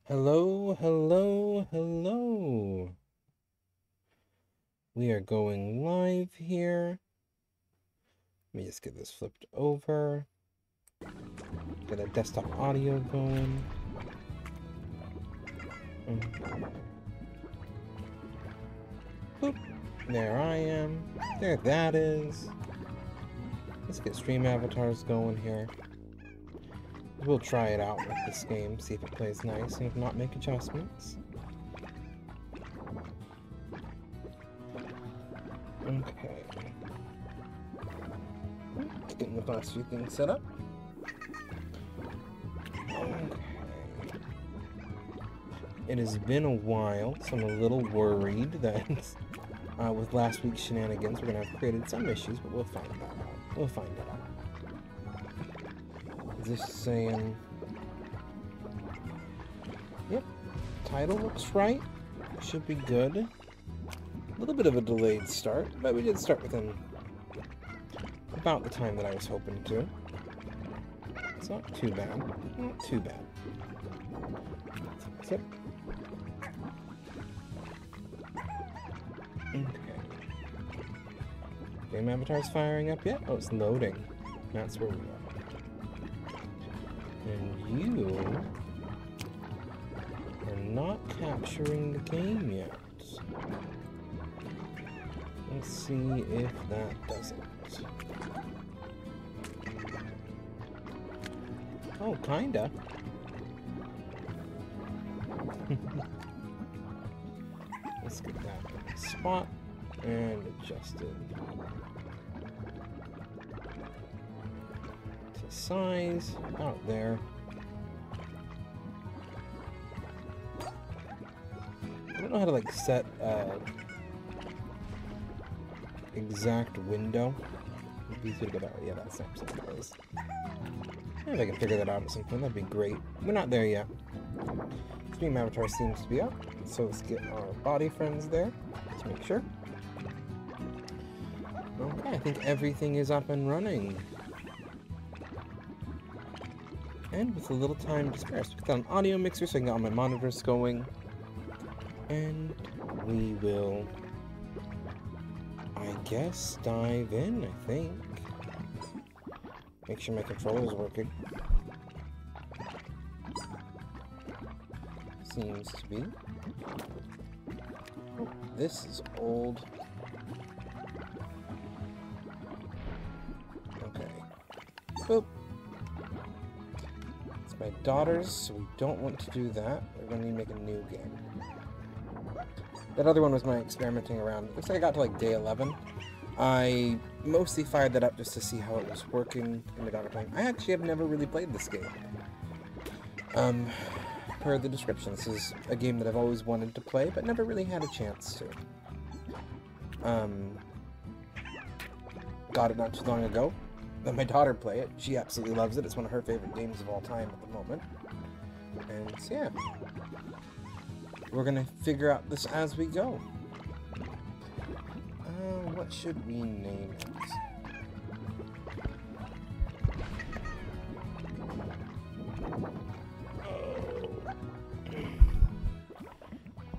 Hello, hello, hello. We are going live here. Let me just get this flipped over. Get a desktop audio going. Boop. There I am. There that is. Let's get stream avatars going here. We'll try it out with this game, see if it plays nice, and if not, make adjustments. Okay. Getting the last few things set up. Okay. It has been a while, so I'm a little worried that with last week's shenanigans, we're going to have created some issues, but we'll find that out. We'll find it out. Just saying. Yep. Title looks right. Should be good. A little bit of a delayed start, but we did start within about the time that I was hoping to. It's not too bad. Not too bad. Yep. Okay. Game avatar's firing up yet? Oh, it's loading. That's where we are. And you are not capturing the game yet. Let's see if that doesn't. Oh, kinda. Let's get that in the spot and adjusted to size out there. I don't know how to like set exact window. It'd be easy to go that way. Yeah, that's not something it is. If I can figure that out at some point, that'd be great. We're not there yet. Stream avatar seems to be up, so let's get our body friends there. Let's make sure. Okay, I think everything is up and running. And with a little time to spare, so we've got an audio mixer so I can get all my monitors going. And we will, I guess, dive in, I think. Make sure my controller is working. Seems to be. Oh, this is old. Okay. Boop. It's my daughter's, so we don't want to do that. We're going to need to make a new game. That other one was my experimenting around. Looks like I got to like day 11. I mostly fired that up just to see how it was working in my daughter playing. I actually have never really played this game. Per the description, this is a game that I've always wanted to play, but never really had a chance to. Got it not too long ago. Let my daughter play it. She absolutely loves it. It's one of her favorite games of all time at the moment. And so, yeah. We're gonna figure out this as we go. What should we name it?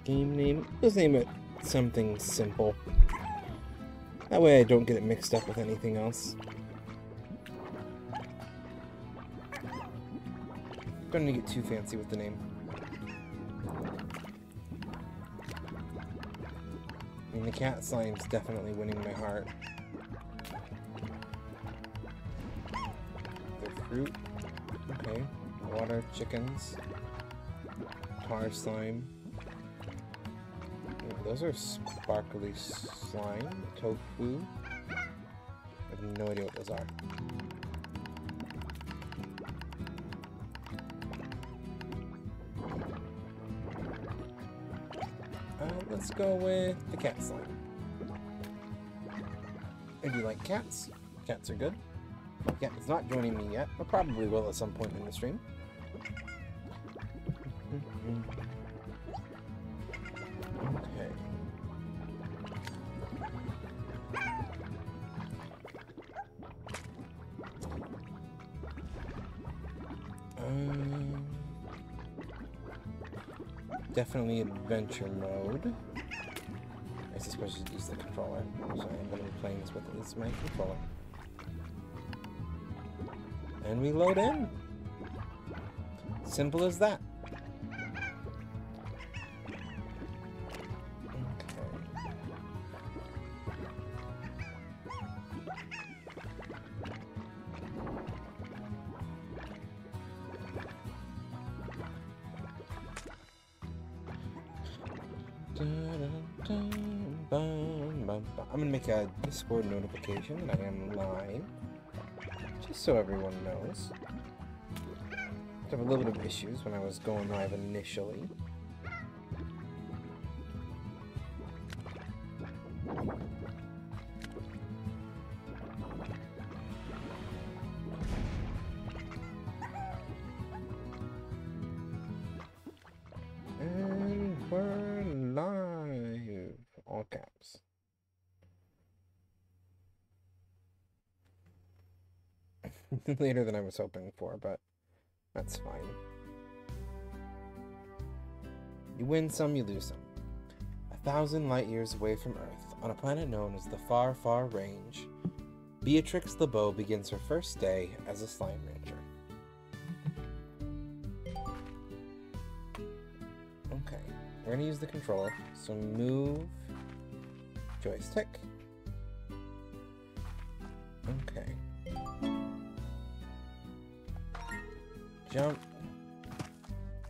Game name? Let's name it something simple. That way I don't get it mixed up with anything else. Don't need to get too fancy with the name. I mean, the cat slime's definitely winning my heart. The fruit. Okay. Water chickens. Tar slime. Ooh, those are sparkly slime. Tofu. I have no idea what those are. Let's go with the cat slime. If you like cats, cats are good. Cat is not joining me yet, but probably will at some point in the stream. Okay. Definitely adventure mode. I suppose you use the controller. So I'm going to be playing this with at least my controller. And we load in. Simple as that. I'm gonna make a Discord notification that I am live, just so everyone knows. I have a little bit of issues when I was going live initially. And we're live. All caps. Later than I was hoping for, but that's fine. You win some, you lose some. 1,000 light years away from Earth, on a planet known as the Far, Far Range, Beatrix LeBeau begins her first day as a slime rancher. Okay, we're gonna use the controller, so move joystick. Okay. Jump.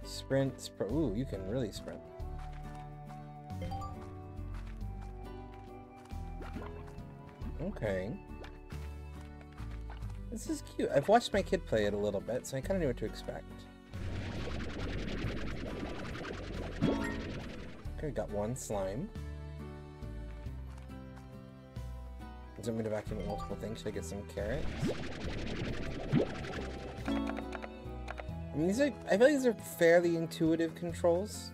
Sprint. Ooh, you can really sprint. Okay. This is cute. I've watched my kid play it a little bit, so I kind of knew what to expect. Okay, got one slime. Does it want me to vacuum multiple things? Should I get some carrots? I mean, these are, I feel like these are fairly intuitive controls.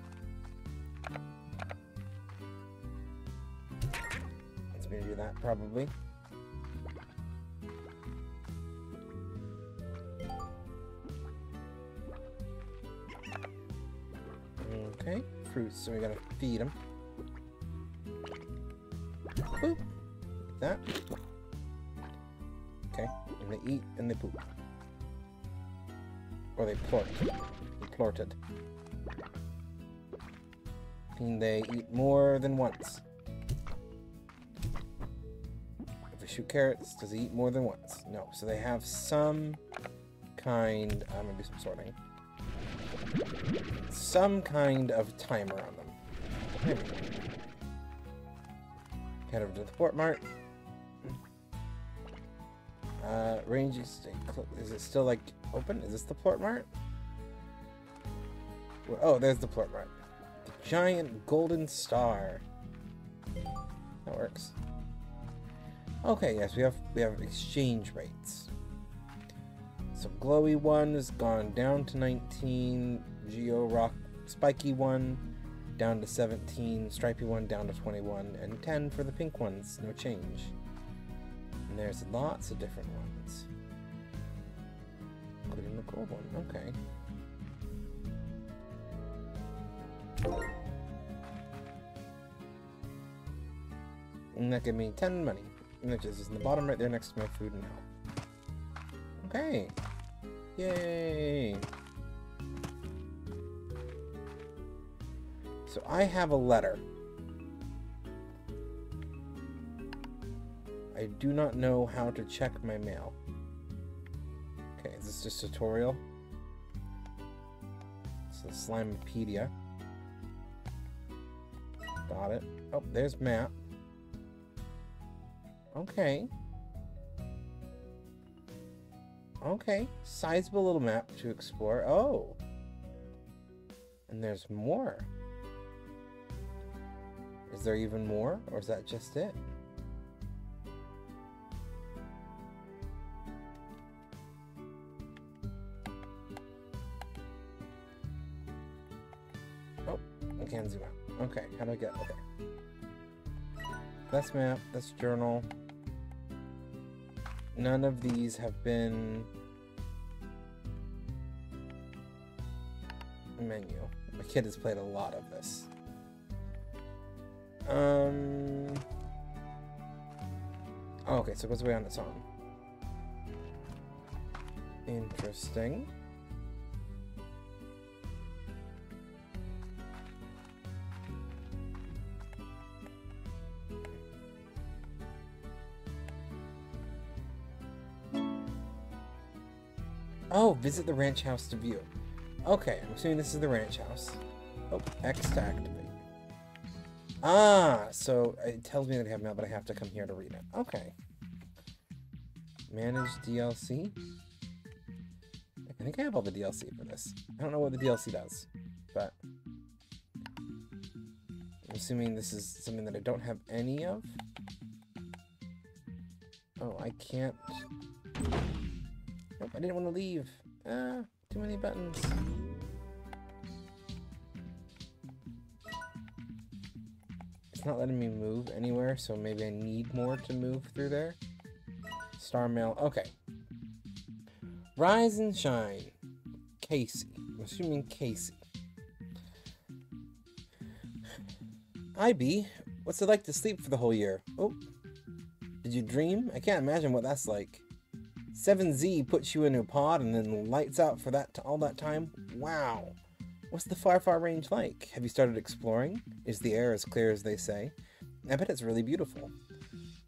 Wants me to do that, probably. Okay, fruits, so we gotta feed them. Boop. Like that. Okay, and they eat and they poop. Or they plort. They plorted. Can they eat more than once? If we shoot carrots, does he eat more than once? No. So they have some kind... I'm gonna do some sorting. Some kind of timer on them. There we go. Head over to the port mart. Range is it still like open? Is this the port mart? Oh, there's the port mart. The giant golden star. That works. Okay, yes, we have exchange rates. So glowy one has gone down to 19, Geo Rock spiky one down to 17, stripy one down to 21, and 10 for the pink ones. No change. And there's lots of different ones. Including the gold one. Okay. And that gave me 10 money. Which is in the bottom right there next to my food now. Okay. Yay! So I have a letter. I do not know how to check my mail. Okay, is this just tutorial? It's the Slimepedia. Got it. Oh, there's map. Okay. Okay, sizable little map to explore. Oh! And there's more. Is there even more, or is that just it? Oh, I can zoom out. Okay, how do I get... Okay. That's map, that's journal. None of these have been... menu. My kid has played a lot of this. Oh, okay, so it goes away on its own. Interesting. Oh, visit the ranch house to view. Okay, I'm assuming this is the ranch house. Oh, X to activate. Ah, so it tells me that I have mail, but I have to come here to read it. Okay. Manage DLC? I think I have all the DLC for this. I don't know what the DLC does, but I'm assuming this is something that I don't have any of. Oh, I can't. Nope, I didn't want to leave. Ah, too many buttons. It's not letting me move anywhere, so maybe I need more to move through there. Star mail. Okay. Rise and shine. Casey. I'm assuming Casey. Hi, B. What's it like to sleep for the whole year? Oh. Did you dream? I can't imagine what that's like. 7Z puts you in a pod and then lights out for that all that time? Wow. What's the far, far range like? Have you started exploring? Is the air as clear as they say? I bet it's really beautiful.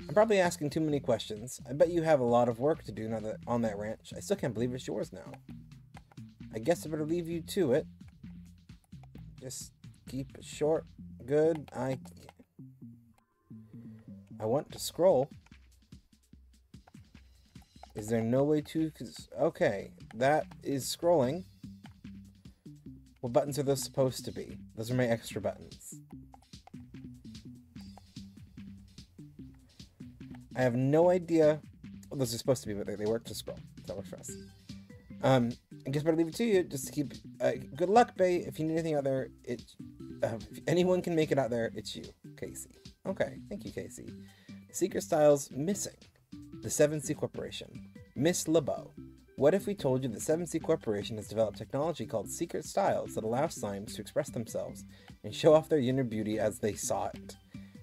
I'm probably asking too many questions. I bet you have a lot of work to do now that on that ranch. I still can't believe it's yours now. I guess I better leave you to it. Just keep it short. Good. I want to scroll. Is there no way to... Okay, that is scrolling. What buttons are those supposed to be? Those are my extra buttons. I have no idea what those are supposed to be, but they work to scroll. That works for us. I guess I better leave it to you, just to keep... good luck, Bay. If you need anything out there, if anyone can make it out there, it's you, Casey. Okay, thank you, Casey. Secret Styles missing. The 7C Corporation. Miss LeBeau. What if we told you the 7C Corporation has developed technology called Secret Styles that allows slimes to express themselves and show off their inner beauty as they saw it?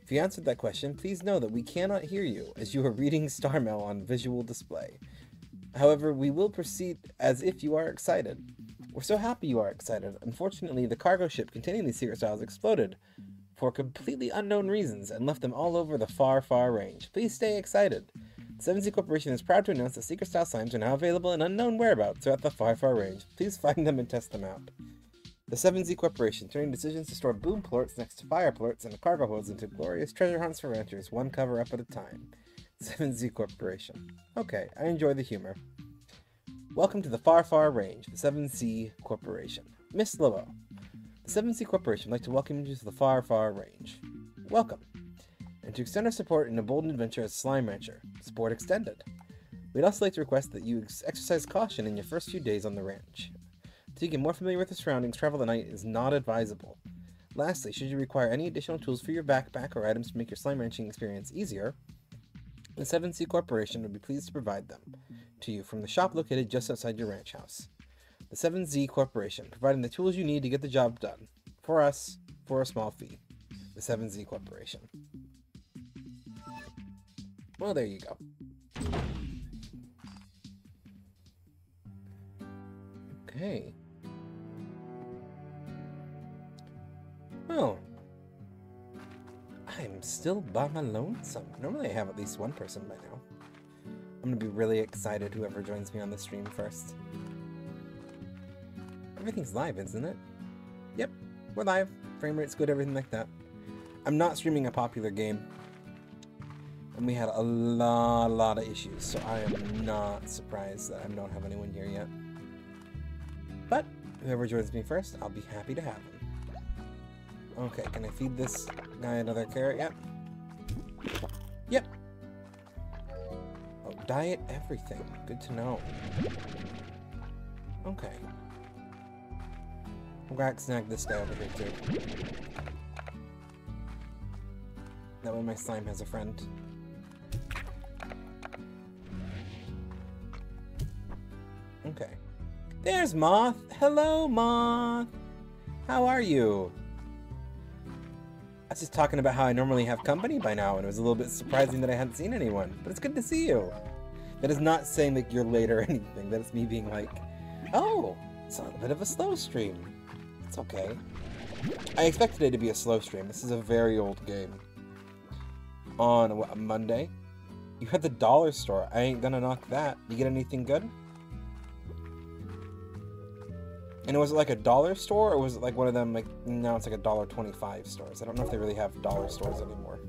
If you answered that question, please know that we cannot hear you as you are reading Star Mail on visual display. However, we will proceed as if you are excited. We're so happy you are excited. Unfortunately, the cargo ship containing these Secret Styles exploded for completely unknown reasons and left them all over the far, far range. Please stay excited. The 7Z Corporation is proud to announce that Secret Style Slimes are now available in unknown whereabouts throughout the far, far range. Please find them and test them out. The 7Z Corporation, turning decisions to store boom plorts next to fire plorts and the cargo holds into glorious treasure hunts for ranchers, one cover up at a time. 7Z Corporation. Okay, I enjoy the humor. Welcome to the far, far range, the 7C Corporation. Miss LeBeau. The 7C Corporation would like to welcome you to the far, far range. Welcome. And to extend our support in a bold adventure as Slime Rancher. Support extended. We'd also like to request that you exercise caution in your first few days on the ranch. To get more familiar with the surroundings, travel at night is not advisable. Lastly, should you require any additional tools for your backpack or items to make your slime ranching experience easier, the 7C Corporation would be pleased to provide them to you from the shop located just outside your ranch house. The 7Z Corporation, providing the tools you need to get the job done. For us, for a small fee. The 7Z Corporation. Well, there you go. Okay. Well, I'm still by my lonesome. Normally I have at least one person by now. I'm gonna be really excited whoever joins me on the stream first. Everything's live, isn't it? Yep, we're live. Frame rate's good, everything like that. I'm not streaming a popular game. And we had a lot of issues, so I am not surprised that I don't have anyone here yet. But whoever joins me first, I'll be happy to have him. Okay, can I feed this guy another carrot yet? Yep. Oh, diet everything. Good to know. Okay. I'm gonna snag this guy over here too. That way my slime has a friend. Okay. There's Moth. Hello, Moth. How are you? I was just talking about how I normally have company by now, and it was a little bit surprising that I hadn't seen anyone. But it's good to see you. That is not saying that you're late or anything. That is me being like, oh, it's a little bit of a slow stream. It's okay. I expected it to be a slow stream. This is a very old game. On what, a Monday? You had the dollar store. I ain't gonna knock that. You get anything good? And was it like a dollar store, or was it like one of them, like, now it's like $1.25 stores? I don't know if they really have dollar stores anymore.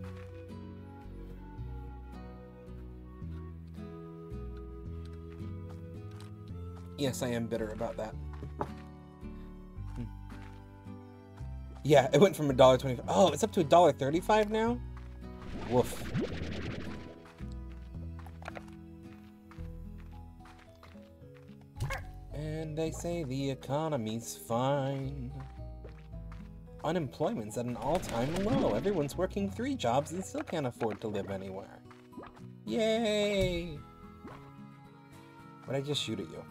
Yes, I am bitter about that. Yeah, it went from $1.25. Oh, it's up to $1.35 now? Woof. And they say the economy's fine. Unemployment's at an all-time low. Everyone's working 3 jobs and still can't afford to live anywhere. Yay! Why'd I just shoot at you?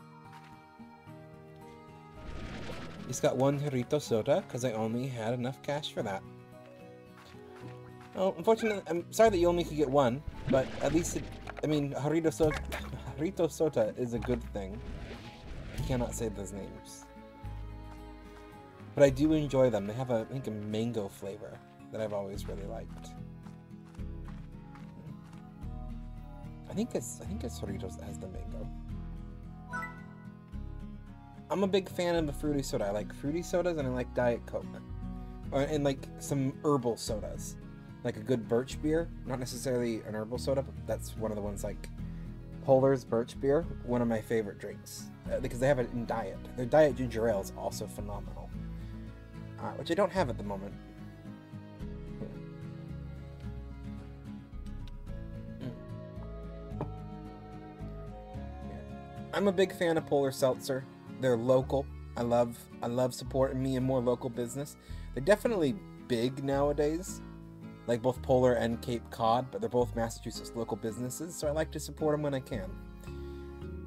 Just got 1 Dorito soda, because I only had enough cash for that. Oh, unfortunately, I'm sorry that you only could get 1, but at least I mean, Dorito soda is a good thing. I cannot say those names. But I do enjoy them. They have I think a mango flavor that I've always really liked. I think it's Doritos that has the mango. I'm a big fan of the fruity soda. I like fruity sodas and I like Diet Coke. And like some herbal sodas. Like a good birch beer. Not necessarily an herbal soda, but that's one of the ones like Polar's birch beer. One of my favorite drinks. Because they have it in diet. Their diet ginger ale is also phenomenal. Which I don't have at the moment. I'm a big fan of Polar Seltzer. They're local. I love supporting me and more local business. They're definitely big nowadays, like both Polar and Cape Cod, but they're both Massachusetts local businesses, so I like to support them when I can.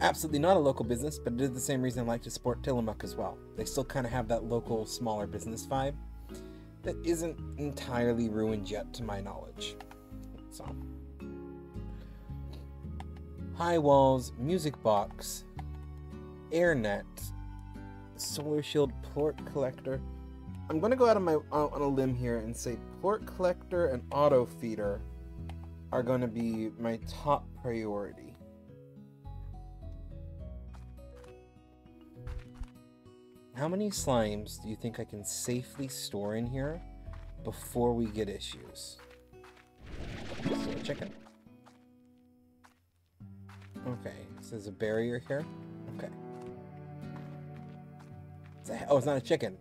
Absolutely not a local business, but it is the same reason I like to support Tillamook as well. They still kind of have that local, smaller business vibe that isn't entirely ruined yet, to my knowledge. So, High Walls, Music Box, AirNet, Solar Shield, Plort Collector. I'm going to go out on a limb here and say Plort Collector and Auto Feeder are going to be my top priority. How many slimes do you think I can safely store in here before we get issues? So, chicken. Okay, so there's a barrier here. Okay. Oh, it's not a chicken.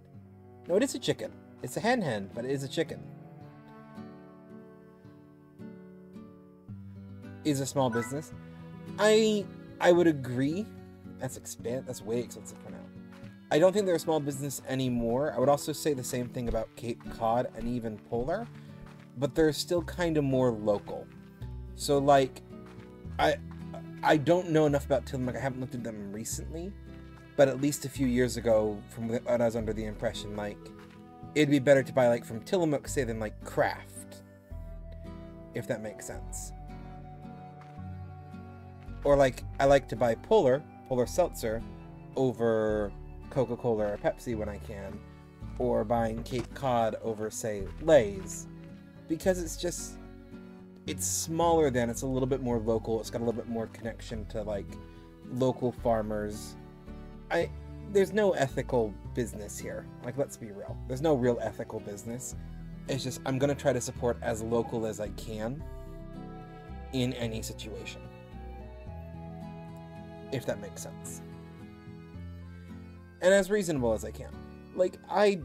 No, it is a chicken. It's a hen, but it is a chicken. Is a small business. I would agree. That's way expensive for now. I don't think they're a small business anymore. I would also say the same thing about Cape Cod and even Polar, but they're still kind of more local. So like, I don't know enough about Tillamook. I haven't looked at them recently, but at least a few years ago, from when I was under the impression like it'd be better to buy like from Tillamook, say, than like Kraft, if that makes sense. Or like I like to buy Polar Seltzer over Coca-Cola or Pepsi when I can, or buying Cape Cod over, say, Lay's, because it's smaller than, it's a little bit more local, it's got a little bit more connection to like local farmers. There's no ethical business here, like, let's be real, there's no real ethical business. It's just I'm gonna try to support as local as I can in any situation, if that makes sense. And as reasonable as I can. Like, I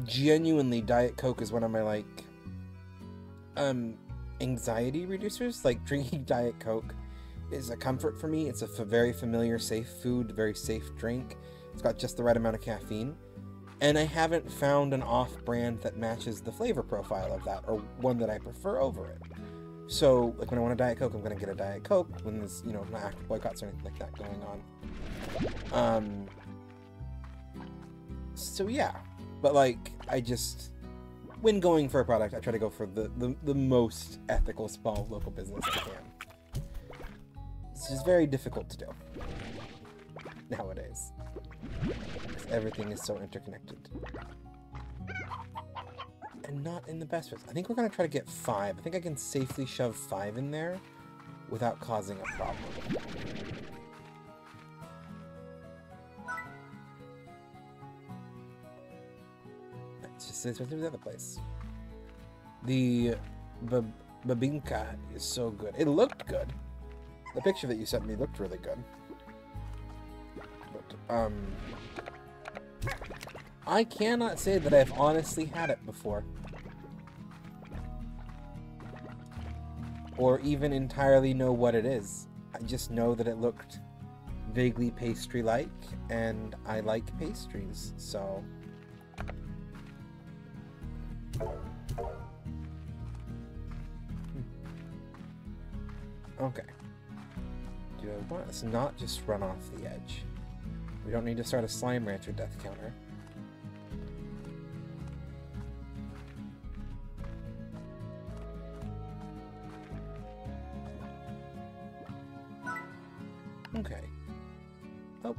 genuinely, Diet Coke is one of my, like, anxiety reducers. Like, drinking Diet Coke is a comfort for me. It's a very familiar, safe food, very safe drink. It's got just the right amount of caffeine. And I haven't found an off-brand that matches the flavor profile of that, or one that I prefer over it. So, like, when I want a Diet Coke, I'm going to get a Diet Coke when there's, you know, no active boycotts or anything like that going on. So yeah, But like, when going for a product, I try to go for the most ethical small local business I can. It's just very difficult to do nowadays. Because everything is so interconnected. And not in the best ways. I think we're going to try to get 5. I think I can safely shove 5 in there without causing a problem. It's just it's the other place. The Babinka is so good. It looked good. The picture that you sent me looked really good. But, I cannot say that I've honestly had it before. Or even entirely know what it is. I just know that it looked vaguely pastry-like, and I like pastries, so... Okay. Do I want us not just run off the edge? We don't need to start a Slime Rancher death counter. Okay. Oh.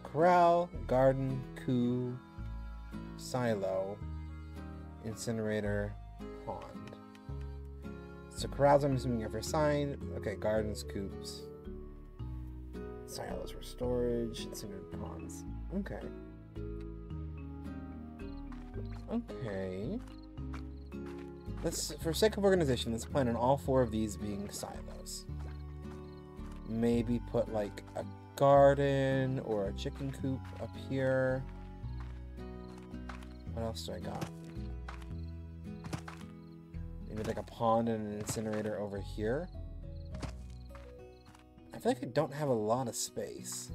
Corral, garden, coup, silo, incinerator, pond. So corrals I'm assuming are for sign. Okay, gardens, coops. Silos for storage, incinerator ponds. Okay. Okay. Let's, for sake of organization, let's plan on all 4 of these being silos. Maybe put like a garden or a chicken coop up here. What else do I got? Maybe like a pond and an incinerator over here. I feel like I don't have a lot of space.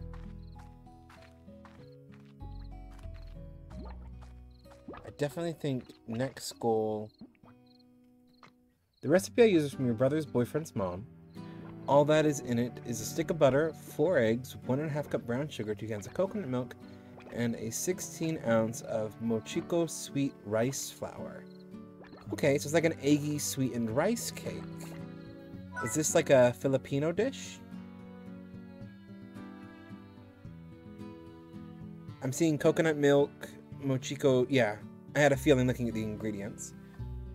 I definitely think next goal... The recipe I use is from your brother's boyfriend's mom. All that is in it is a stick of butter, 4 eggs, 1.5 cup brown sugar, 2 cans of coconut milk, and a 16 ounce of mochiko sweet rice flour. Okay, so it's like an eggy sweetened rice cake. Is this like a Filipino dish? I'm seeing coconut milk, mochiko, yeah. I had a feeling looking at the ingredients.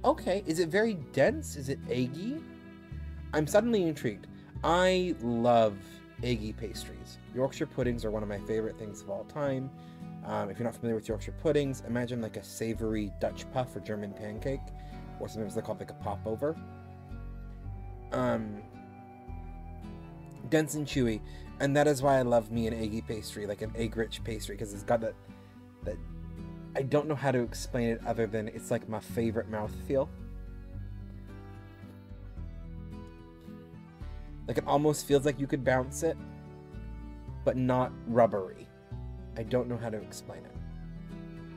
Okay, is it very dense? Is it eggy? I'm suddenly intrigued. I love eggy pastries. Yorkshire puddings are one of my favorite things of all time. If you're not familiar with Yorkshire puddings, imagine like a savory Dutch puff or German pancake, or sometimes they're called like a popover. Dense and chewy, and that is why I love me an eggy pastry, like an egg-rich pastry, because it's got that I don't know how to explain it other than it's like my favorite mouthfeel. Like, it almost feels like you could bounce it, but not rubbery. I don't know how to explain it.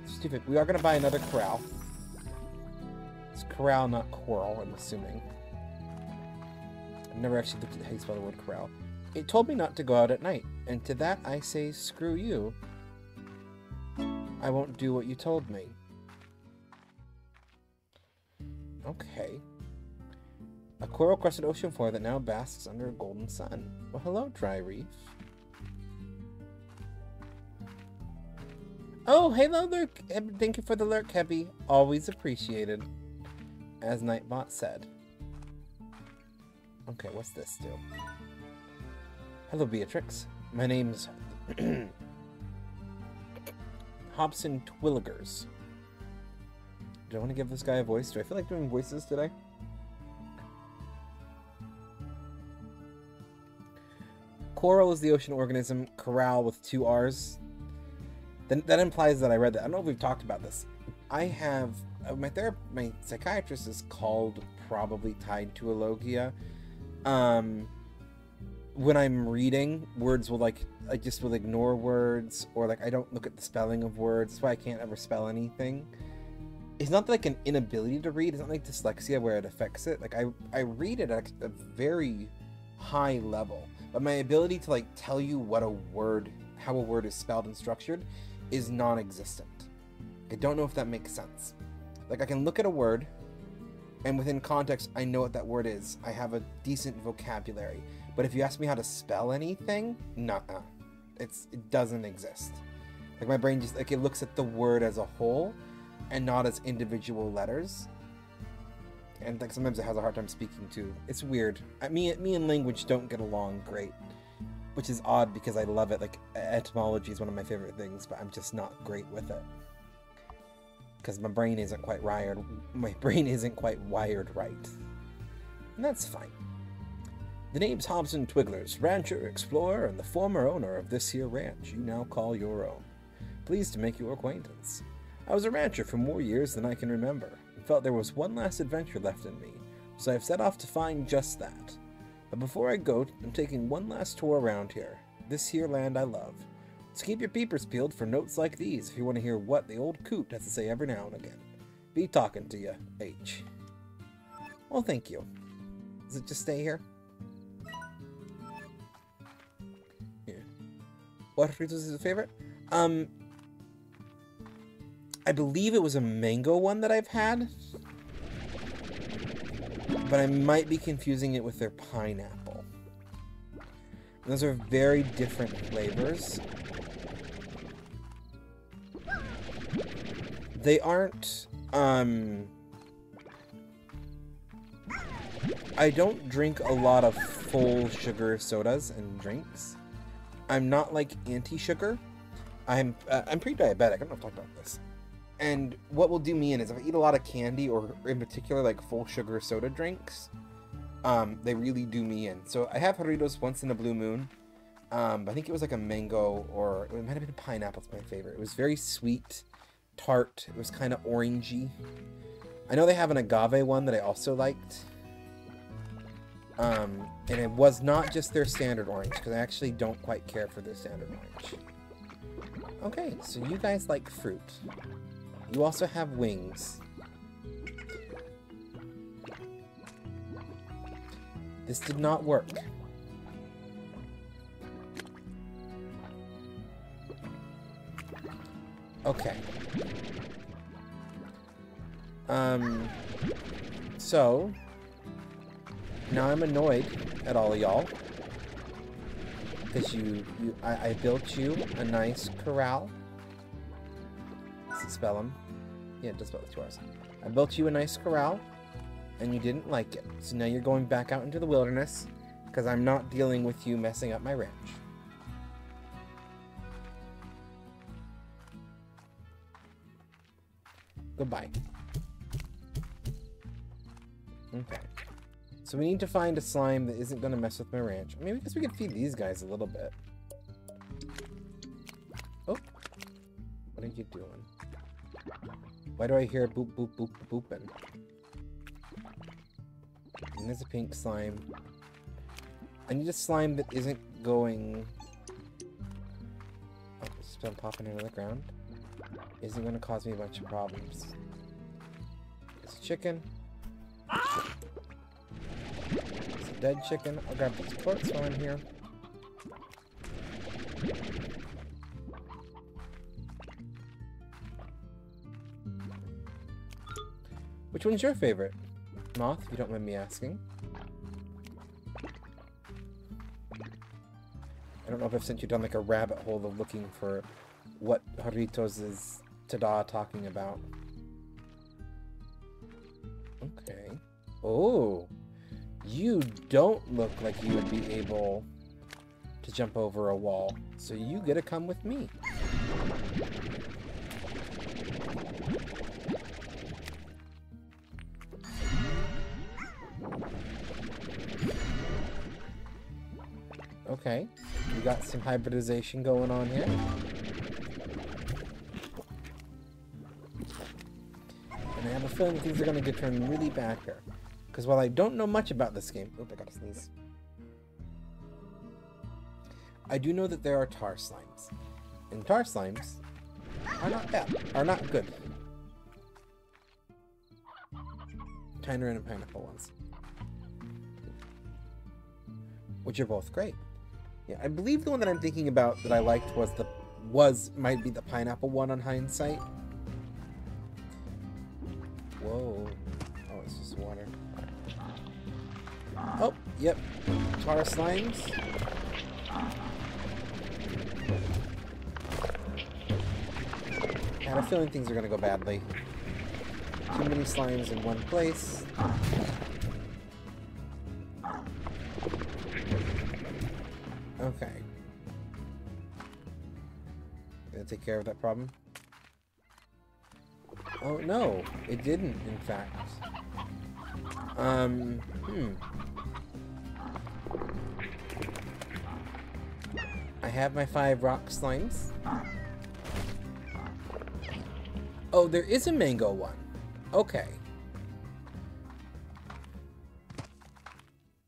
It's stupid. We are going to buy another corral. It's corral, not coral, I'm assuming. I've never actually looked at how you spell the word corral. It told me not to go out at night, and to that I say, screw you. I won't do what you told me. Okay. A coral-crested ocean floor that now basks under a golden sun. Well, hello, dry reef. Oh, hello, lurk. Thank you for the lurk, Heavy. Always appreciated. As Nightbot said. Okay, what's this do? Hello, Beatrix. My name's Hobson Twilligers. Do I want to give this guy a voice? Do I feel like doing voices today? Coral is the ocean organism. Corral with 2 R's. Then that implies that I read that. I don't know if we've talked about this. I have my psychiatrist is called probably tied to a logia. When I'm reading, words will I just will ignore words, or like I don't look at the spelling of words. That's why I can't ever spell anything. It's not like an inability to read. It's not like dyslexia where it affects it. Like I read it at a very high level, but my ability to like tell you what a word, how a word is spelled and structured, is non-existent. I don't know if that makes sense. Like, I can look at a word, and within context, I know what that word is. I have a decent vocabulary. But if you ask me how to spell anything, nuh-uh. It doesn't exist. Like, my brain just, like, it looks at the word as a whole, and not as individual letters. And, like, sometimes it has a hard time speaking, too. It's weird. Me and language don't get along great. Which is odd, because I love it. Like, etymology is one of my favorite things, but I'm just not great with it. Because my brain isn't quite wired. My brain isn't quite wired right. And that's fine. The name's Hobson Twigglers, rancher, explorer, and the former owner of this here ranch you now call your own. Pleased to make your acquaintance. I was a rancher for more years than I can remember, and felt there was one last adventure left in me, so I've set off to find just that. But before I go, I'm taking one last tour around here, this here land I love. So keep your peepers peeled for notes like these if you want to hear what the old coot has to say every now and again. Be talking to you, H. Well, thank you. Does it just stay here? Yeah. What fruit was his favorite? I believe it was a mango one that I've had. But I might be confusing it with their pineapple. Those are very different flavors. They aren't, I don't drink a lot of full sugar sodas and drinks. I'm not like anti-sugar. I'm pre-diabetic. I don't know if I've talked about this. And what will do me in is if I eat a lot of candy, or in particular like full sugar soda drinks, they really do me in. So I have Doritos once in a blue moon. I think it was like a mango, or it might have been a pineapple. It's my favorite. It was very sweet, tart. It was kind of orangey. I know they have an agave one that I also liked. And it was not just their standard orange, because I actually don't quite care for their standard orange. Okay, so you guys like fruit. You also have wings. This did not work. Okay. So now I'm annoyed at all of y'all because I built you a nice corral. Does it spell them? Yeah, it does spell the yours. I built you a nice corral, and you didn't like it. So now you're going back out into the wilderness because I'm not dealing with you messing up my ranch. Goodbye. Okay. So we need to find a slime that isn't going to mess with my ranch. Maybe because we could feed these guys a little bit. Oh. What are you doing? Why do I hear boop, boop, boop, booping? And there's a pink slime. I need a slime that isn't going... Oh, it's been popping into the ground. Isn't going to cause me a bunch of problems. It's a chicken. It's a dead chicken. I'll grab these quartz while I'm here. Which one's your favorite? Moth, if you don't mind me asking. I don't know if I've sent you down like a rabbit hole of looking for what Doritos is Tada talking about. Okay. Oh, you don't look like you would be able to jump over a wall, so you get to come with me. Okay, we got some hybridization going on here. And I have a feeling things are going to turn really bad here. Because while I don't know much about this game... Oop, I gotta sneeze. I do know that there are tar slimes. And tar slimes are not bad. Are not good. Tangerine and pineapple ones. Which are both great. Yeah, I believe the one that I'm thinking about that I liked might be the pineapple one on hindsight. Whoa. Oh, it's just water. Oh, yep. Tar slimes. I had a feeling things are gonna go badly. Too many slimes in one place. Okay. Gonna take care of that problem? Oh, no. It didn't, in fact. I have my 5 rock slimes. Oh, there is a mango one. Okay.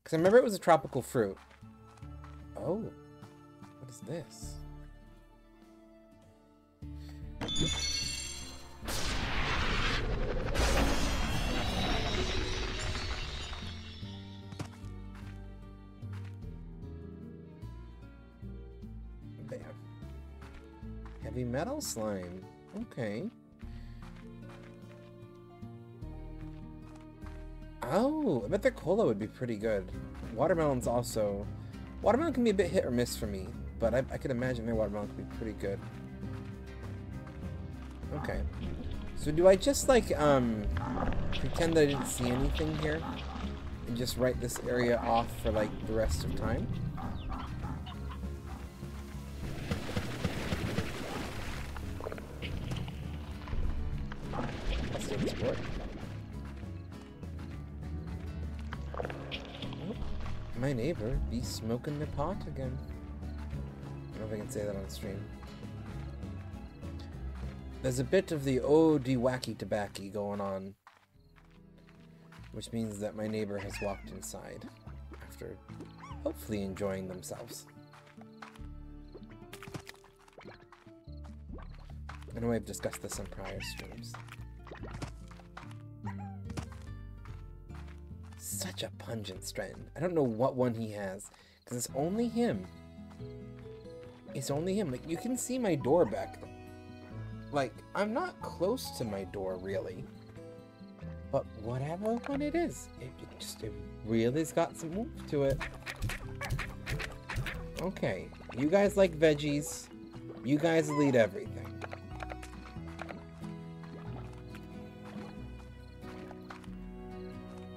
Because I remember it was a tropical fruit. Oh. What is this? Bam. Heavy metal slime. Okay. Oh, I bet their cola would be pretty good. Watermelon's also... Watermelon can be a bit hit or miss for me, but I could imagine their watermelon could be pretty good. Okay. So do I just, like, pretend that I didn't see anything here? And just write this area off for, like, the rest of time? Let's do this board. My neighbor be smoking the pot again. I don't know if I can say that on stream. There's a bit of the de wacky tobacco going on, which means that my neighbor has walked inside after hopefully enjoying themselves. I know I've discussed this on prior streams. Such a pungent strand. I don't know what one he has, because it's only him. It's only him. Like, you can see my door back. Like, I'm not close to my door, really. But whatever one it is, it really's got some oomph to it. Okay, you guys like veggies. You guys will eat everything.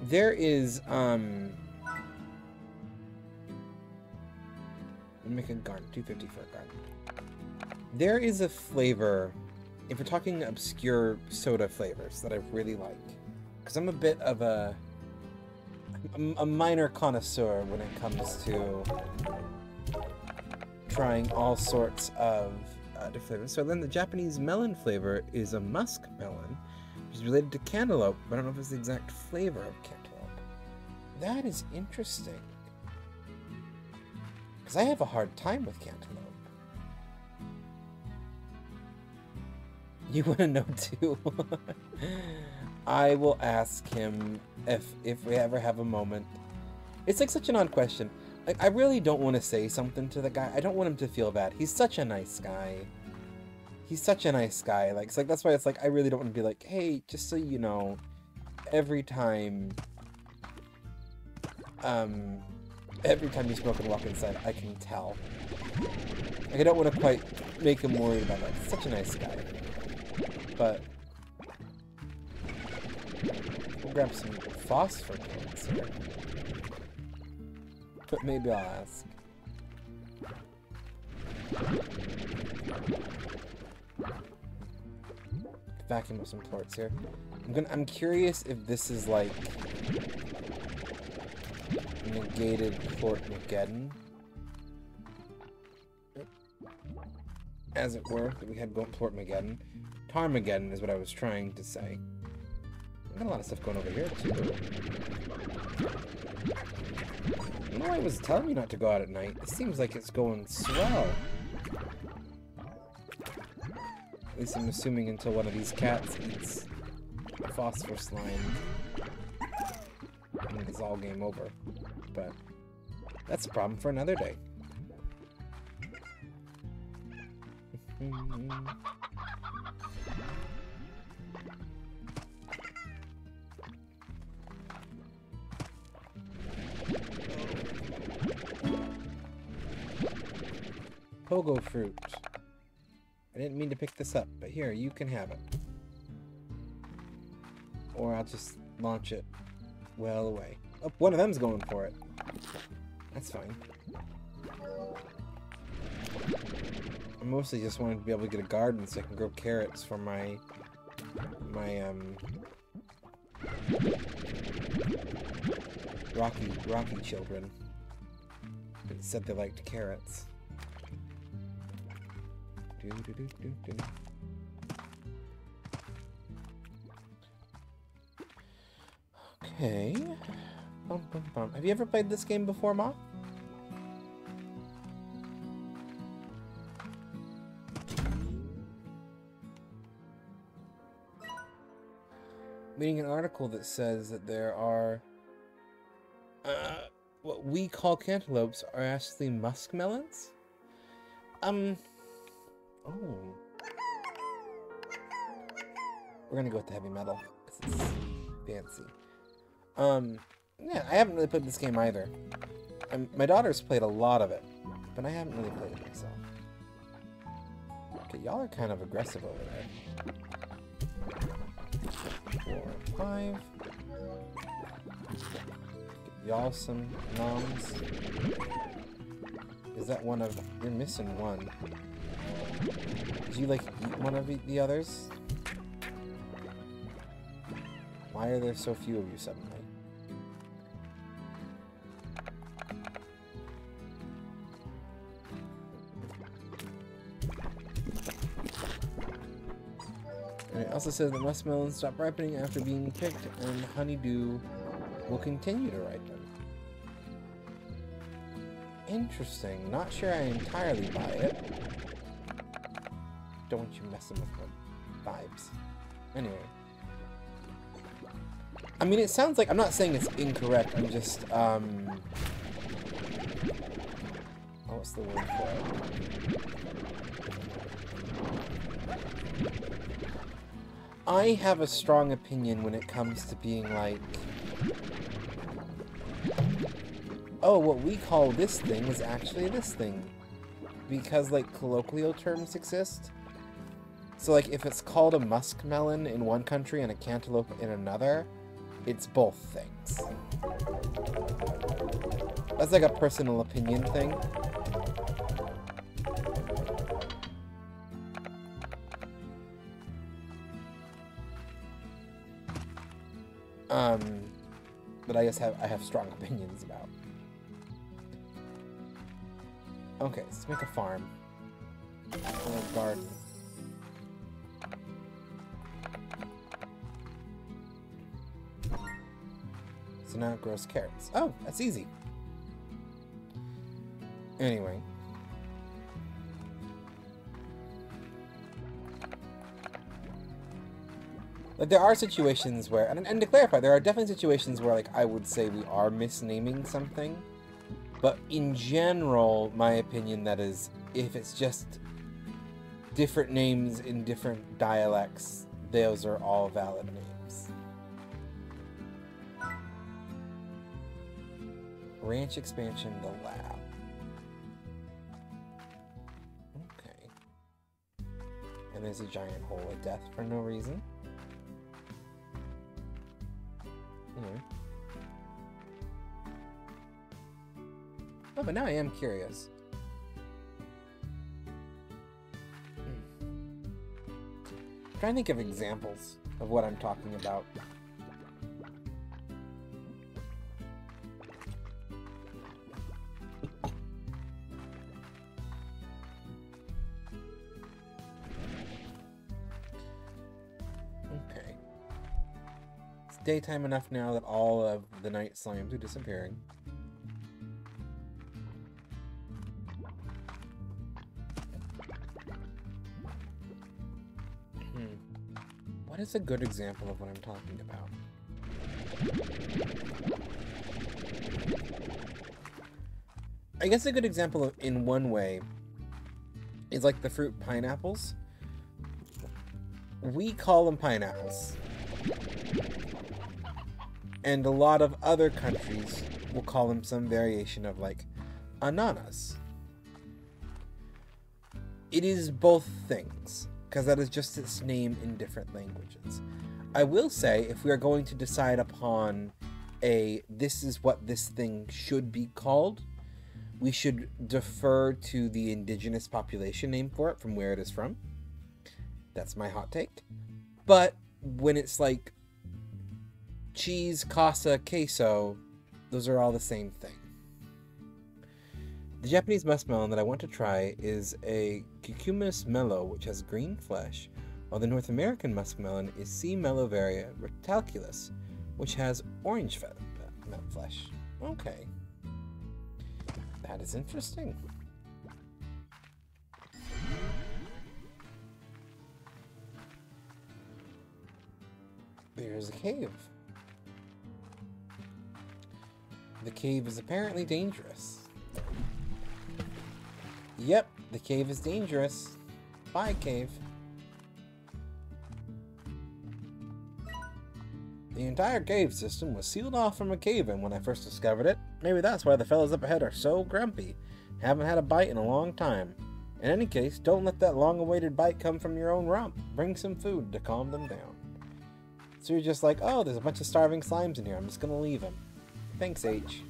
There is, let me make a garden, 250 for a garden. There is a flavor, if we're talking obscure soda flavors, that I really like. Because I'm a bit of a minor connoisseur when it comes to trying all sorts of different flavors. So then the Japanese melon flavor is a musk melon, which is related to cantaloupe, but I don't know if it's the exact flavor of cantaloupe. That is interesting. Because I have a hard time with cantaloupe. You want to know too? I will ask him if we ever have a moment. It's like such an odd question. Like, I really don't want to say something to the guy. I don't want him to feel bad. He's such a nice guy. He's such a nice guy. Like, it's like that's why it's like I really don't want to be like, hey, just so you know, every time you smoke and walk inside, I can tell. Like, I don't want to quite make him worried about that. He's such a nice guy. But we'll grab some phosphor cans here. But maybe I'll ask. Vacuum up some plorts here. I'm curious if this is like negated Plort-Mageddon, as it were, that we had going Plort-Mageddon. Tarmageddon is what I was trying to say. I got a lot of stuff going over here too. You know, I was telling you not to go out at night. It seems like it's going swell. At least I'm assuming until one of these cats eats a phosphor slime. And it's all game over. But that's a problem for another day. Pogo fruit. I didn't mean to pick this up, but here, you can have it. Or I'll just launch it well away. Oh, one of them's going for it. That's fine. I mostly just wanted to be able to get a garden so I can grow carrots for my Rocky children. It said they liked carrots. Okay. Bum, bum, bum. Have you ever played this game before, Ma? Reading an article that says that there are what we call cantaloupes are actually muskmelons. Oh. We're gonna go with the heavy metal because it's fancy. Yeah, I haven't really played this game either. My daughter's played a lot of it, but I haven't really played it myself. Okay, y'all are kind of aggressive over there. 4, 5. Get y'all some noms. Is that one of... You're missing one. Did you, like, eat one of the others? Why are there so few of you suddenly? And it also says that muskmelons stop ripening after being picked, and honeydew will continue to ripen. Interesting. Not sure I entirely buy it. Don't you messing with my vibes. Anyway. I mean, it sounds like... I'm not saying it's incorrect. I'm just, oh, what's the word for it? I have a strong opinion when it comes to being like... Oh, what we call this thing is actually this thing. Because, like, colloquial terms exist. So, like, if it's called a muskmelon in one country and a cantaloupe in another, it's both things. That's like a personal opinion thing. But I guess I have strong opinions about. Okay, let's make a farm. Or a garden. So now it grows carrots. Oh, that's easy. Anyway. Like, there are situations where, and to clarify, there are definitely situations where, like, I would say we are misnaming something. But in general, my opinion, that is, if it's just different names in different dialects, those are all valid names. Ranch expansion, the lab. Okay. And there's a giant hole of death for no reason. Anyway. Oh, but now I am curious. I'm trying to think of examples of what I'm talking about. Okay. It's daytime enough now that all of the night slimes are disappearing. What is a good example of what I'm talking about? I guess a good example of, in one way, is like the fruit pineapples. We call them pineapples. And a lot of other countries will call them some variation of, like, ananas. It is both things, because that is just its name in different languages. I will say, if we are going to decide upon this is what this thing should be called, we should defer to the indigenous population name for it from where it is from. That's my hot take. But when it's like cheese, casa, queso, those are all the same thing. The Japanese muskmelon that I want to try is a Cucumis mello, which has green flesh, while the North American muskmelon is C. mellovaria rectalculus, which has orange flesh. Okay. That is interesting. There's a cave. The cave is apparently dangerous. Yep, the cave is dangerous. Bye, cave. The entire cave system was sealed off from a cave-in when I first discovered it. Maybe that's why the fellows up ahead are so grumpy. Haven't had a bite in a long time. In any case, don't let that long-awaited bite come from your own rump. Bring some food to calm them down. So you're just like, oh, there's a bunch of starving slimes in here. I'm just gonna leave them. Thanks, H.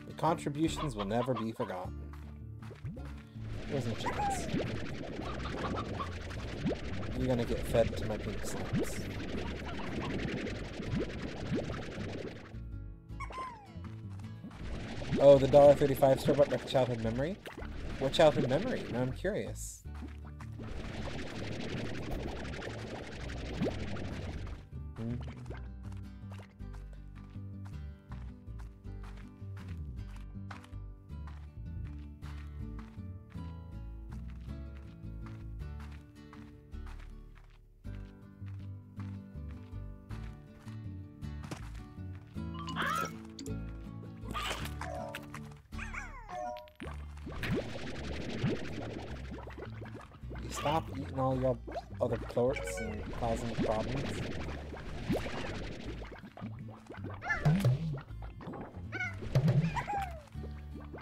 The contributions will never be forgotten. Where's my chickens? You're gonna get fed to my pink slimes. Oh, the $1.35 store bought like a childhood memory? What childhood memory? Now I'm curious. Stop eating all your other plorts and causing problems.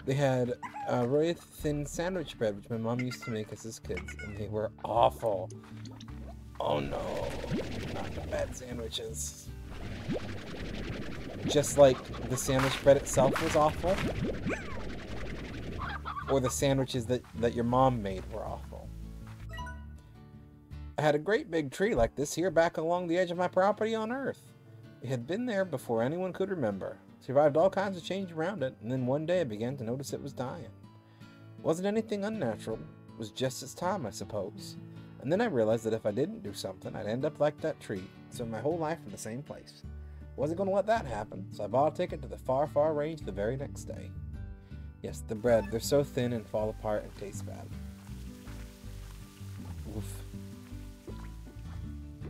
They had really thin sandwich bread, which my mom used to make us as kids, and they were awful. Oh no, not the bad sandwiches. Just like the sandwich bread itself was awful, or the sandwiches that your mom made were awful. I had a great big tree like this here back along the edge of my property on Earth. It had been there before anyone could remember. Survived all kinds of change around it, and then one day I began to notice it was dying. It wasn't anything unnatural. It was just its time, I suppose. And then I realized that if I didn't do something, I'd end up like that tree, so my whole life in the same place. Wasn't going to let that happen, so I bought a ticket to the far, far range the very next day. Yes, the bread, they're so thin and fall apart and taste bad. Oof.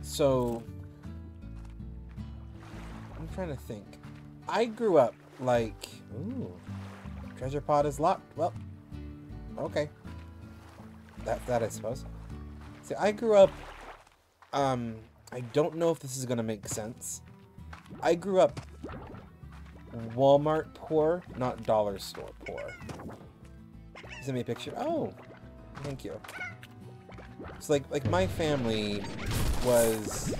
So, I'm trying to think. I grew up like, ooh, treasure pod is locked. Well, okay. That's that, I suppose. See, I grew up, I don't know if this is gonna make sense. I grew up Walmart poor, not dollar store poor. Send me a picture. Oh, thank you. So like my family was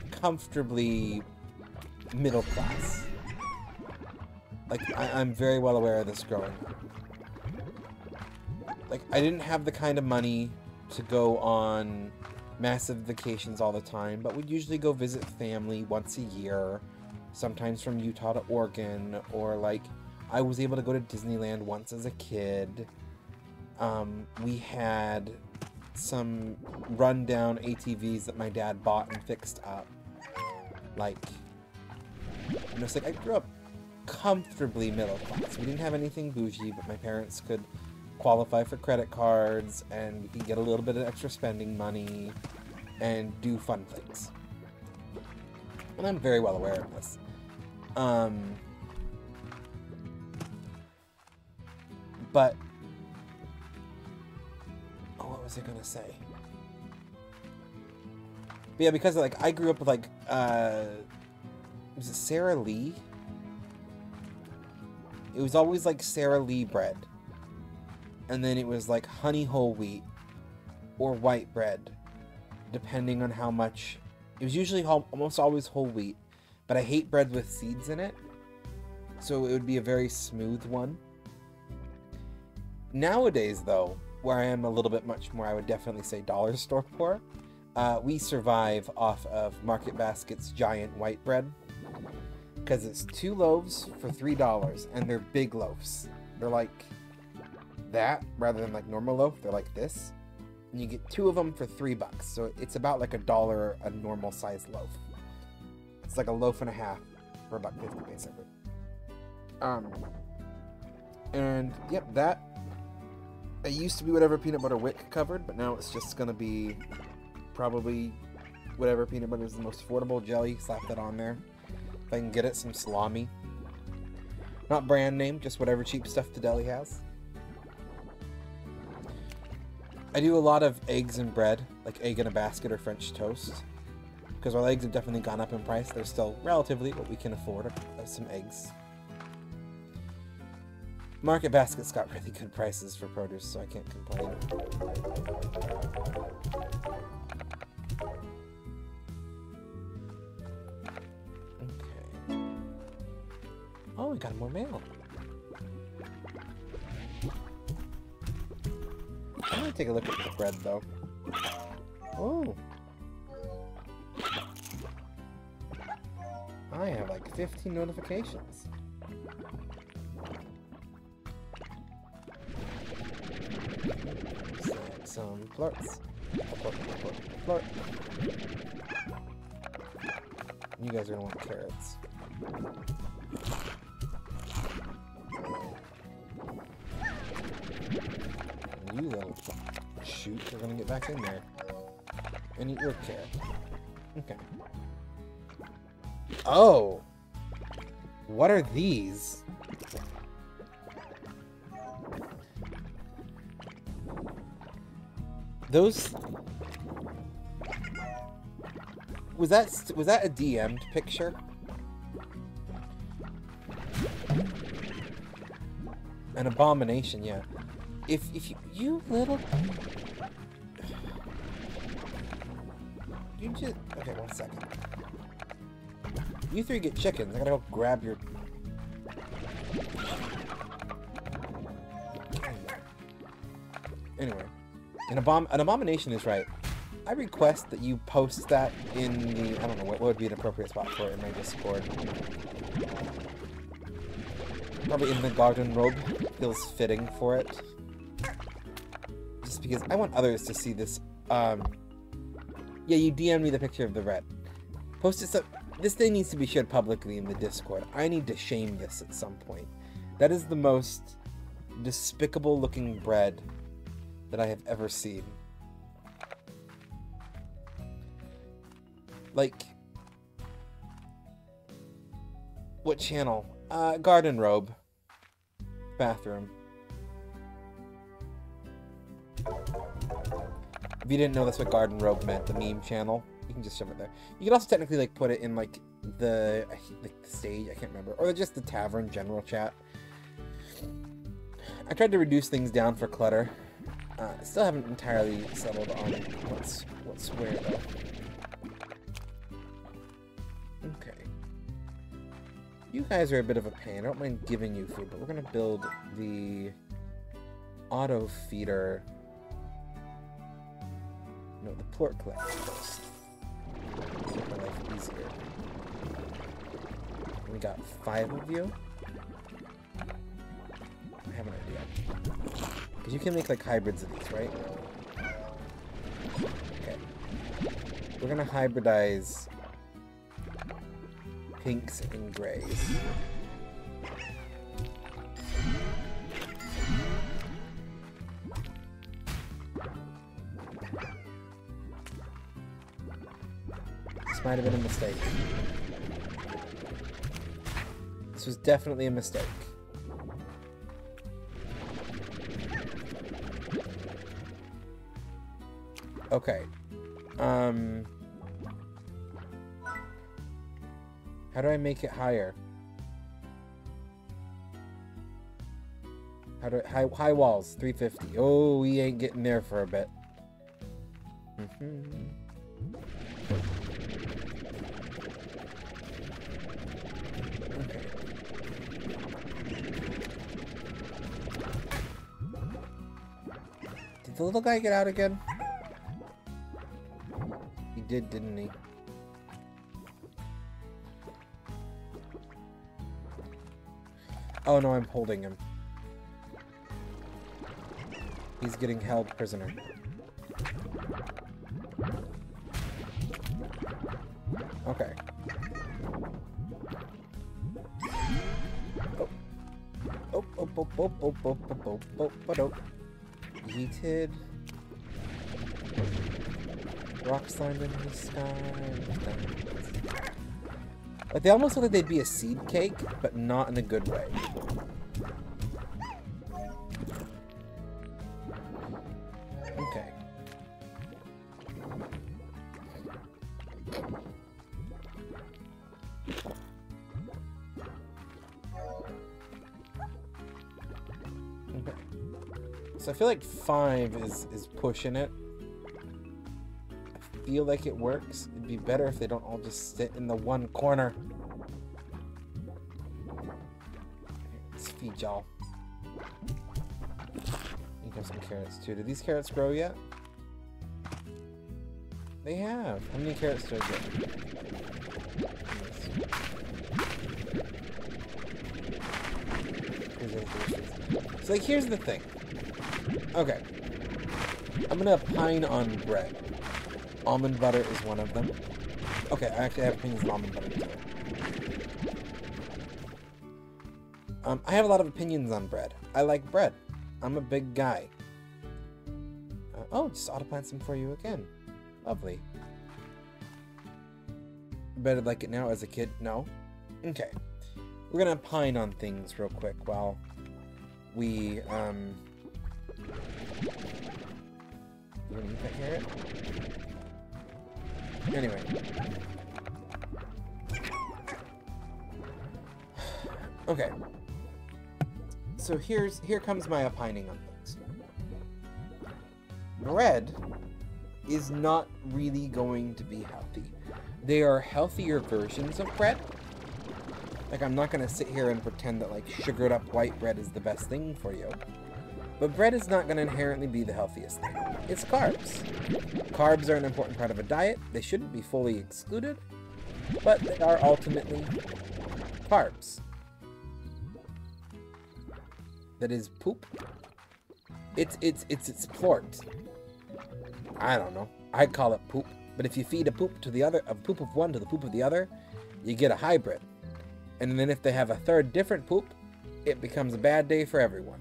comfortably middle class. Like I'm very well aware of this growing up. Like I didn't have the kind of money to go on massive vacations all the time, but we'd usually go visit family once a year, sometimes from Utah to Oregon, or like I was able to go to Disneyland once as a kid. We had some rundown ATVs that my dad bought and fixed up. Like, you know, it's like I grew up comfortably middle class. We didn't have anything bougie, but my parents could qualify for credit cards, and we could get a little bit of extra spending money and do fun things. And I'm very well aware of this. But what was I gonna say? But yeah, because like I grew up with like was it Sara Lee? It was always like Sara Lee bread. and then it was like honey whole wheat or white bread, depending on how much. It was usually almost always whole wheat, but I hate bread with seeds in it, so it would be a very smooth one. Nowadays, though, where I am a little bit much more, I would definitely say dollar store poor, we survive off of Market Basket's giant white bread, because it's 2 loaves for $3, and they're big loaves. They're like that, rather than like normal loaf, they're like this. And you get 2 of them for $3, so it's about like $1 a normal sized loaf. It's like a loaf and a half for $1.50 basically. And yep, that it used to be whatever peanut butter wick covered, but now it's just gonna be probably whatever peanut butter is the most affordable. Jelly, slap that on there. If I can get it, some salami. Not brand name, just whatever cheap stuff the deli has. I do a lot of eggs and bread, like egg in a basket or French toast. Because while eggs have definitely gone up in price, they're still relatively what we can afford. Some eggs. Market Basket's got really good prices for produce, so I can't complain. Okay. Oh, we got more mail. I'm gonna take a look at the bread, though. Oh. I have like 15 notifications. Snag some flirts. Flirt. You guys are gonna want carrots. You little shoot, we're gonna get back in there. And eat your carrot. Okay. Oh! What are these? Those... Was that a DM'd picture? An abomination, yeah. If you little... You just... Okay, 1 second. You 3 get chickens. I gotta go grab your... Anyway. An abomination is right. I request that you post that in the... I don't know, what would be an appropriate spot for it in my Discord. Probably in the garden robe. Feels fitting for it. Just because I want others to see this. Yeah, you DM me the picture of the red. Post it so... This thing needs to be shared publicly in the Discord. I need to shame this at some point. That is the most despicable looking bread that I have ever seen. Like... What channel? Garden robe. Bathroom. If you didn't know that's what garden robe meant, the meme channel, you can just shove it there. You can also technically like put it in like the stage, I can't remember, or just the tavern general chat. I tried to reduce things down for clutter. Still haven't entirely settled on what's where though. Okay. You guys are a bit of a pain. I don't mind giving you food, but we're gonna build the auto feeder. No, the port collector first. Make my life easier. We got 5 of you. I have an idea. Because you can make like hybrids of these, right? Okay. We're gonna hybridize pinks and grays. This might have been a mistake. This was definitely a mistake. Okay. How do I make it higher? High walls, 350. Oh, we ain't getting there for a bit. Okay. Did the little guy get out again? He did, didn't he? Oh no, I'm holding him. He's getting held prisoner. Okay. Oh. Yeeted. Rock slime in the sky. Like, they almost look like they'd be a seed cake, but not in a good way. Okay. Okay. So I feel like 5 is pushing it. I feel like it works. It'd be better if they don't all just sit in the one corner. Let's feed y'all. You got some carrots too. Did these carrots grow yet? They have. How many carrots do I get? So like, here's the thing. Okay. I'm gonna opine on bread. Almond butter is one of them. Okay, I actually have opinions on almond butter too. I have a lot of opinions on bread. I like bread. I'm a big guy. Oh, just auto-plant some for you again. Lovely. Better like it now as a kid? No? Okay. We're gonna opine on things real quick while we, you gonna eat that carrot? Anyway. Okay. So here comes my opining on things. Bread is not really going to be healthy. There are healthier versions of bread. Like, I'm not going to sit here and pretend that, like, sugared up white bread is the best thing for you. But bread is not going to inherently be the healthiest thing. It's carbs. Carbs are an important part of a diet. They shouldn't be fully excluded, but they are ultimately carbs. That is poop. It's plort. I don't know. I call it poop. But if you feed a poop to the other, a poop of one to the poop of the other, you get a hybrid. And then if they have a third different poop, it becomes a bad day for everyone.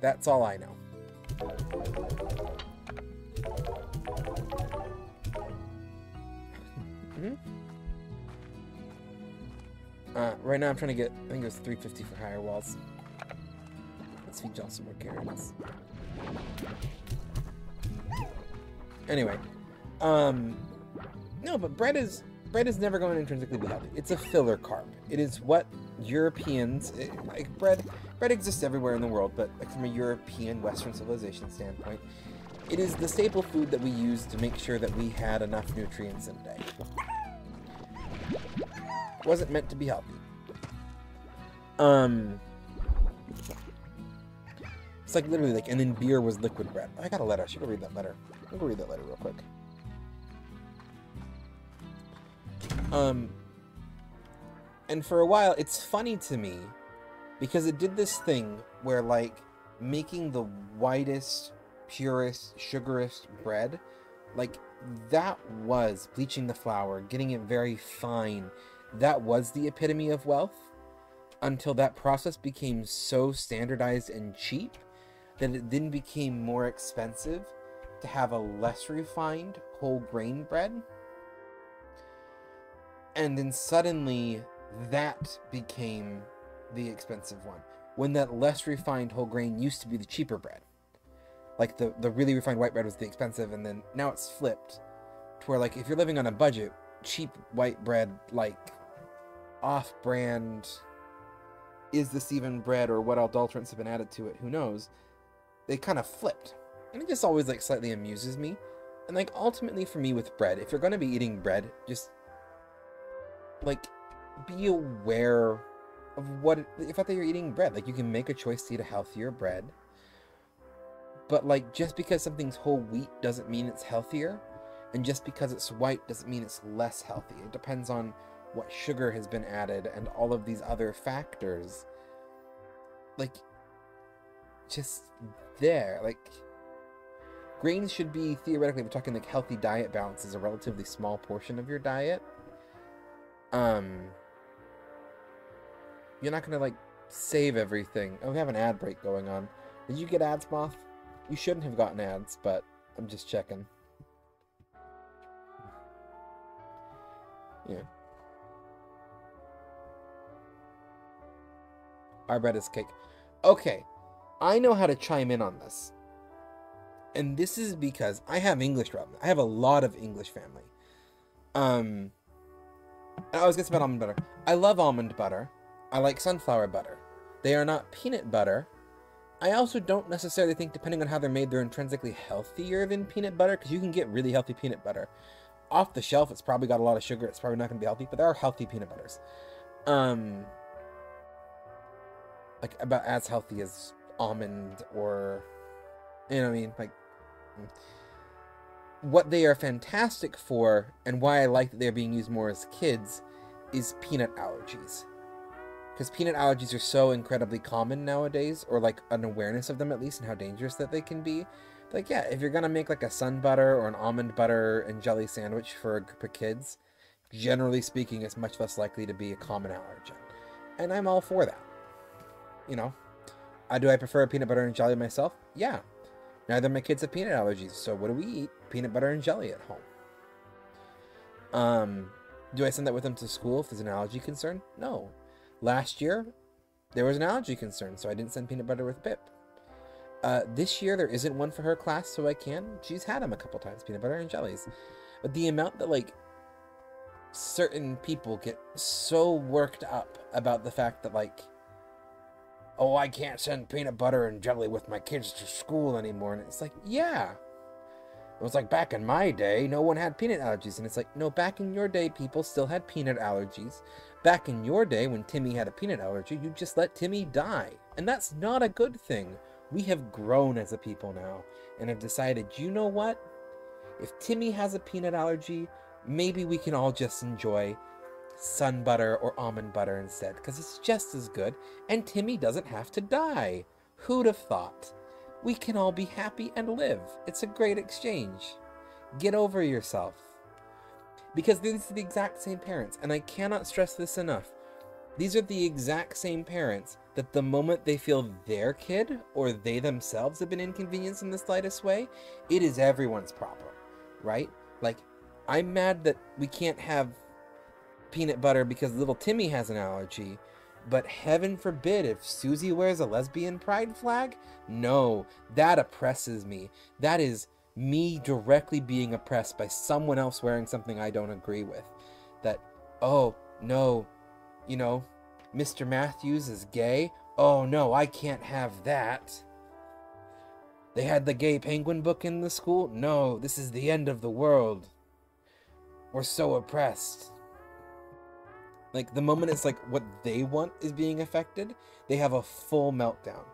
That's all I know. Right now I'm trying to get, I think it was 350 for higher walls. Let's feed y'all some more carrots. Anyway, no, but bread is never going to intrinsically be healthy. It's a filler carb. It is what Europeans, like bread exists everywhere in the world, but like from a European Western civilization standpoint, it is the staple food that we use to make sure that we had enough nutrients in a day. It wasn't meant to be healthy. It's like literally like, and then beer was liquid bread. I got a letter. I should go read that letter. I'll go read that letter real quick. And for a while, it's funny to me because it did this thing where, like, making the whitest, purest, sugarest bread, like, that was bleaching the flour, getting it very fine. That was the epitome of wealth until that process became so standardized and cheap that it then became more expensive to have a less refined whole grain bread. And then suddenly that became the expensive one, when that less refined whole grain used to be the cheaper bread. Like the really refined white bread was the expensive, and then now it's flipped to where, like, if you're living on a budget, cheap white bread, like off-brand is this even bread, or what adulterants have been added to it? Who knows? They kind of flipped. And it just always, like, slightly amuses me. And, like, ultimately for me with bread, if you're going to be eating bread, just, like, be aware of the fact that you're eating bread. Like, you can make a choice to eat a healthier bread. But, like, just because something's whole wheat doesn't mean it's healthier. And just because it's white doesn't mean it's less healthy. It depends on what sugar has been added and all of these other factors. Like, just there. Like, grains should be, theoretically, we're talking like healthy diet balance is a relatively small portion of your diet. You're not gonna, like, save everything. Oh, we have an ad break going on. Did you get ads, Moth? You shouldn't have gotten ads, but I'm just checking. Yeah. Our bread is cake. Okay, I know how to chime in on this. And this is because I have English family. I have a lot of English family. And I was gonna say about almond butter. I love almond butter. I like sunflower butter. They are not peanut butter. I also don't necessarily think, depending on how they're made, they're intrinsically healthier than peanut butter, because you can get really healthy peanut butter. Off the shelf, it's probably got a lot of sugar. It's probably not going to be healthy, but there are healthy peanut butters. Like, about as healthy as almond or, you know what I mean? Like, what they are fantastic for, and why I like that they're being used more as kids, is peanut allergies. Because peanut allergies are so incredibly common nowadays, or like an awareness of them at least, and how dangerous that they can be. Like, yeah, if you're gonna make like a sun butter or an almond butter and jelly sandwich for a group of kids, generally speaking, it's much less likely to be a common allergen. And I'm all for that. You know? Do I prefer peanut butter and jelly myself? Yeah. Neither of my kids have peanut allergies, so what do we eat? Peanut butter and jelly at home. Do I send that with them to school if there's an allergy concern? No. Last year, there was an allergy concern, so I didn't send peanut butter with Pip. This year, there isn't one for her class, so I can. She's had them a couple times, peanut butter and jellies. But the amount that, like, certain people get so worked up about the fact that, like, oh, I can't send peanut butter and jelly with my kids to school anymore. And it's like, yeah. It was like, back in my day, no one had peanut allergies. And it's like, no, back in your day, people still had peanut allergies. Back in your day, when Timmy had a peanut allergy, you just let Timmy die. And that's not a good thing. We have grown as a people now and have decided, you know what? If Timmy has a peanut allergy, maybe we can all just enjoy sun butter or almond butter instead, because it's just as good, and Timmy doesn't have to die. Who'd have thought? We can all be happy and live. It's a great exchange. Get over yourself. Because these are the exact same parents, and I cannot stress this enough. These are the exact same parents that the moment they feel their kid or they themselves have been inconvenienced in the slightest way, it is everyone's problem, right? Like, I'm mad that we can't have peanut butter because little Timmy has an allergy, but heaven forbid if Susie wears a lesbian pride flag? No, that oppresses me. That is me directly being oppressed by someone else wearing something I don't agree with. That, oh, no, you know, Mr. Matthews is gay? Oh, no, I can't have that. They had the gay penguin book in the school? No, this is the end of the world. We're so oppressed. Like, the moment it's like what they want is being affected, they have a full meltdown.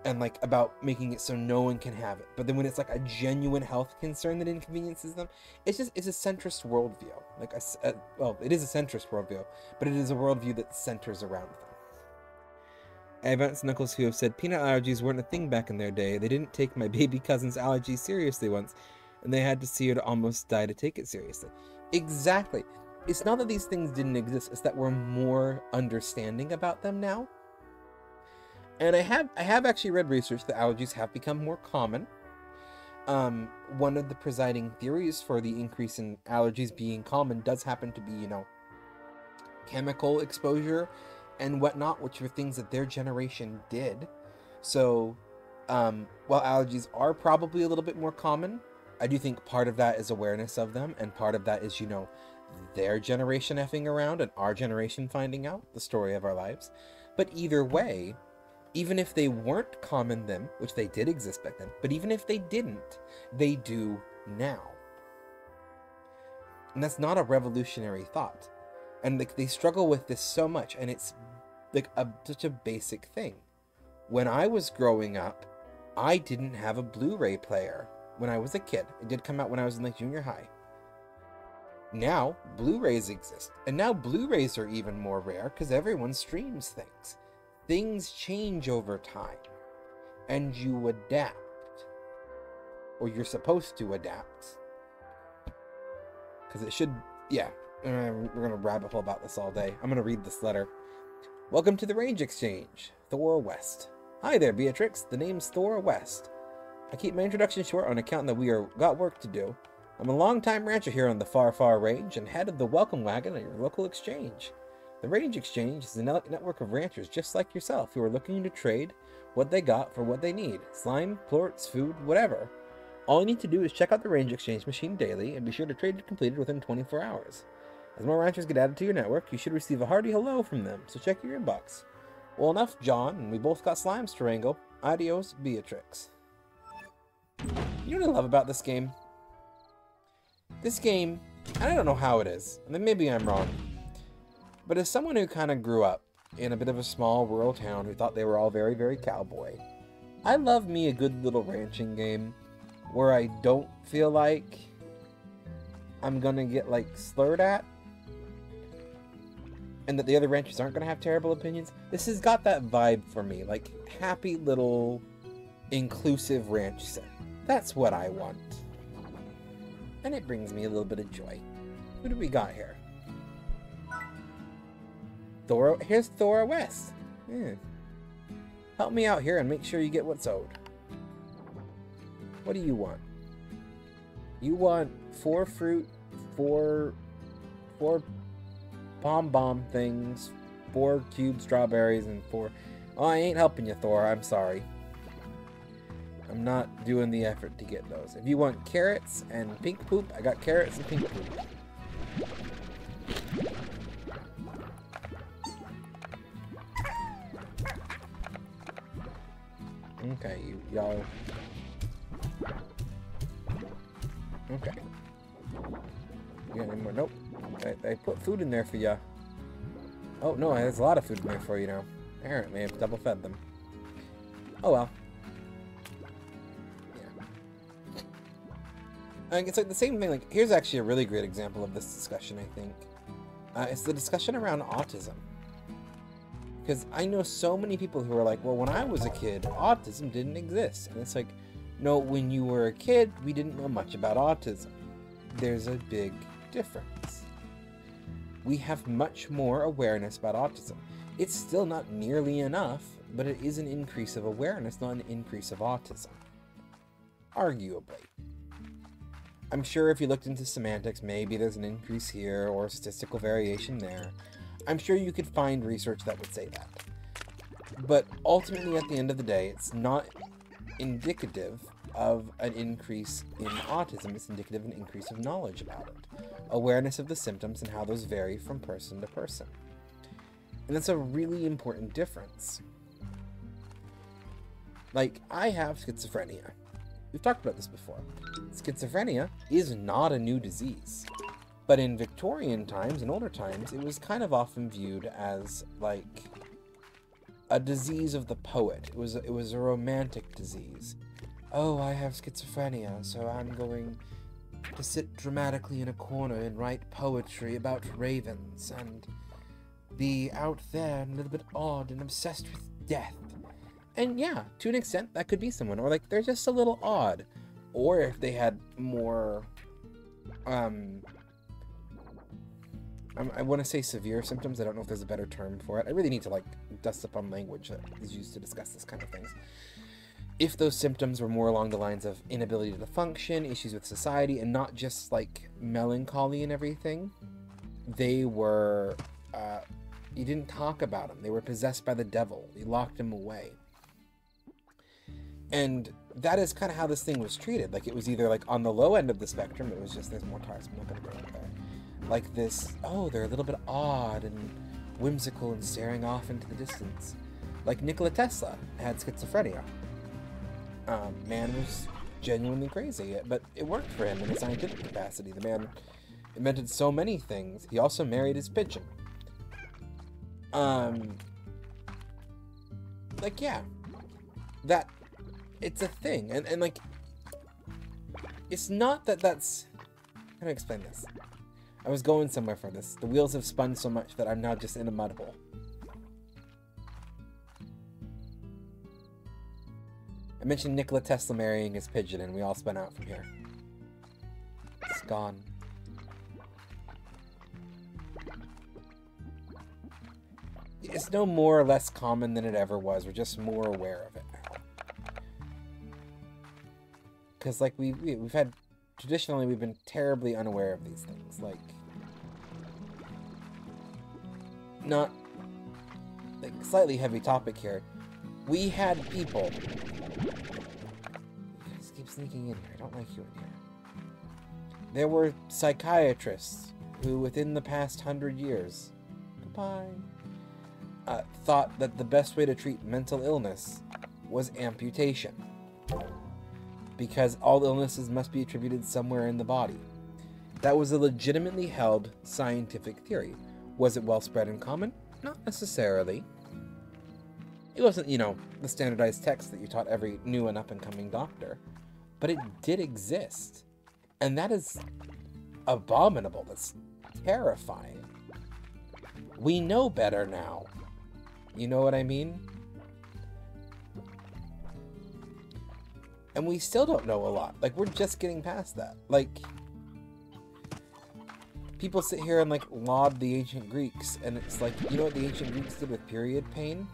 And like about making it so no one can have it. But then when it's like a genuine health concern that inconveniences them, it's a centrist worldview. Like well, it is a centrist worldview, but it is a worldview that centers around them. I have aunts and uncles who have said peanut allergies weren't a thing back in their day. They didn't take my baby cousin's allergies seriously once, and they had to see her to almost die to take it seriously. Exactly. It's not that these things didn't exist, it's that we're more understanding about them now. And I have actually read research that allergies have become more common. One of the presiding theories for the increase in allergies being common does happen to be, you know, chemical exposure and whatnot, which are things that their generation did. So, while allergies are probably a little bit more common, I do think part of that is awareness of them, and part of that is, you know, their generation effing around and our generation finding out the story of our lives. But either way, even if they weren't common then, which they did exist back then, but even if they didn't, they do now. And that's not a revolutionary thought. And they struggle with this so much, and it's like such a basic thing. When I was growing up, I didn't have a Blu-ray player when I was a kid. It did come out when I was in like junior high. Now, Blu-rays exist. And now Blu-rays are even more rare because everyone streams things. Things change over time. And you adapt. Or you're supposed to adapt. Because it should... Yeah. We're going to rabbit hole about this all day. I'm going to read this letter. Welcome to the Range Exchange. Thor West. Hi there, Beatrix. The name's Thor West. I keep my introduction short on account that we got work to do. I'm a long-time rancher here on the far, far range and head of the welcome wagon at your local exchange. The Range Exchange is a network of ranchers just like yourself who are looking to trade what they got for what they need. Slime, plorts, food, whatever. All you need to do is check out the Range Exchange machine daily and be sure to trade it completed within 24 hours. As more ranchers get added to your network, you should receive a hearty hello from them, so check your inbox. Well, enough, John, and we both got slimes to wrangle. Adios, Beatrix. You know what I love about this game? This game, and I don't know how it is, and maybe I'm wrong, but as someone who kind of grew up in a bit of a small rural town who thought they were all very, very cowboy, I love me a good little ranching game where I don't feel like I'm gonna get, like, slurred at, and that the other ranchers aren't gonna have terrible opinions. This has got that vibe for me, like, happy little inclusive ranch set. That's what I want. And it brings me a little bit of joy. Who do we got here? Here's Thor West. Yeah. Help me out here and make sure you get what's owed. What do you want? You want 4 fruit, 4 bomb things, 4 cubed strawberries, and 4... Oh, I ain't helping you, Thor. I'm sorry. I'm not doing the effort to get those. If you want carrots and pink poop, I got carrots and pink poop. Okay, y'all. Okay. You got any more? Nope. I put food in there for ya. Oh, no, there's a lot of food in there for you now. Apparently, I've double fed them. Oh, well. It's like the same thing. Like, here's actually a really great example of this discussion, I think. It's the discussion around autism. Because I know so many people who are like, well, when I was a kid, autism didn't exist. And it's like, no, when you were a kid, we didn't know much about autism. There's a big difference. We have much more awareness about autism. It's still not nearly enough, but it is an increase of awareness, not an increase of autism. Arguably. I'm sure if you looked into semantics, maybe there's an increase here or statistical variation there. I'm sure you could find research that would say that. But ultimately, at the end of the day, it's not indicative of an increase in autism. It's indicative of an increase of knowledge about it. Awareness of the symptoms and how those vary from person to person. And that's a really important difference. Like, I have schizophrenia. We've talked about this before. Schizophrenia is not a new disease. But in Victorian times and older times, it was kind of often viewed as, like, a disease of the poet. It was a romantic disease. Oh, I have schizophrenia, so I'm going to sit dramatically in a corner and write poetry about ravens and be out there and a little bit odd and obsessed with death. And yeah, to an extent, that could be someone. Or, like, they're just a little odd. Or if they had more, I want to say severe symptoms. I don't know if there's a better term for it. I really need to, like, dust up on language that is used to discuss this kind of things. If those symptoms were more along the lines of inability to function, issues with society, and not just, like, melancholy and everything, they were, you didn't talk about them. They were possessed by the devil. You locked them away. And that is kind of how this thing was treated. Like, it was either, like, on the low end of the spectrum, it was just, there's more tires, I'm not going to go up there. Like this, oh, they're a little bit odd, and whimsical and staring off into the distance. Like Nikola Tesla had schizophrenia. Man was genuinely crazy, but it worked for him in a scientific capacity. The man invented so many things. He also married his pigeon. Like, yeah, that, it's a thing, and like, it's not that that's, how do I explain this? I was going somewhere for this. The wheels have spun so much that I'm now just in a mud hole. I mentioned Nikola Tesla marrying his pigeon, and we all spun out from here. It's gone. It's no more or less common than it ever was. We're just more aware of it now. Because, like, we've had... Traditionally, we've been terribly unaware of these things. Like... Not... Like, slightly heavy topic here. We had people... You guys keep sneaking in here. I don't like you in here. There were psychiatrists who, within the past 100 years... Goodbye... thought that the best way to treat mental illness was amputation. Because all illnesses must be attributed somewhere in the body. That was a legitimately held scientific theory. Was it well spread and common? Not necessarily. It wasn't, you know, the standardized text that you taught every new and up-and-coming doctor. But it did exist. And that is abominable. That's terrifying. We know better now. You know what I mean? And we still don't know a lot. Like, we're just getting past that. Like, people sit here and, like, laud the ancient Greeks, and it's like, you know what the ancient Greeks did with period pain?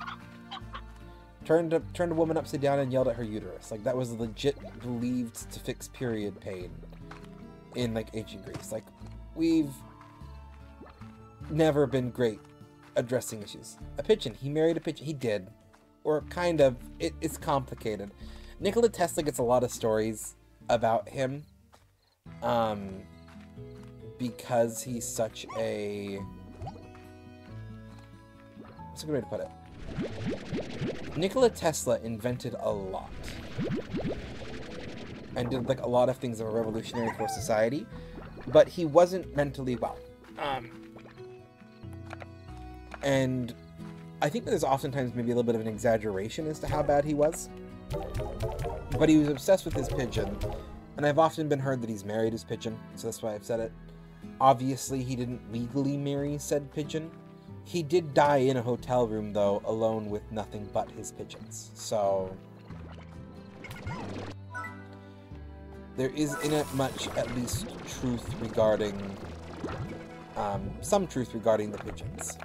Turned a woman upside down and yelled at her uterus. Like, that was legit believed to fix period pain in, like, ancient Greece. Like, we've never been great addressing issues. A pigeon. He married a pigeon. He did. Or kind of. It's complicated. Nikola Tesla gets a lot of stories about him. Because he's such a... What's a good way to put it? Nikola Tesla invented a lot. And did, like, a lot of things that were revolutionary for society. But he wasn't mentally well. And I think that there's oftentimes maybe a little bit of an exaggeration as to how bad he was. But he was obsessed with his pigeon. And I've often been heard that he's married his pigeon, so that's why I've said it. Obviously, he didn't legally marry said pigeon. He did die in a hotel room, though, alone with nothing but his pigeons. So... there is in it much, at least, truth regarding... some truth regarding the pigeons.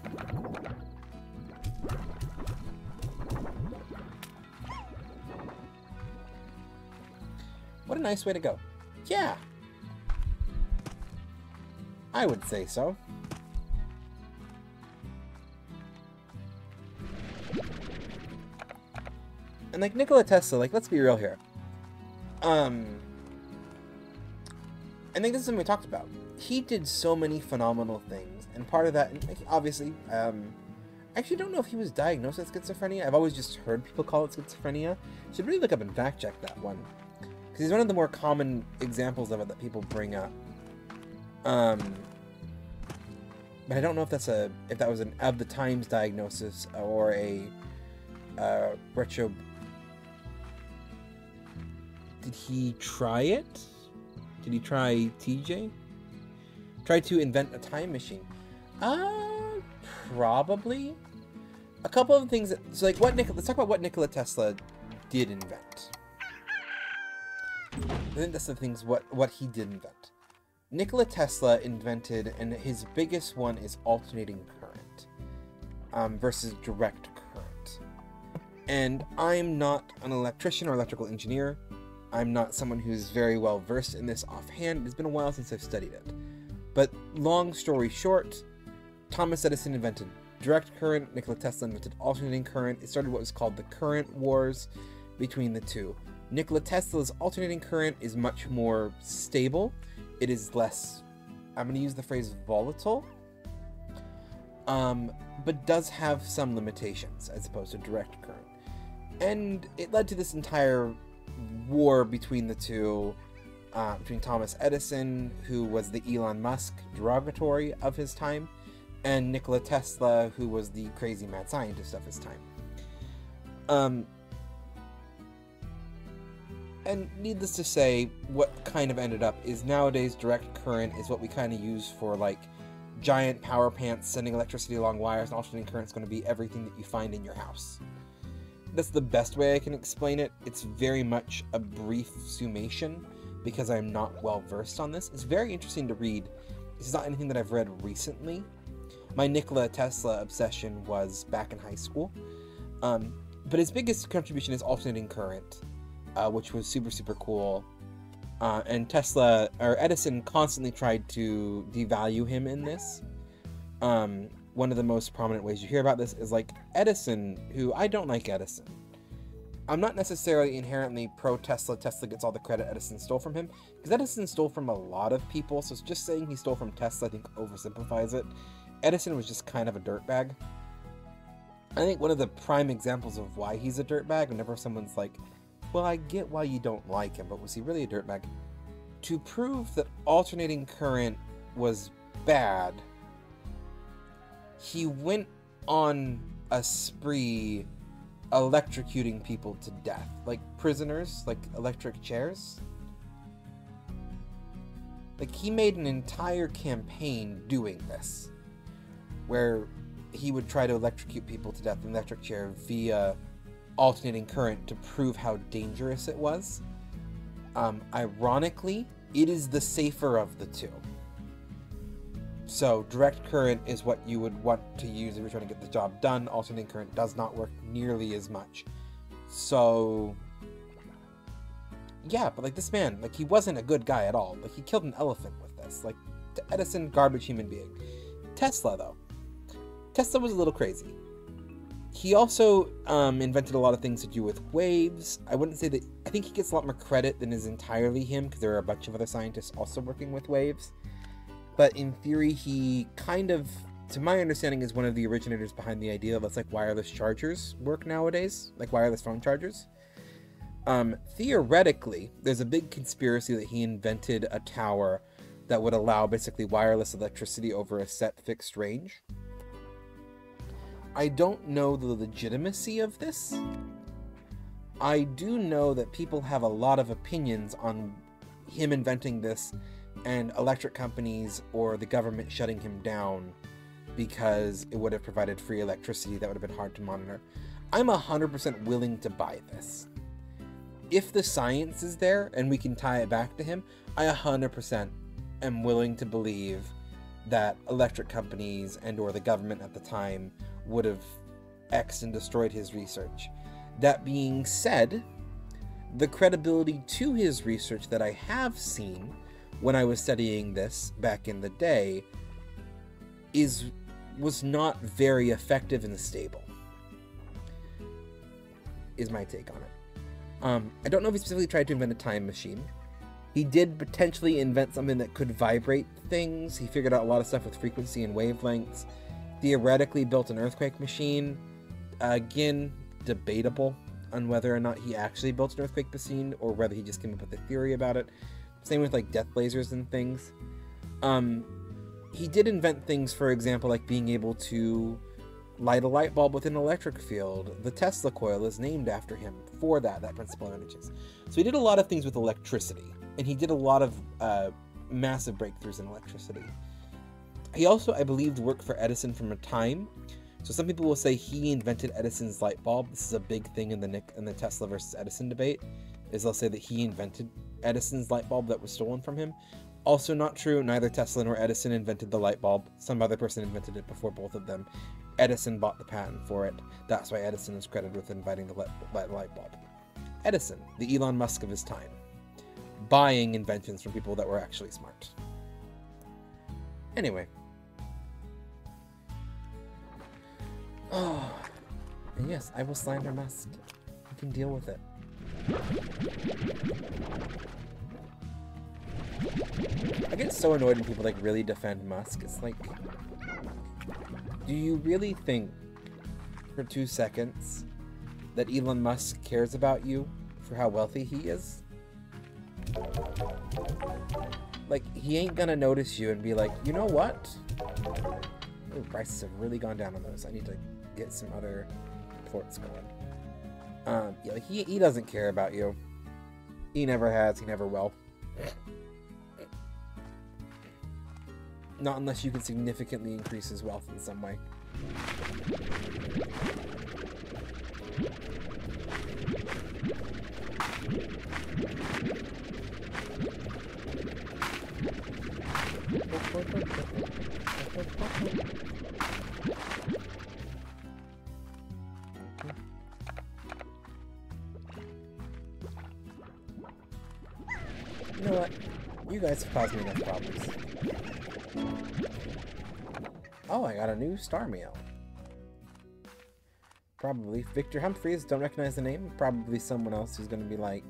What a nice way to go. Yeah! I would say so. And like Nikola Tesla, like, let's be real here. I think this is something we talked about. He did so many phenomenal things, and part of that, and like, obviously, I actually don't know if he was diagnosed with schizophrenia. I've always just heard people call it schizophrenia. Should really look up and fact check that one, because he's one of the more common examples of it that people bring up. But I don't know if that was an of the times diagnosis or a retro. Did he try it? Did he try TJ? Try to invent a time machine? Probably. A couple of things that, so like let's talk about what Nikola Tesla did invent. I think that's the things what he did invent. Nikola Tesla invented, and his biggest one is alternating current versus direct current. And I'm not an electrician or electrical engineer. I'm not someone who's very well versed in this offhand. It's been a while since I've studied it. But long story short, Thomas Edison invented direct current, Nikola Tesla invented alternating current. It started what was called the current wars between the two. Nikola Tesla's alternating current is much more stable. It is less, I'm going to use the phrase volatile. but does have some limitations as opposed to direct current. And it led to this entire war between the two, between Thomas Edison, who was the Elon Musk derogatory of his time, and Nikola Tesla, who was the crazy mad scientist of his time. And needless to say, what kind of ended up is nowadays direct current is what we kind of use for, like, giant power pants sending electricity along wires, and alternating current is going to be everything that you find in your house. That's the best way I can explain it. It's very much a brief summation because I'm not well versed on this. It's very interesting to read. This is not anything that I've read recently. My Nikola Tesla obsession was back in high school. But his biggest contribution is alternating current, which was super, super cool. And Edison constantly tried to devalue him in this. One of the most prominent ways you hear about this is, like, Edison, who I don't like Edison. I'm not necessarily inherently pro-Tesla. Tesla gets all the credit Edison stole from him, because Edison stole from a lot of people, so just saying he stole from Tesla, I think, oversimplifies it. Edison was just kind of a dirtbag. I think one of the prime examples of why he's a dirtbag, whenever someone's like, well, I get why you don't like him, but was he really a dirtbag? To prove that alternating current was bad, he went on a spree electrocuting people to death. Like prisoners, like electric chairs. Like, he made an entire campaign doing this, where he would try to electrocute people to death in an electric chair via alternating current to prove how dangerous it was. Ironically, it is the safer of the two. So direct current is what you would want to use if you're trying to get the job done. Alternating current does not work nearly as much. So yeah, but like, this man, like, he wasn't a good guy at all. Like, he killed an elephant with this. Like, Edison, garbage human being. Tesla, though. Tesla was a little crazy. He also invented a lot of things to do with waves. I wouldn't say that... I think he gets a lot more credit than is entirely him, because there are a bunch of other scientists also working with waves. But in theory, he kind of, to my understanding, is one of the originators behind the idea that, like, wireless chargers work nowadays, like wireless phone chargers. Theoretically, there's a big conspiracy that he invented a tower that would allow basically wireless electricity over a set fixed range. I don't know the legitimacy of this. I do know that people have a lot of opinions on him inventing this and electric companies or the government shutting him down because it would have provided free electricity that would have been hard to monitor. I'm 100% willing to buy this. If the science is there and we can tie it back to him, I 100% am willing to believe that electric companies and or the government at the time would have X'd and destroyed his research. That being said, the credibility to his research that I have seen when I was studying this back in the day was not very effective and stable, is my take on it. I don't know if he specifically tried to invent a time machine. He did potentially invent something that could vibrate things. He figured out a lot of stuff with frequency and wavelengths. Theoretically built an earthquake machine. Again, debatable on whether or not he actually built an earthquake machine or whether he just came up with a theory about it. Same with, like, death lasers and things. He did invent things, for example, like being able to light a light bulb with an electric field. The Tesla coil is named after him for that principle of energies. So he did a lot of things with electricity, and he did a lot of massive breakthroughs in electricity. He also, I believe, worked for Edison from a time. So some people will say he invented Edison's light bulb. This is a big thing in the Tesla versus Edison debate, is they'll say that he invented Edison's light bulb that was stolen from him. Also not true. Neither Tesla nor Edison invented the light bulb. Some other person invented it before both of them. Edison bought the patent for it. That's why Edison is credited with inventing the light bulb. Edison, the Elon Musk of his time, buying inventions from people that were actually smart. Anyway. Oh, and yes, I will slander Musk. You can deal with it. I get so annoyed when people, like, really defend Musk. It's like, Do you really think, for 2 seconds, that Elon Musk cares about you for how wealthy he is? Like, he ain't gonna notice you and be like, you know what? Ooh, prices have really gone down on those. I need to get some other ports going. Yeah, like he doesn't care about you. He never has, he never will. Not unless you can significantly increase his wealth in some way. You know what? You guys have caused me enough problems. Oh, I got a new star meal. Probably Victor Humphreys. Don't recognize the name. Probably someone else who's going to be like...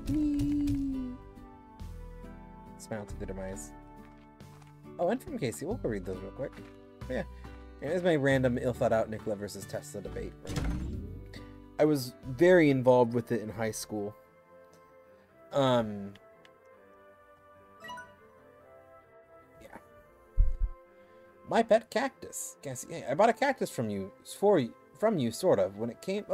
Whee! Smile to the demise. Oh, and from Casey. We'll go read those real quick. But yeah. Here's my random ill-thought-out Nikola versus Tesla debate. I was very involved with it in high school. Yeah. My pet cactus. Cassie, hey, I bought a cactus from you, sort of. When it came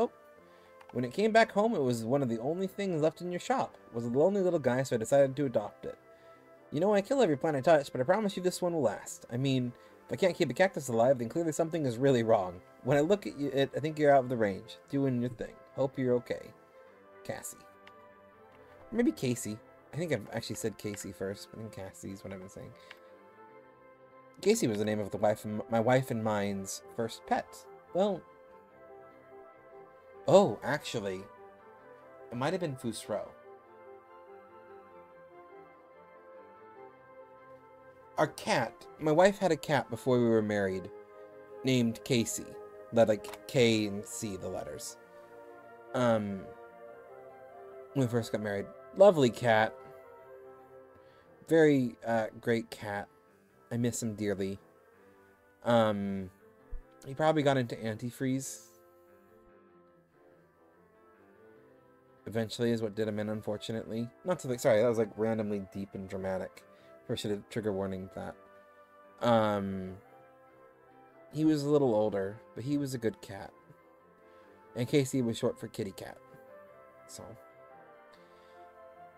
back home, it was one of the only things left in your shop. It was a lonely little guy, so I decided to adopt it. You know, I kill every plant I touch, but I promise you this one will last. I mean, if I can't keep a cactus alive, then clearly something is really wrong. When I look at you, I think you're out of the range, doing your thing. Hope you're okay. Cassie. Or maybe Casey. I think I've actually said Casey first, but then Cassie's what I've been saying. Casey was the name of my wife and mine's first pet. Well... Oh, actually, it might have been Fusro. Our cat, my wife had a cat before we were married, named Casey. That like K and C, the letters. When we first got married. Lovely cat. Very, great cat. I miss him dearly. He probably got into antifreeze. Eventually is what did him in, unfortunately. Not to, like, sorry, that was, like, randomly deep and dramatic. First should have trigger warning that. He was a little older, but he was a good cat. And Casey was short for kitty cat. So.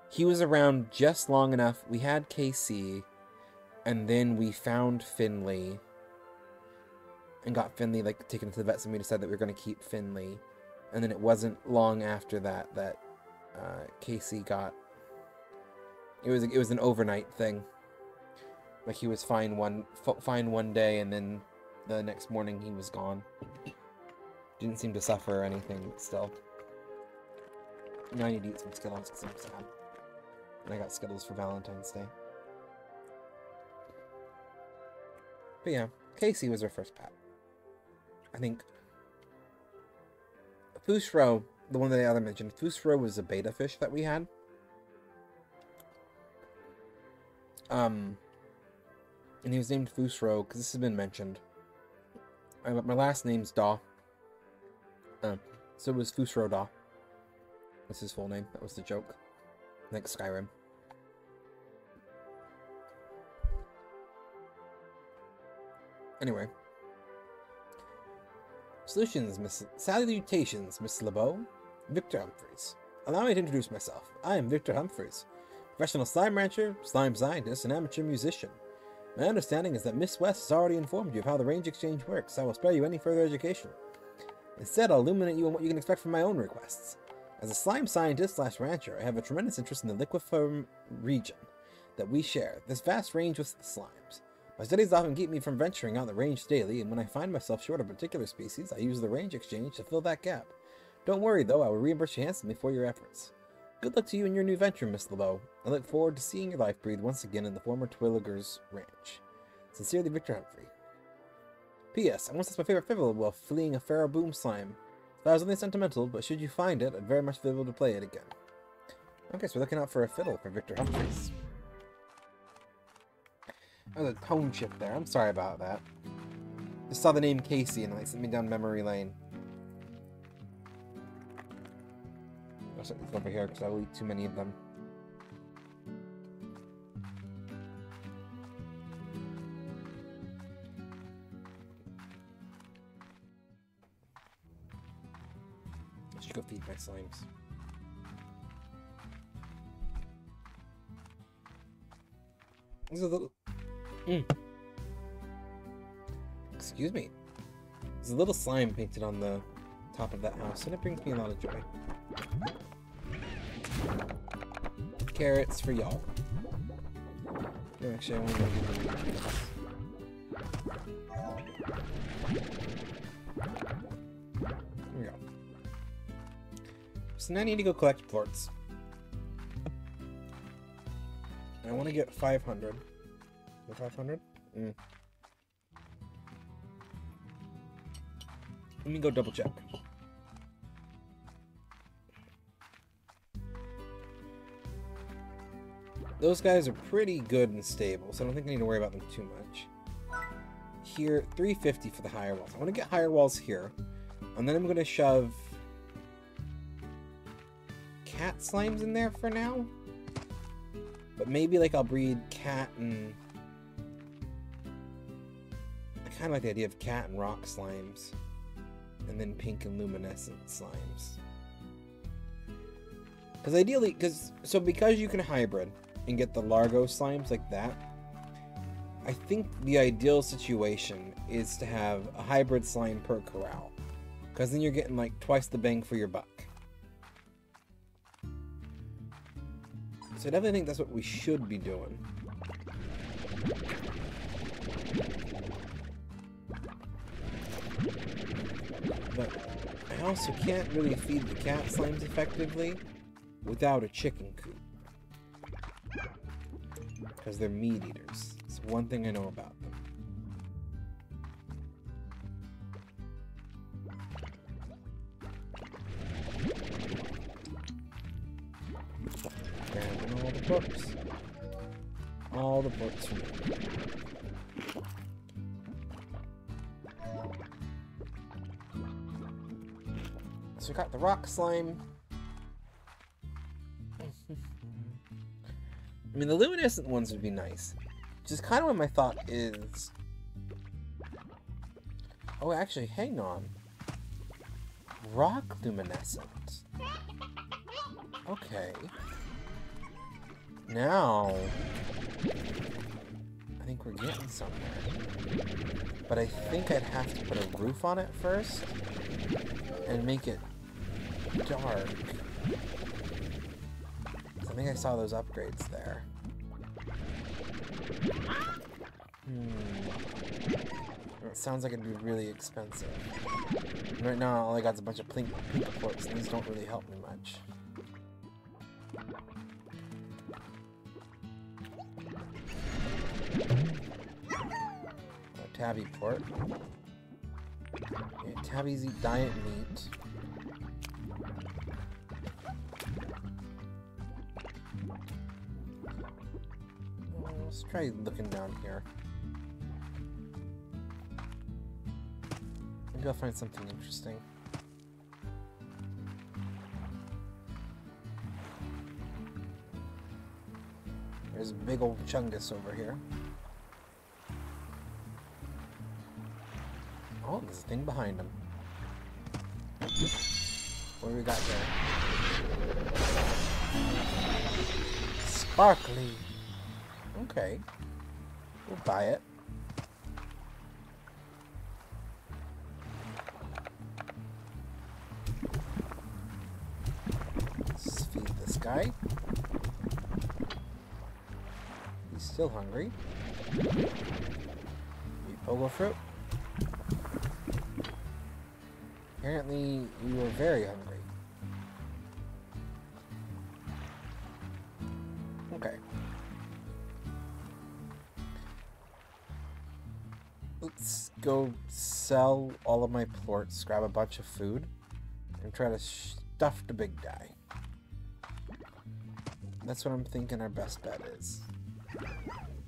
He was around just long enough. We had Casey, and then we found Finley. And got Finley, like, taken to the vet, and we decided that we were going to keep Finley. And then it wasn't long after that that Casey got... It was an overnight thing. Like, he was fine one day, and then the next morning he was gone. Didn't seem to suffer or anything, still. Now I need to eat some Skittles because I'm sad. And I got Skittles for Valentine's Day. But yeah, Casey was our first pet. I think... Fusro, the one that the other mentioned, Fusro was a beta fish that we had. And he was named Fusro because this has been mentioned. My last name's Daw. So it was Fusro Daw. That's his full name. That was the joke. Like Skyrim. Anyway. Salutations, Miss LeBeau. Victor Humphreys. Allow me to introduce myself. I am Victor Humphreys, professional slime rancher, slime scientist, and amateur musician. My understanding is that Miss West has already informed you of how the range exchange works. I will spare you any further education. Instead, I'll illuminate you on what you can expect from my own requests. As a slime scientist/rancher, I have a tremendous interest in the liquiform region that we share, this vast range with the slimes. My studies often keep me from venturing out the range daily, and when I find myself short of a particular species, I use the range exchange to fill that gap. Don't worry, though, I will reimburse you handsomely for your efforts. Good luck to you in your new venture, Miss LeBeau. I look forward to seeing your life breathe once again in the former Twilliger's ranch. Sincerely, Victor Humphrey. P.S. I once lost my favorite fiddle while fleeing a Pharaoh boom slime. That was only sentimental, but should you find it, I'd very much be able to play it again. Okay, so we're looking out for a fiddle for Victor Humphreys. That was a tone shift there. I'm sorry about that. Just saw the name Casey and it sent me down memory lane. I'll set these over here because I'll eat too many of them. I should go feed my slimes. There's a little... Excuse me. There's a little slime painted on the top of that house, and it brings me a lot of joy. Carrots for y'all. No, actually, I want to give them carrots. Here we go. So now I need to go collect plorts. I want to get 500. 500? Let me go double check. Those guys are pretty good and stable, so I don't think I need to worry about them too much. Here, 350 for the higher walls. I want to get higher walls here. And then I'm going to shove cat slimes in there for now. But maybe like I'll breed cat and... I kind of like the idea of cat and rock slimes. And then pink and luminescent slimes. Because ideally, because you can hybrid and get the Largo slimes like that, I think the ideal situation is to have a hybrid slime per corral. Because then you're getting like twice the bang for your buck. So I definitely think that's what we should be doing. But I also can't really feed the cat slimes effectively without a chicken coop. Because they're meat eaters. It's one thing I know about them. Grabbing all the books. All the books for me. So we got the rock slime. I mean, the luminescent ones would be nice. Which is kind of what my thought is. Oh, actually, hang on. Rock luminescent. Okay. Now, I think we're getting somewhere. But I think I'd have to put a roof on it first and make it dark. I think I saw those upgrades there. It sounds like it'd be really expensive. Right now, all I got is a bunch of pink plorts, and these don't really help me much. Tabby plort. Yeah, tabbies eat diet meat. Let's try looking down here. Maybe I'll find something interesting. There's a big old chungus over here. Oh, there's a thing behind him. What do we got there? Sparkly. Okay. We'll buy it. Let's feed this guy. He's still hungry. Eat pogo fruit. Apparently, you are very hungry. Okay. Let's go sell all of my plorts, grab a bunch of food, and try to stuff the big guy. That's what I'm thinking our best bet is.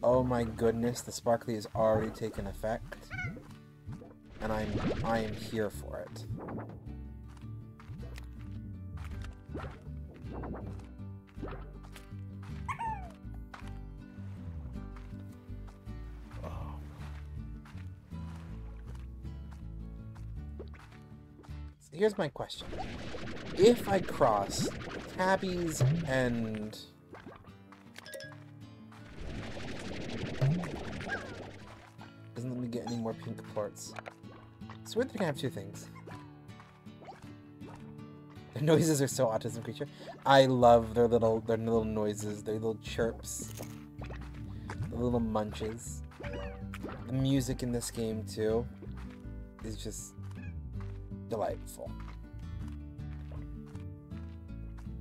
Oh my goodness, the sparkly has already taken effect. and I am here for it. So here's my question. If I cross tabbies and... doesn't let me get any more pink parts. It's weird that I can have two things. Their noises are so autism creature. I love their little noises, their little chirps, their little munches. The music in this game too is just delightful.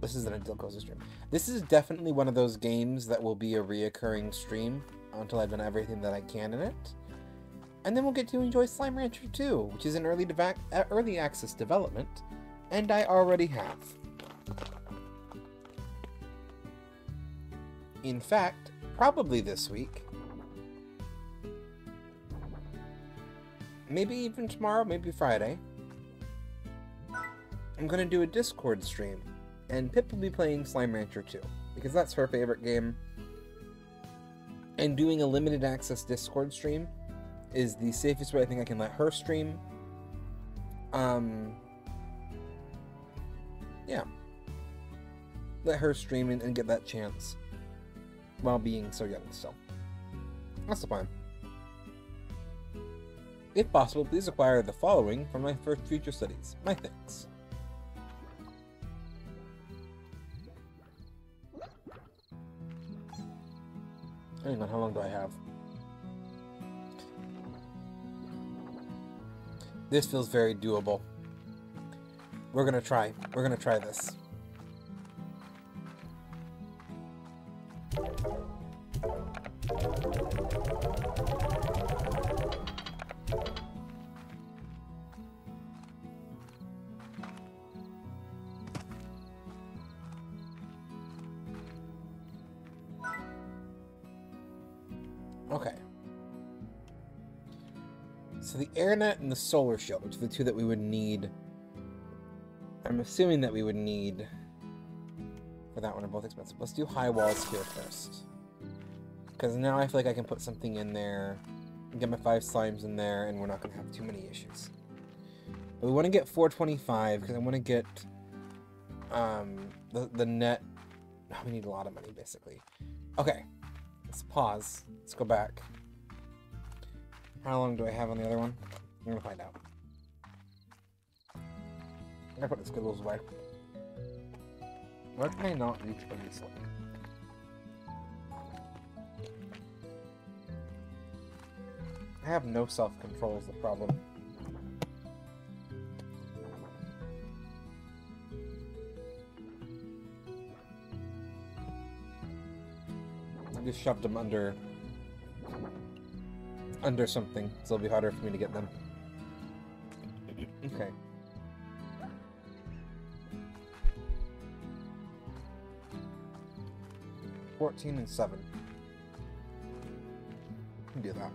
This is an Until Coaster stream. This is definitely one of those games that will be a reoccurring stream until I've done everything that I can in it. And then we'll get to enjoy Slime Rancher 2, which is in early access development, and I already have. In fact, probably this week. Maybe even tomorrow, maybe Friday. I'm going to do a Discord stream, and Pip will be playing Slime Rancher 2, because that's her favorite game. And doing a limited access Discord stream is the safest way I think I can let her stream. Yeah. Let her stream and get that chance while being so young still. That's the plan. If possible, please acquire the following from my first future studies. My thanks. Hang on, how long do I have? This feels very doable. We're gonna try. We're gonna try this. Okay. So the AirNet and the Solar Shield, which are the two that we would need. I'm assuming that we would need for that one, are both expensive. Let's do high walls here first. Because now I feel like I can put something in there, get my 5 slimes in there, and we're not going to have too many issues. But we want to get 425, because I want to get the net. Oh, we need a lot of money, basically. Okay, let's pause. Let's go back. How long do I have on the other one? I'm gonna find out. I'm gonna put the Skittles away. Why can I not reach for this one? I have no self-control is the problem. I just shoved them under something, so it'll be harder for me to get them. Okay. $14 and $7. Can do that.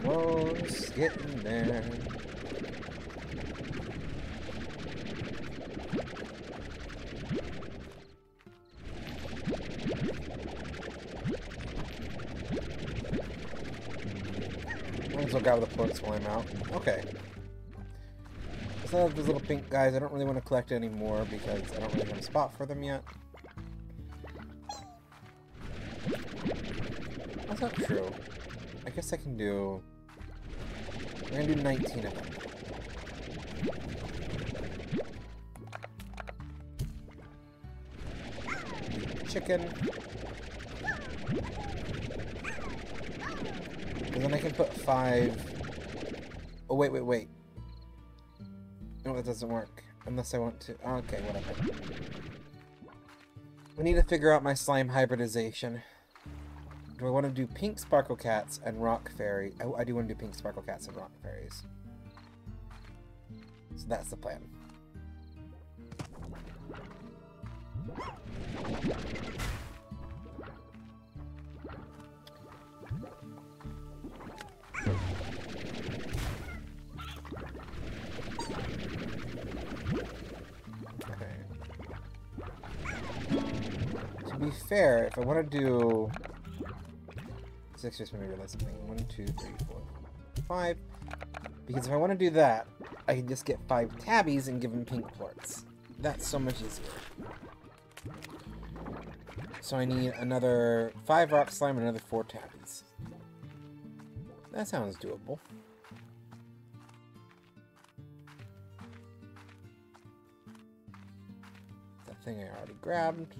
Almost getting there. Might as well grab the floats while I'm out. Okay. So those little pink guys, I don't really want to collect anymore because I don't really have a spot for them yet. That's not true. I guess I can do... I'm gonna do 19 of them. Chicken. And then I can put 5... Oh, wait. No, that doesn't work. Unless I want to... Okay, whatever. I need to figure out my slime hybridization. Do I want to do pink sparkle cats and rock fairy? Oh, I do want to do pink sparkle cats and rock fairies. So that's the plan. To be fair, if I want to do... Six just made me realize something. 1, 2, 3, 4, 5. Because if I want to do that, I can just get 5 tabbies and give them pink quartz. That's so much easier. So I need another 5 rock slime and another 4 tabbies. That sounds doable. That thing I already grabbed.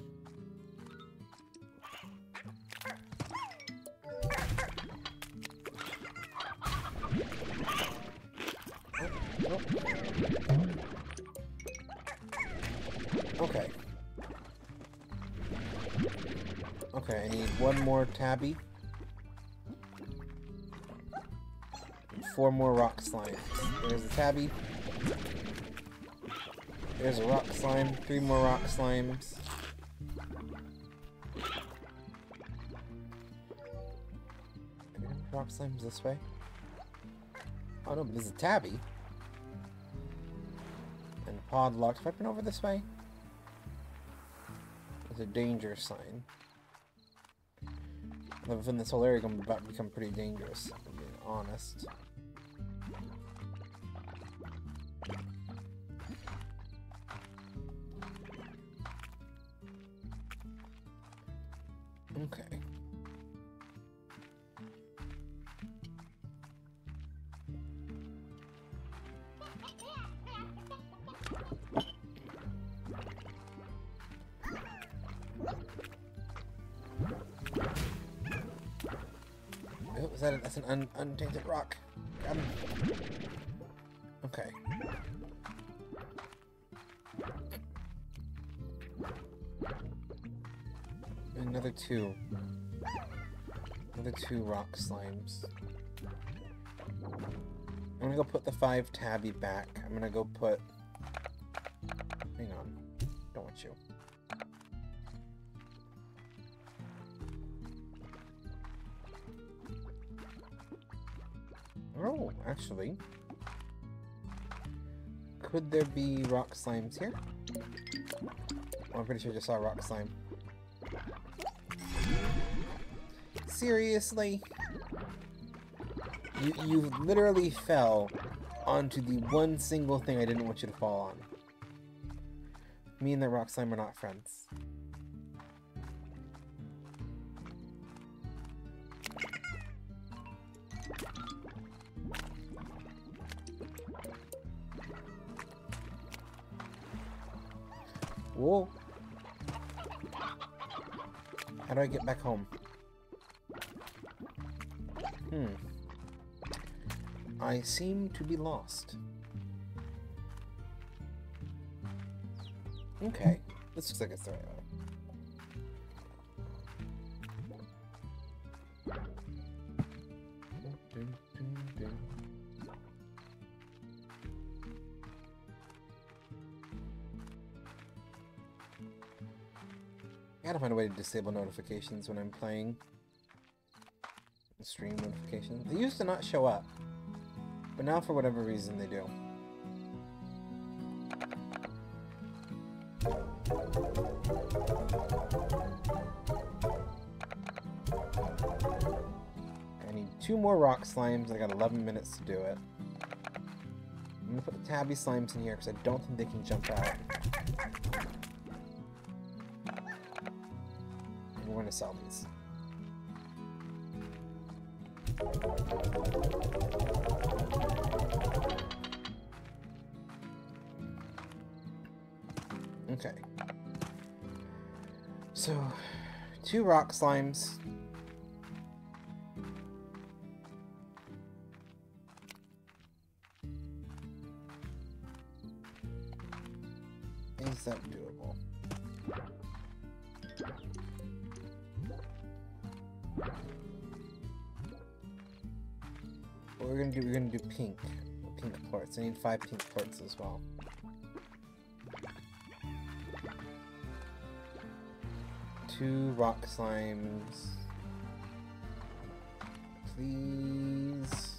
Okay. Okay, I need 1 more tabby. And 4 more rock slimes. There's a tabby. There's a rock slime. 3 more rock slimes. Rock slimes this way. Oh no, but there's a tabby. And pod locked. If I been over this way? There's a danger sign. Within this whole area is about to become pretty dangerous, if I'm being honest. Okay. Oh, is that that's an untainted rock? Grab him. Okay. Another 2. Another 2 rock slimes. I'm gonna go put the 5 tabby back. I'm gonna go put... Hang on. Don't want you. Oh, actually. Could there be rock slimes here? Oh, I'm pretty sure I just saw a rock slime. Seriously? You literally fell onto the one single thing I didn't want you to fall on. Me and that rock slime are not friends. Whoa. How do I get back home? I seem to be lost. Okay. This looks like it's the right way. I gotta find a way to disable notifications when I'm playing. Stream notifications. They used to not show up, but now for whatever reason they do. I need 2 more rock slimes. I got 11 minutes to do it. I'm gonna put the tabby slimes in here because I don't think they can jump out. And we're gonna sell these. Okay. So, 2 rock slimes. is that doable? What we're gonna do pink plorts. I need 5 pink plorts as well. Two rock slimes. Please.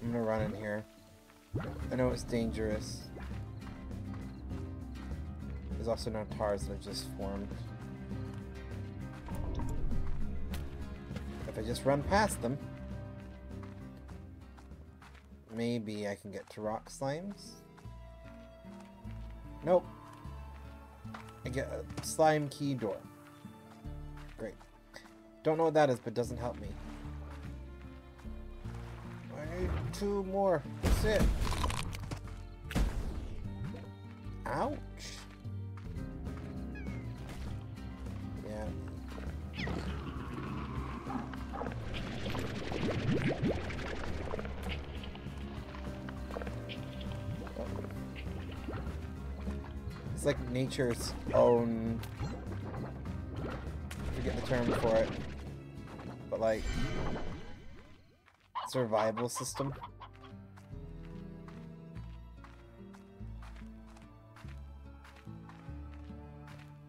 I'm gonna run in here. I know it's dangerous. There's also no tars that have just formed. If I just run past them, maybe I can get to rock slimes. Nope. I get a slime key door. Great. Don't know what that is, but doesn't help me. I need 2 more. That's it. Ouch. Yeah. It's like nature's own, I forget the term for it, but like survival system.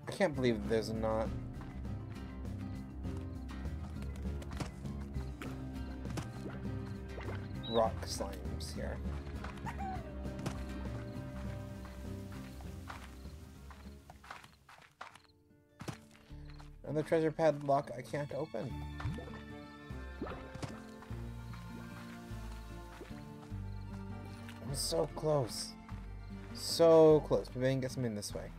I can't believe there's not rock slimes here. Another treasure padlock I can't open. I'm so close. So close. Maybe I can get something this way.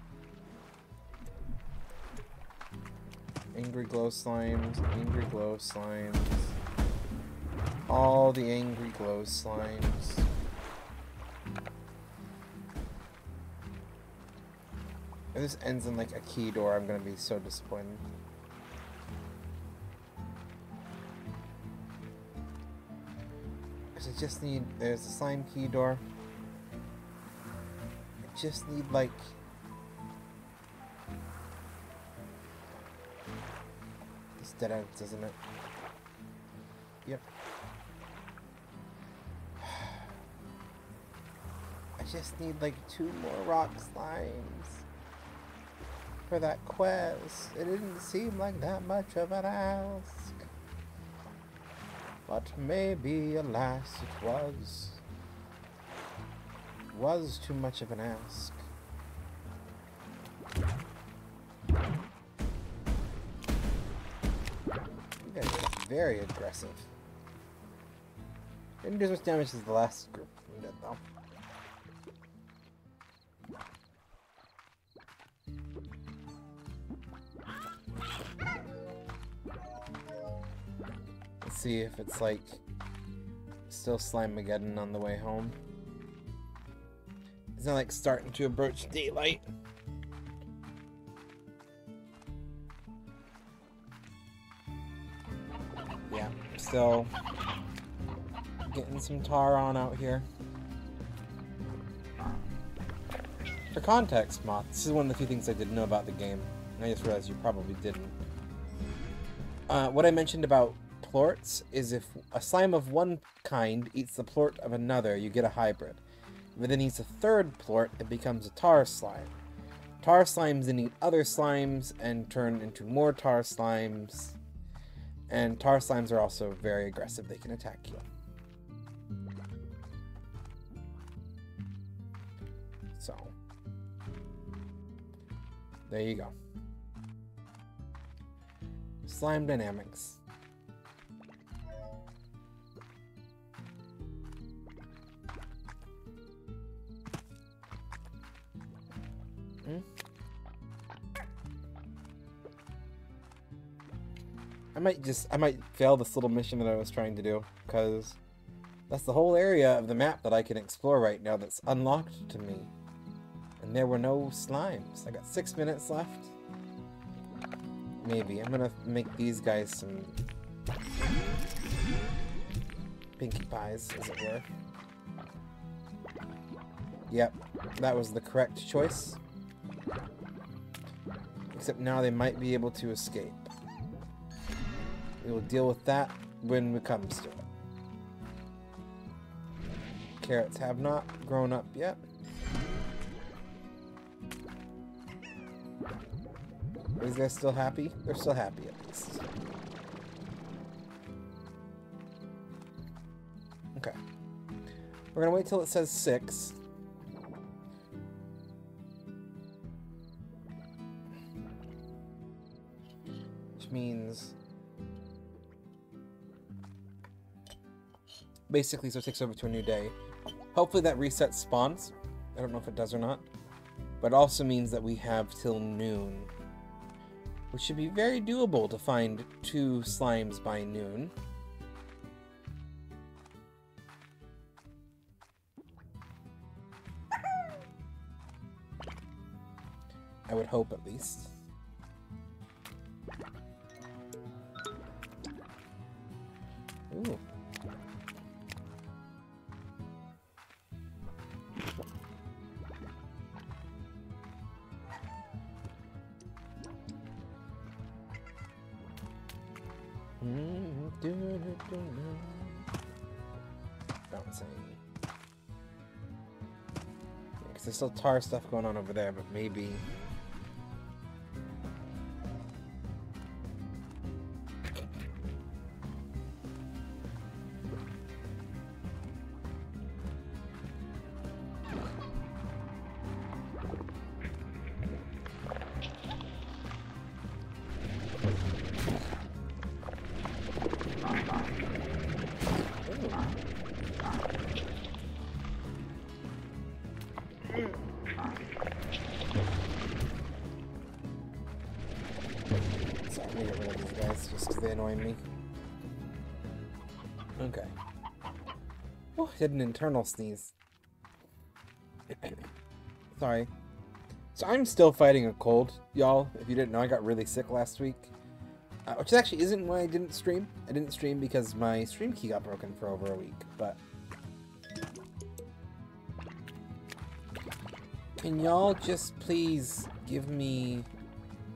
Angry glow slimes. Angry glow slimes. All the angry glow slimes. If this ends in like a key door, I'm gonna be so disappointed. Because I just need, there's a slime key door. I just need like, this dead ends, isn't it? Yep. I just need like 2 more rock slimes for that quest. It didn't seem like that much of an ask, but maybe, alas, it was too much of an ask. You guys are very aggressive. Didn't do as much damage as the last group did, though. See if it's like still Slime-mageddon on the way home. It's not like starting to approach daylight. Yeah, still getting some tar on out here. For context, Moth, this is one of the few things I didn't know about the game, and I just realized you probably didn't. What I mentioned about plorts is if a slime of one kind eats the plort of another, you get a hybrid. If it then eats a third plort, it becomes a tar slime. Tar slimes then eat other slimes and turn into more tar slimes. And tar slimes are also very aggressive. They can attack you. So, there you go. Slime dynamics. I might fail this little mission that I was trying to do, because that's the whole area of the map that I can explore right now that's unlocked to me. And there were no slimes. I got 6 minutes left. Maybe. I'm gonna make these guys some Pinkie Pies, as it were. Yep, that was the correct choice. Except now they might be able to escape. We will deal with that when it comes to it. Carrots have not grown up yet. Are these guys still happy? They're still happy at least. Okay. We're gonna wait till it says 6. Which means... basically, so it takes over to a new day. Hopefully that resets spawns. I don't know if it does or not. But it also means that we have till noon. Which should be very doable to find 2 slimes by noon. I would hope, at least. Ooh. Bouncing. Because there's still tar stuff going on over there, but maybe... They annoy me. Okay. Oh, I did an internal sneeze. Sorry. So I'm still fighting a cold, y'all. If you didn't know, I got really sick last week. Which actually isn't why I didn't stream. I didn't stream because my stream key got broken for over a week, but... can y'all just please give me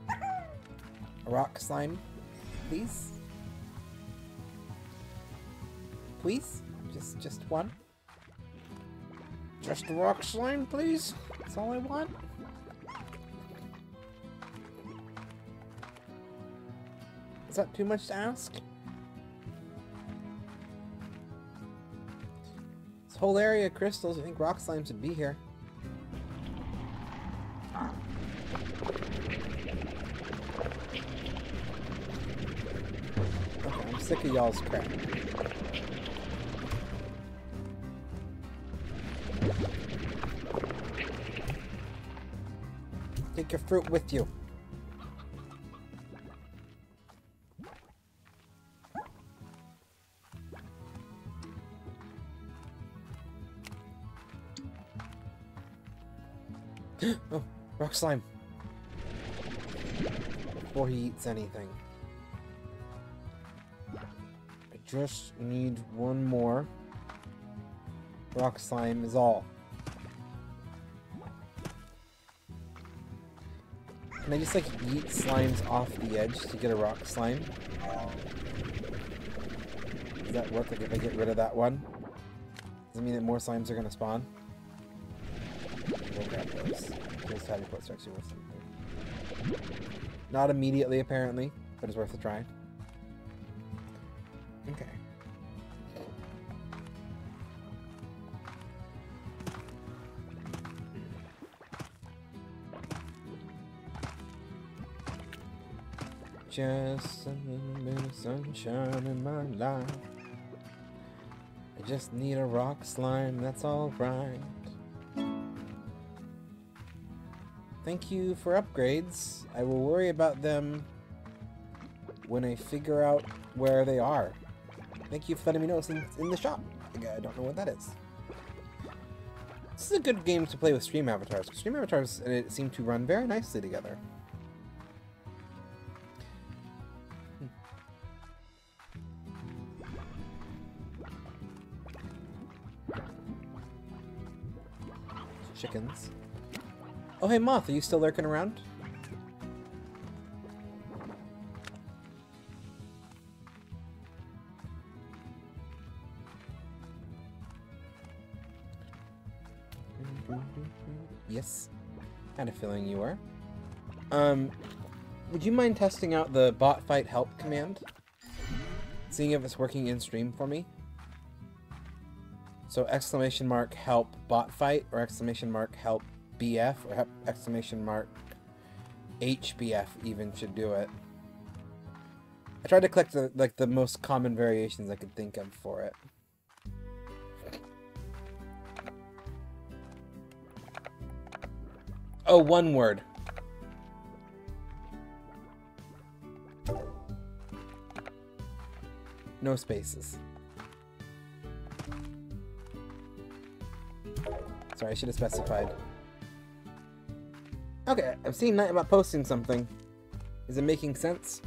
a rock slime? Please? Please? Just one? Just a rock slime, please? That's all I want? Is that too much to ask? This whole area of crystals, I think rock slimes would be here. Sick of y'all's crap. Take your fruit with you. Oh, rock slime. Before he eats anything. Just need one more. Rock slime is all. Can I just like yeet slimes off the edge to get a rock slime? Does that work? Like if I get rid of that one? Does it mean that more slimes are gonna spawn? We'll grab those. Here's how you put structure with something. Not immediately apparently, but it's worth a try. Okay. Just a little bit of sunshine in my life. I just need a rock slime, that's alright. Thank you for upgrades. I will worry about them when I figure out where they are. Thank you for letting me know it's in the shop. I don't know what that is. This is a good game to play with stream avatars. Stream avatars seem to run very nicely together. chickens. Oh, hey, Moth, are you still lurking around? Yes. Had a feeling you were. Would you mind testing out the bot fight help command? Seeing if it's working in stream for me? So exclamation mark help bot fight, or exclamation mark help BF, or exclamation mark HBF even should do it. I tried to click the most common variations I could think of for it. Oh, one word. No spaces. Sorry, I should have specified. Okay, I've seen Nightbot posting something. Is it making sense?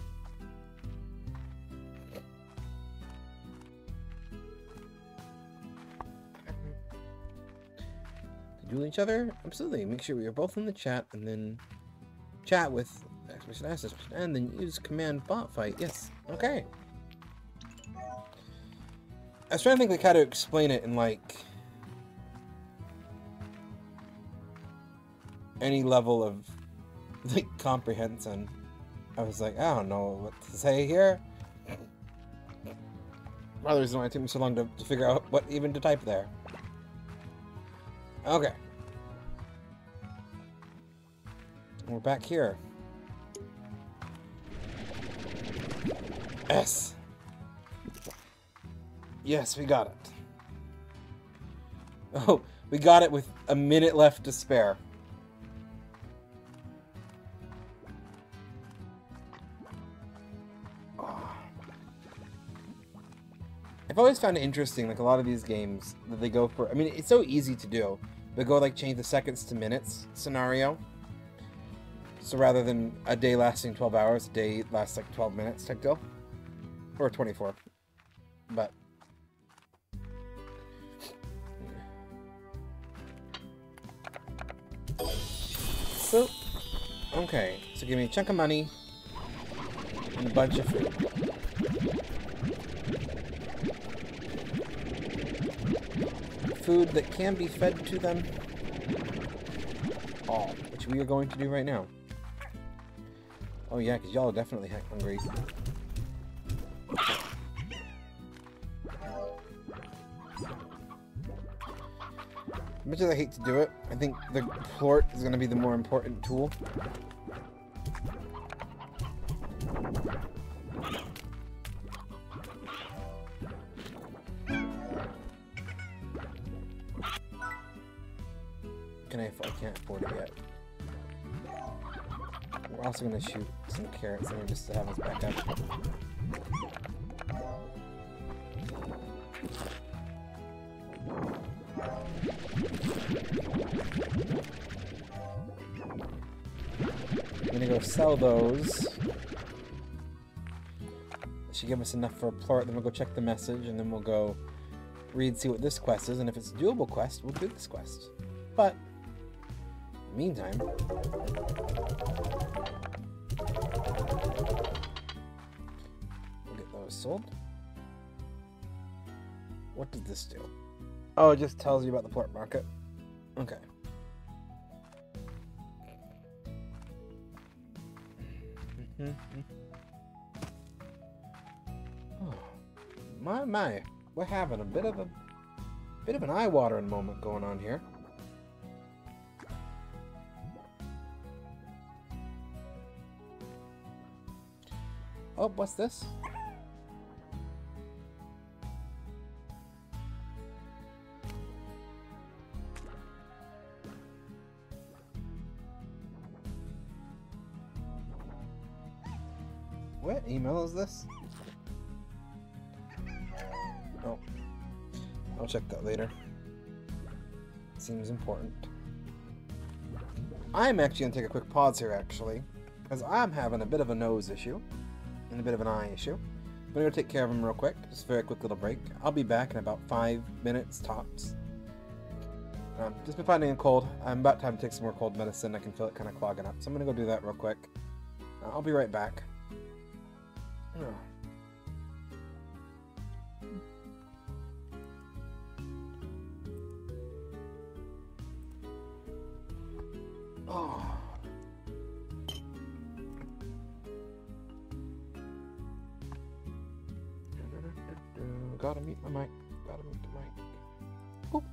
Duel each other? Absolutely. Make sure we are both in the chat and then chat with exclamation access and then use command bot fight. Yes. Okay. I was trying to think like how to explain it in like any level of like comprehension. I was like, I don't know what to say here. Part of the reason why it took me so long to figure out what even to type there. Okay. We're back here. S. Yes, we got it. Oh, we got it with a minute left to spare. I've always found it interesting, like a lot of these games that they go for. I mean, it's so easy to do. They go like change the seconds to minutes scenario. So rather than a day lasting 12 hours, a day lasts like 12 minutes type deal. Or 24. But so, okay. So give me a chunk of money and a bunch of food. Food that can be fed to them all, which we are going to do right now. Oh yeah, because y'all are definitely hungry. As much as I hate to do it, I think the plort is going to be the more important tool. I can't afford it yet. We're also going to shoot some carrots in just to have us back up. I'm going to go sell those. That should give us enough for a plort. Then we'll go check the message, and then we'll go read, see what this quest is, and if it's a doable quest, we'll do this quest. But meantime, we'll get those sold. What does this do? Oh, it just tells you about the plort market. Okay. Oh, my, we're having a bit of an eye-watering moment going on here. Oh, what's this? What email is this? Oh, I'll check that later. Seems important. I'm actually going to take a quick pause here, actually, because I'm having a bit of a nose issue. And a bit of an eye issue. I'm gonna go take care of him real quick. Just a very quick little break. I'll be back in about 5 minutes tops. Just been finding a cold. I'm about time to take some more cold medicine. I can feel it kind of clogging up. So I'm going to go do that real quick. I'll be right back. Oh. Oh. Gotta mute my mic. Gotta mute the mic. Boop.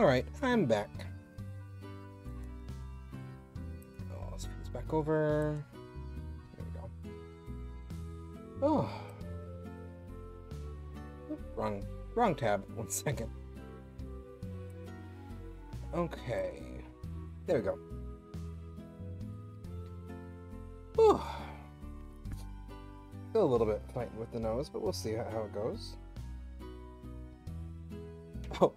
Alright, I'm back. Oh, let's put this back over. There we go. Oh. Wrong tab. 1 second. Okay. There we go. Whew. Still a little bit fighting with the nose, but we'll see how it goes. Oh,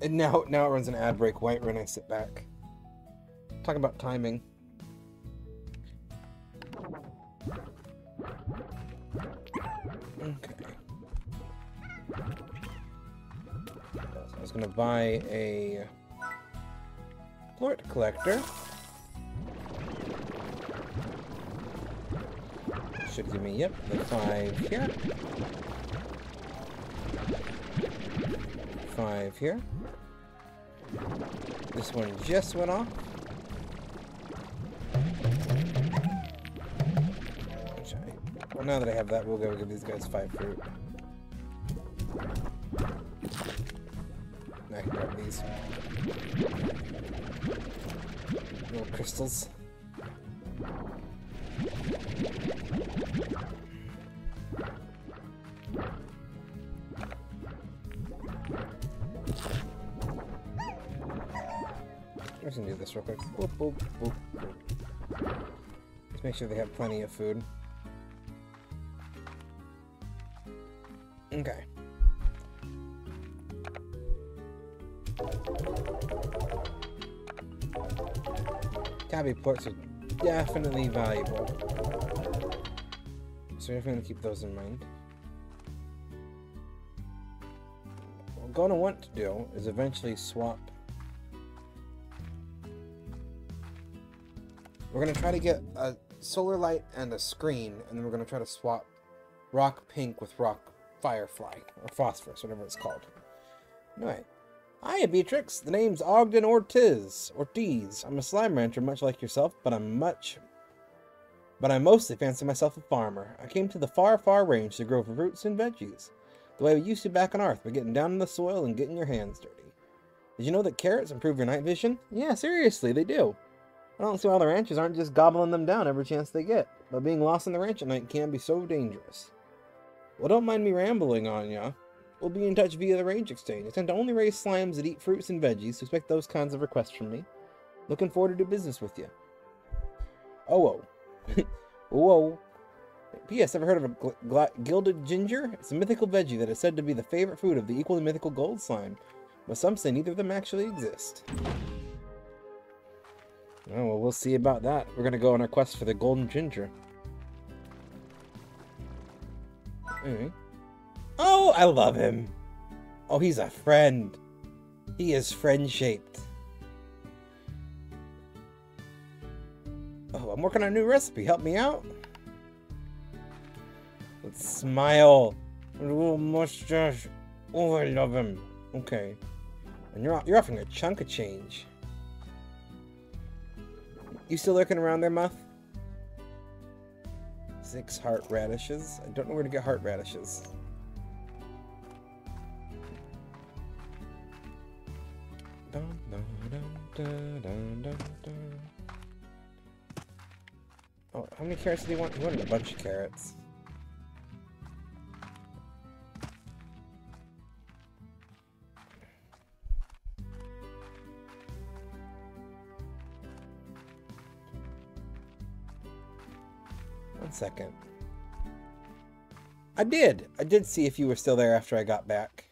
and now it runs an ad break right when I sit back. Talking about timing. Okay. So I was gonna buy a plort collector. Should give me, yep, the 5 here. 5 here. This one just went off. Well, now that I have that, we'll go give these guys 5 fruit. I can grab these little crystals. I'm just gonna do this real quick. Boop, boop, boop, boop. Let's make sure they have plenty of food. Okay. Tabby plorts are definitely valuable. So we're definitely gonna keep those in mind. What we're gonna want to do is eventually swap. We're gonna try to get a solar light and a screen, and then we're gonna try to swap rock pink with rock firefly, or phosphorus, whatever it's called. Anyway. Hiya, Beatrix. The name's Ogden Ortiz. I'm a slime rancher, much like yourself, but I mostly fancy myself a farmer. I came to the far, far range to grow fruits and veggies, the way we used to back on Earth, by getting down in the soil and getting your hands dirty. Did you know that carrots improve your night vision? Yeah, seriously, they do. I don't see why the ranchers aren't just gobbling them down every chance they get, but being lost in the ranch at night can be so dangerous. Well, don't mind me rambling on ya. We'll be in touch via the range exchange. I tend to only raise slimes that eat fruits and veggies, so expect those kinds of requests from me. Looking forward to do business with you. Oh, whoa. Whoa. P.S. Ever heard of a gilded ginger? It's a mythical veggie that is said to be the favorite food of the equally mythical gold slime, but some say neither of them actually exist. Oh, well, we'll see about that. We're going to go on our quest for the golden ginger. Anyway. Oh, I love him. Oh, he's a friend. He is friend-shaped. Oh, I'm working on a new recipe. Help me out. Let's smile. A little mustache. Oh, I love him. Okay. And you're offering a chunk of change. You still lurking around there, Muff? 6 heart radishes. I don't know where to get heart radishes. Dun, dun, dun, dun, dun, dun. Oh, how many carrots do you want? You wanted a bunch of carrots. One second. I did see if you were still there after I got back.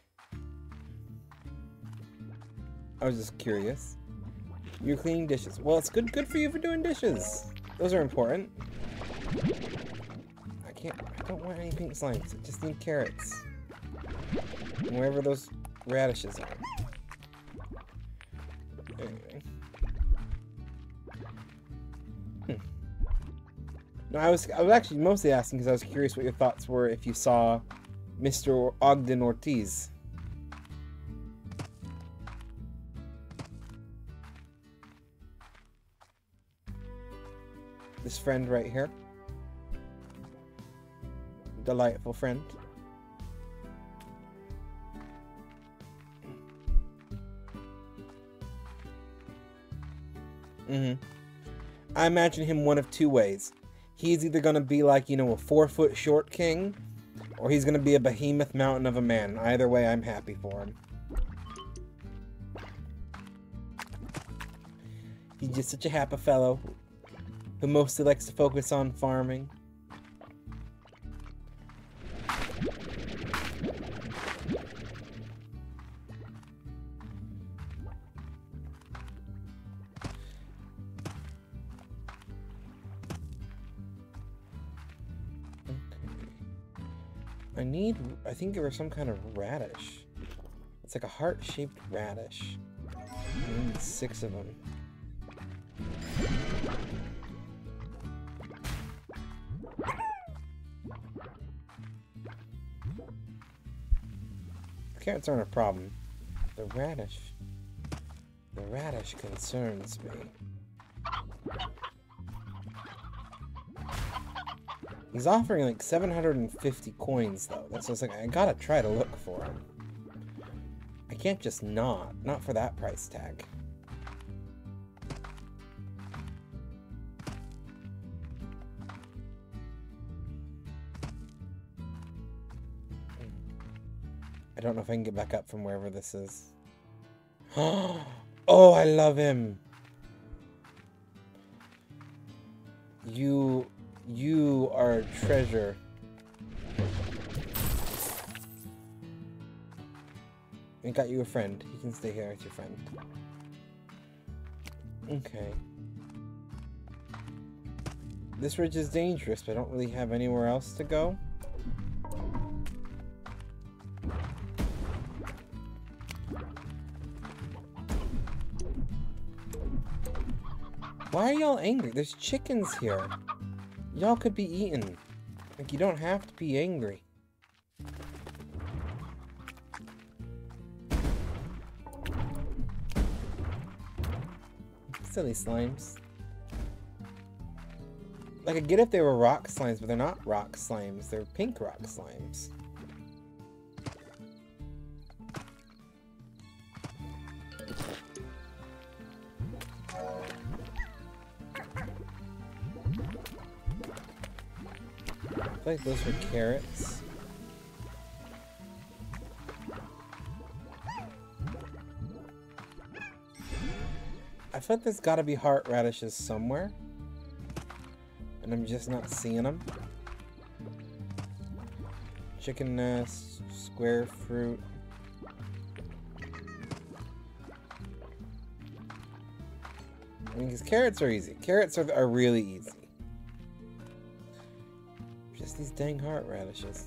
I was just curious. You're cleaning dishes. Well, it's good for you for doing dishes. Those are important. I don't want any pink slimes. I just need carrots. And wherever those radishes are. Anyway. No, I was actually mostly asking because I was curious what your thoughts were if you saw Mr. Ogden Ortiz. This friend right here. Delightful friend. I imagine him one of two ways. He's either going to be like, you know, a 4-foot short king, or he's going to be a behemoth mountain of a man. Either way, I'm happy for him. He's just such a happy fellow who mostly likes to focus on farming. I think there was some kind of radish. It's like a heart-shaped radish. I need 6 of them. Carrots aren't a problem. The radish concerns me. He's offering like 750 coins though. That's just like, I gotta try to look for him. I can't just not for that price tag. I don't know if I can get back up from wherever this is. Oh, I love him. You are a treasure. I got you a friend. You can stay here with your friend. Okay. This ridge is dangerous, but I don't really have anywhere else to go. Why are y'all angry? There's chickens here. Y'all could be eaten. Like, you don't have to be angry. Silly slimes. Like, I get if they were rock slimes, but they're not rock slimes. They're pink rock slimes. I feel like those were carrots. I feel like there's gotta be heart radishes somewhere. And I'm just not seeing them. Chicken nest, square fruit. I mean, because carrots are easy. Carrots are really easy. Just these dang heart radishes.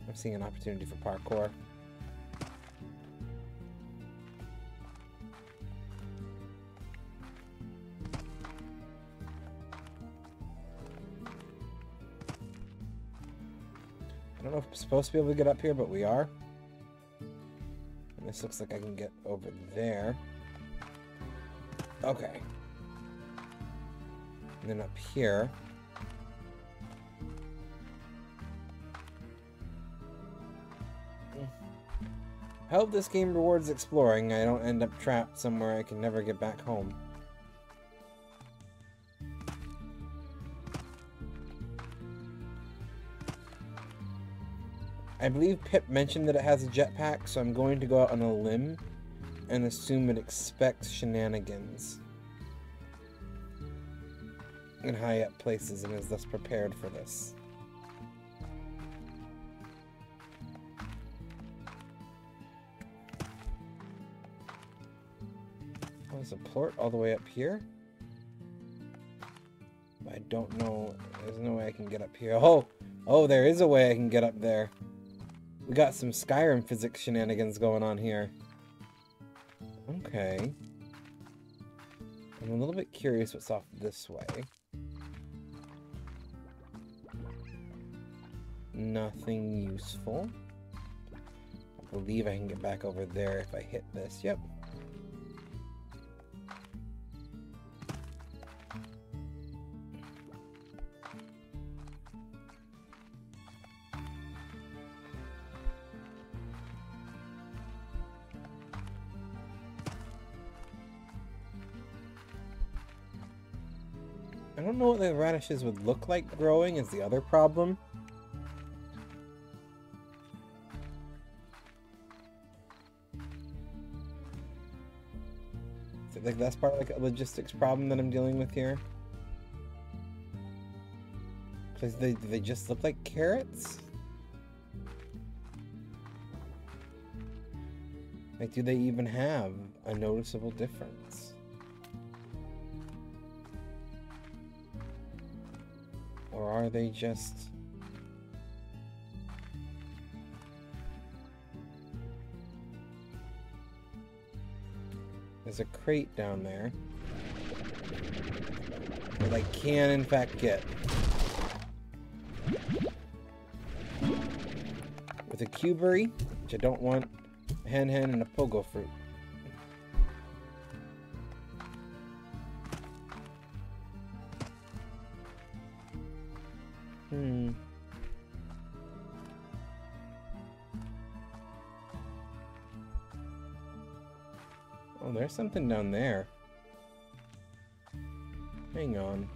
I'm seeing an opportunity for parkour. I don't know if I'm supposed to be able to get up here, but we are. And this looks like I can get over there. Okay. And then up here. I hope this game rewards exploring. I don't end up trapped somewhere I can never get back home. I believe Pip mentioned that it has a jetpack, so I'm going to go out on a limb and assume it expects shenanigans in high up places and is thus prepared for this. Oh, there's a plort all the way up here. I don't know. There's no way I can get up here. Oh, there is a way I can get up there. We got some Skyrim physics shenanigans going on here. Okay. I'm a little bit curious what's off this way. Nothing useful. I believe I can get back over there if I hit this. Yep. I don't know what the radishes would look like growing is the other problem. Like that's part of like a logistics problem that I'm dealing with here. Because they just look like carrots? Like, do they even have a noticeable difference? Or are they just... There's a crate down there that I can, in fact, get. With a cuberry, which I don't want, a hen, and a pogo fruit. Oh, there's something down there. Hang on.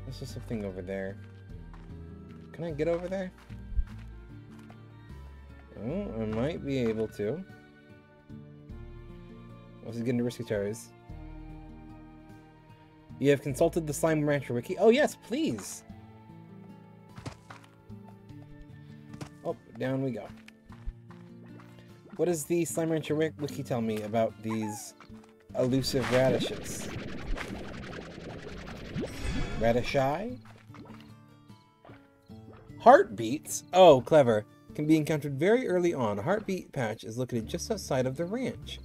This is something over there. Can I get over there? Oh, I might be able to. This is getting to risky territories. You have consulted the Slime Rancher Wiki? Oh yes, please! Oh, down we go. What does the Slime Rancher Wiki tell me about these elusive radishes? Radishai? Heartbeats? Oh, clever. Can be encountered very early on. A heartbeat patch is located just outside of the ranch.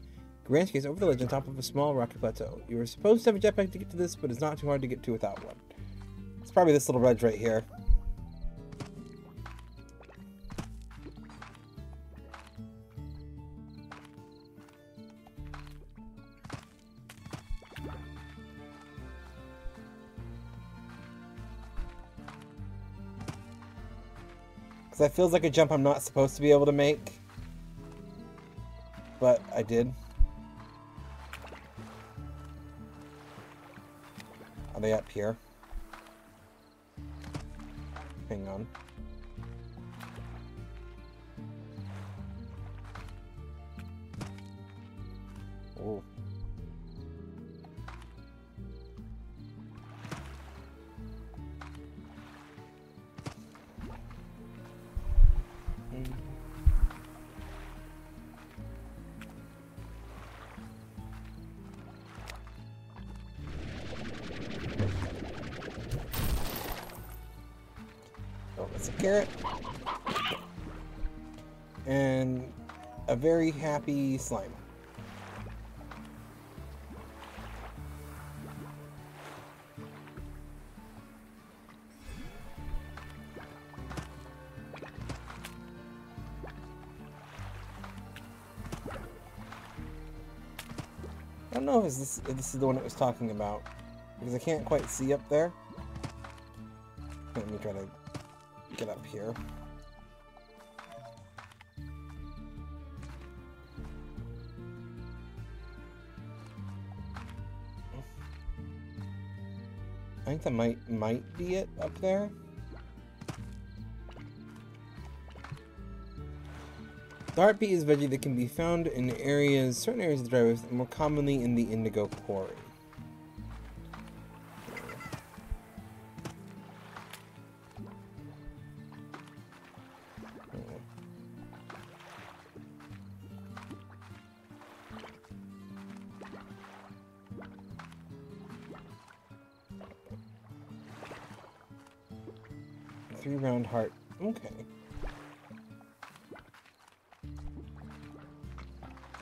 The ranch gets over the ledge on top of a small rocky plateau. You are supposed to have a jetpack to get to this, but it's not too hard to get to without one. It's probably this little ledge right here. Because that feels like a jump I'm not supposed to be able to make. But I did. Are they up here? Hang on. Oh. It's a carrot. And a very happy slime. I don't know if this is the one it was talking about, because I can't quite see up there. Let me try to get up here. I think that might be it up there. The heartbeat is a veggie that can be found in certain areas of the dry woods, more commonly in the indigo quarry. 3-round heart. Okay.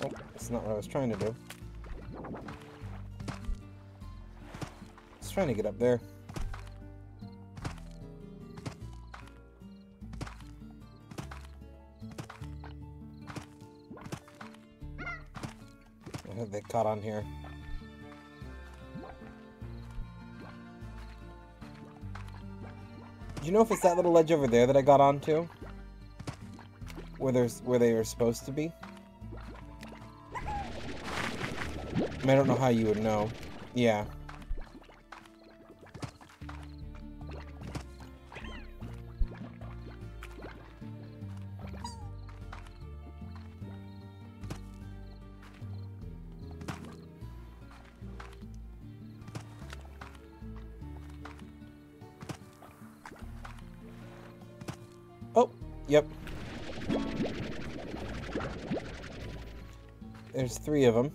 Oh, that's not what I was trying to do. I was trying to get up there. I think they caught on here. Do you know if it's that little ledge over there that I got onto? Where they were supposed to be? I mean, I don't know how you would know. Yeah. Oh, yep. There's 3 of them.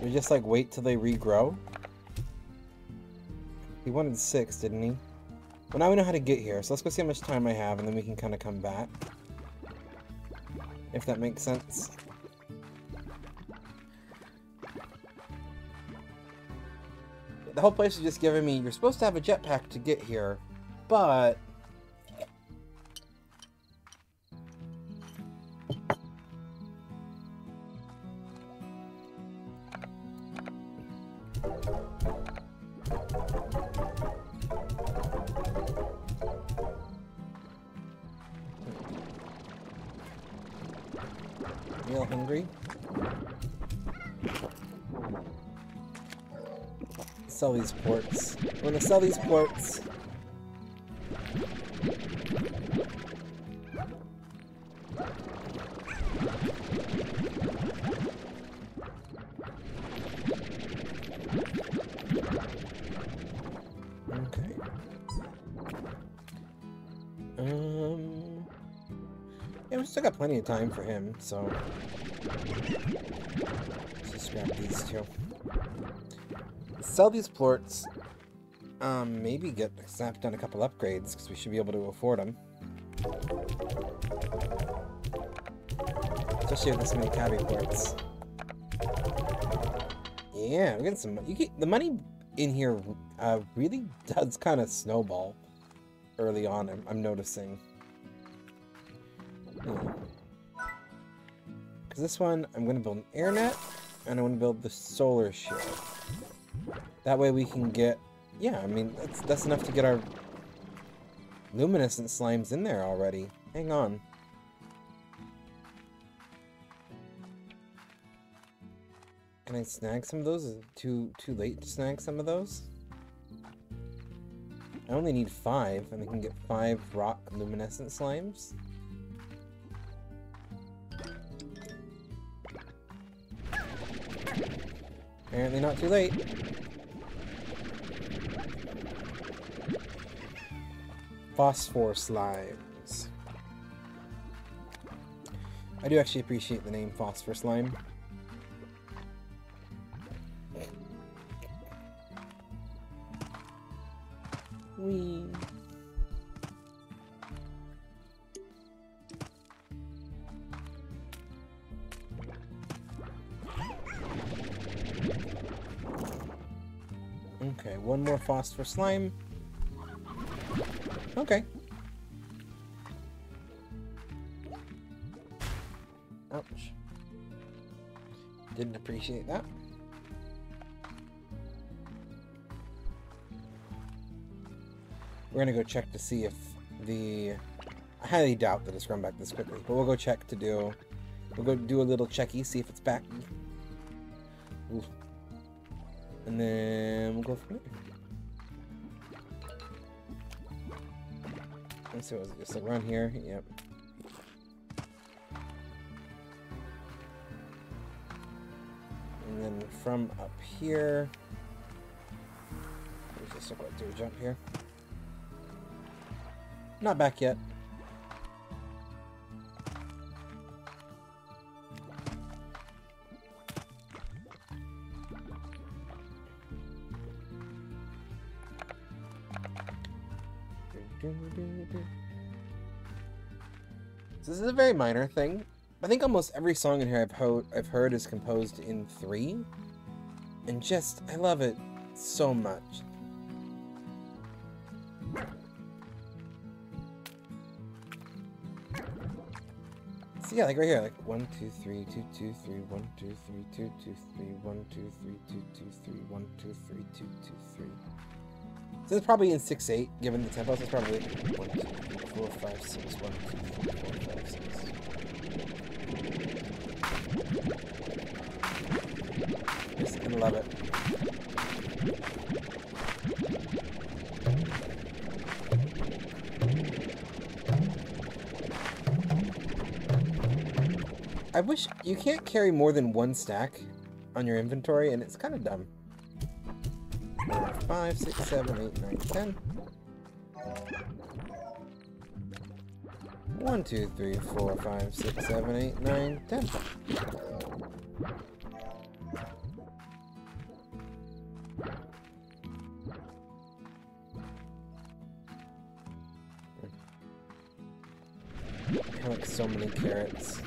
We just like wait till they regrow. He wanted 6, didn't he? Well, now we know how to get here, so let's go see how much time I have, and then we can kind of come back. If that makes sense. The whole place is just giving me, you're supposed to have a jetpack to get here, but... Real hungry. Sell these ports. I'm gonna sell these ports. Okay. Yeah, we still got plenty of time for him, so let's just grab these 2. Sell these plorts. Maybe snap down a couple upgrades, because we should be able to afford them. Especially with this many cavi plorts. Yeah, we're getting some. The money in here really does kind of snowball early on. I'm noticing. Because this one, I'm going to build an air net, and I want to build the solar shield. That way we can get, yeah, I mean, that's enough to get our luminescent slimes in there already. Hang on. Can I snag some of those? Is it too late to snag some of those? I only need 5, and I can get 5 rock luminescent slimes. Apparently not too late. Phosphor slimes. I do actually appreciate the name Phosphor Slime. Whee. Okay, 1 more Phosphor Slime. Okay. Ouch. Didn't appreciate that. We're gonna go check to see if the... I highly doubt that it's grown back this quickly, but we'll go check to do... We'll go do a little checky, see if it's back. Ooh. And then we'll go from there. Let's see, was it just a run here? Yep. And then from up here... Let's just do a jump here. Not back yet. So this is a very minor thing. I think almost every song in here I've heard is composed in 3. And just, I love it so much. So yeah, like right here, like 1, 2, 3, 2, 2, 3, 1, 2, 3, 2, 2, 3, 1, 2, 3, 2, 2, 3, 1, 2, 3, 2, 2, 3. So it's probably in 6/8, given the tempo. So it's probably 1, 2, 3, 4, 5, 6. 1, 2, 3, 4, 5, 6. Just gonna love it. I wish you can't carry more than one stack on your inventory, and it's kind of dumb. 4, 5, 6, 7, 8, 9, 10. 1, 2, 3, 4, 5, 6, 7, 8, 9, 10. I like so many carrots.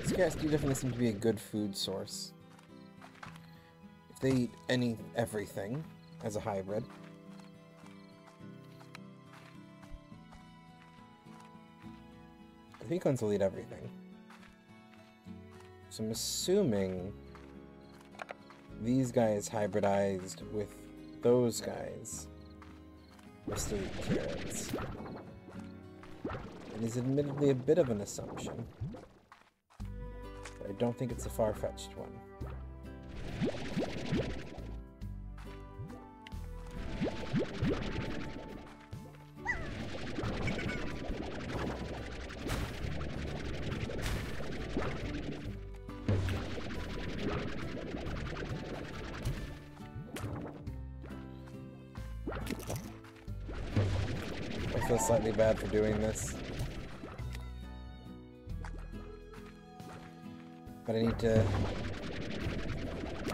These carrots do definitely seem to be a good food source. If they eat everything as a hybrid. The pecans will eat everything. So I'm assuming these guys hybridized with those guys will still eat carrots. It is admittedly a bit of an assumption, but I don't think it's a far-fetched one. I feel slightly bad for doing this, but I need to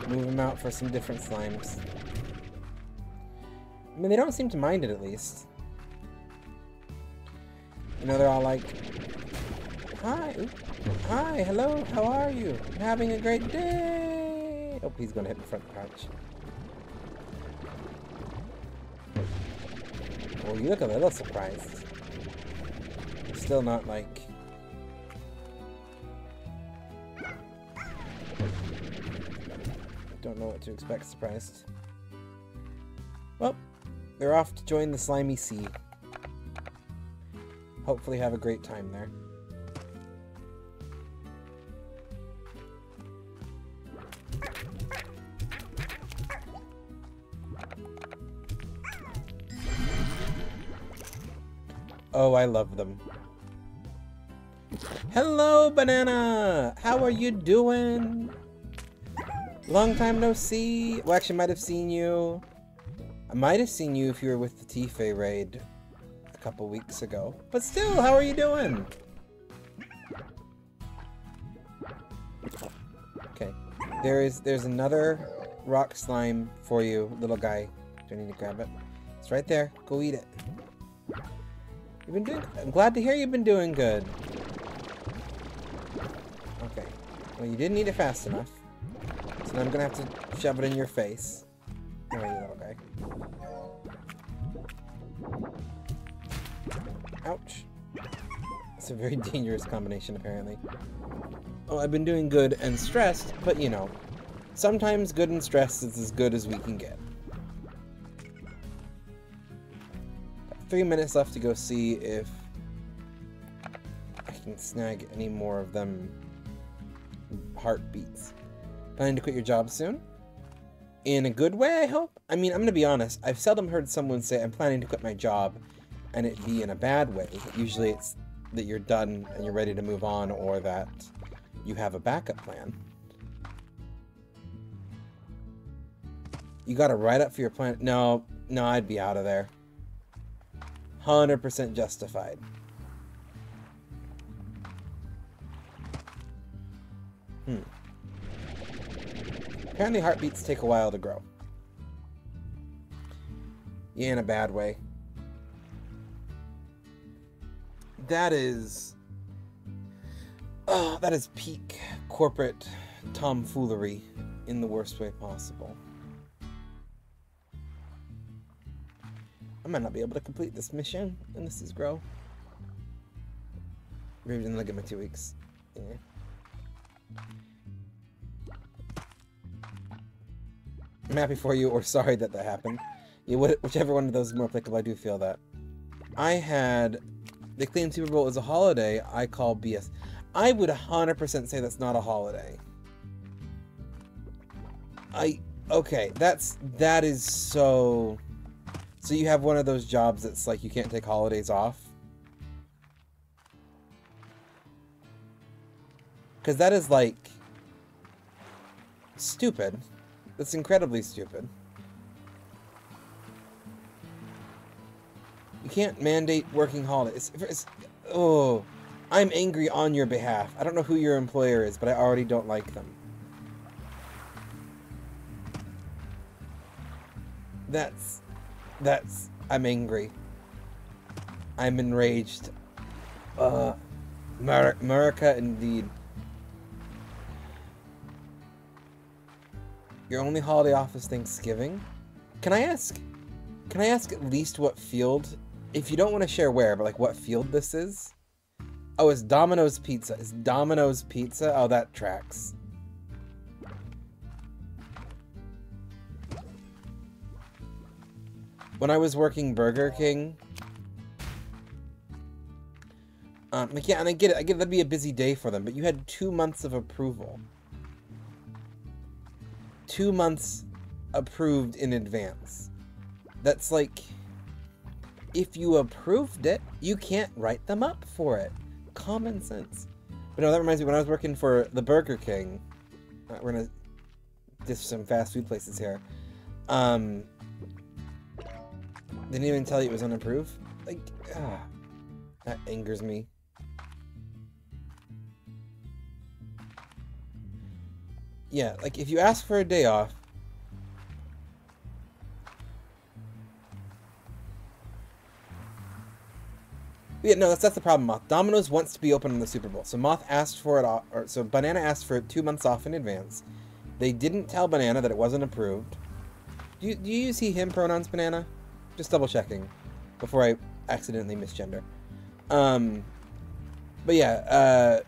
move them out for some different slimes. I mean, they don't seem to mind it, at least. You know, they're all like, hi, hi, hello, how are you? I'm having a great day. Oh, he's gonna hit the front pouch. Oh, you look a little surprised. Still not like... Don't know what to expect surprised. Well, they're off to join the slimy sea. Hopefully have a great time there. Oh, I love them. Hello, Banana! How are you doing? Long time no see. Well, actually, might have seen you. I might have seen you if you were with the Tifa raid a couple weeks ago. But still, how are you doing? Okay. There's another rock slime for you, little guy. Do I need to grab it? It's right there. Go eat it. You've been doing... I'm glad to hear you've been doing good. Okay. Well, you didn't eat it fast enough. So now I'm gonna have to shove it in your face. Oh, you little guy. Ouch. It's a very dangerous combination, apparently. Oh, I've been doing good and stressed, but you know, sometimes good and stressed is as good as we can get. 3 minutes left to go see if I can snag any more of them heartbeats. Planning to quit your job soon? In a good way, I hope? I mean, I'm gonna be honest, I've seldom heard someone say I'm planning to quit my job and it be in a bad way. Usually it's that you're done and you're ready to move on, or that you have a backup plan. You gotta write up for your plan? No, I'd be out of there. 100% justified. Apparently heartbeats take a while to grow. Yeah, in a bad way. That is... that is peak corporate tomfoolery in the worst way possible. I might not be able to complete this mission, and this is grow. Maybe then I'll get my 2 weeks. Yeah. I'm happy for you, or sorry that that happened. Yeah, whichever one of those is more applicable, I do feel that. They claim Super Bowl is a holiday, I call BS. I would 100% say that's not a holiday. Okay, that is so... So you have one of those jobs that's like you can't take holidays off? Because that is like... stupid. That's incredibly stupid. You can't mandate working holidays. Oh, I'm angry on your behalf. I don't know who your employer is, but I already don't like them. I'm angry. I'm enraged. America indeed. Your only holiday off is Thanksgiving? Can I ask at least what field? If you don't want to share where, but like what field this is? Oh, it's Domino's Pizza. It's Domino's Pizza? Oh, that tracks. When I was working Burger King... yeah, and I get it that'd be a busy day for them, but you had 2 months of approval. 2 months approved in advance. That's like... If you approved it, you can't write them up for it. Common sense. But no, that reminds me, when I was working for the Burger King... we're gonna dish some fast food places here. Didn't even tell you it was unapproved? Like, that angers me. Yeah, like, if you ask for a day off... Yeah, no, that's the problem, Moth. Domino's wants to be open on the Super Bowl. So Moth asked for it off, so Banana asked for it 2 months off in advance. They didn't tell Banana that it wasn't approved. Do you use he, him pronouns, Banana? Just double checking before I accidentally misgender. But yeah,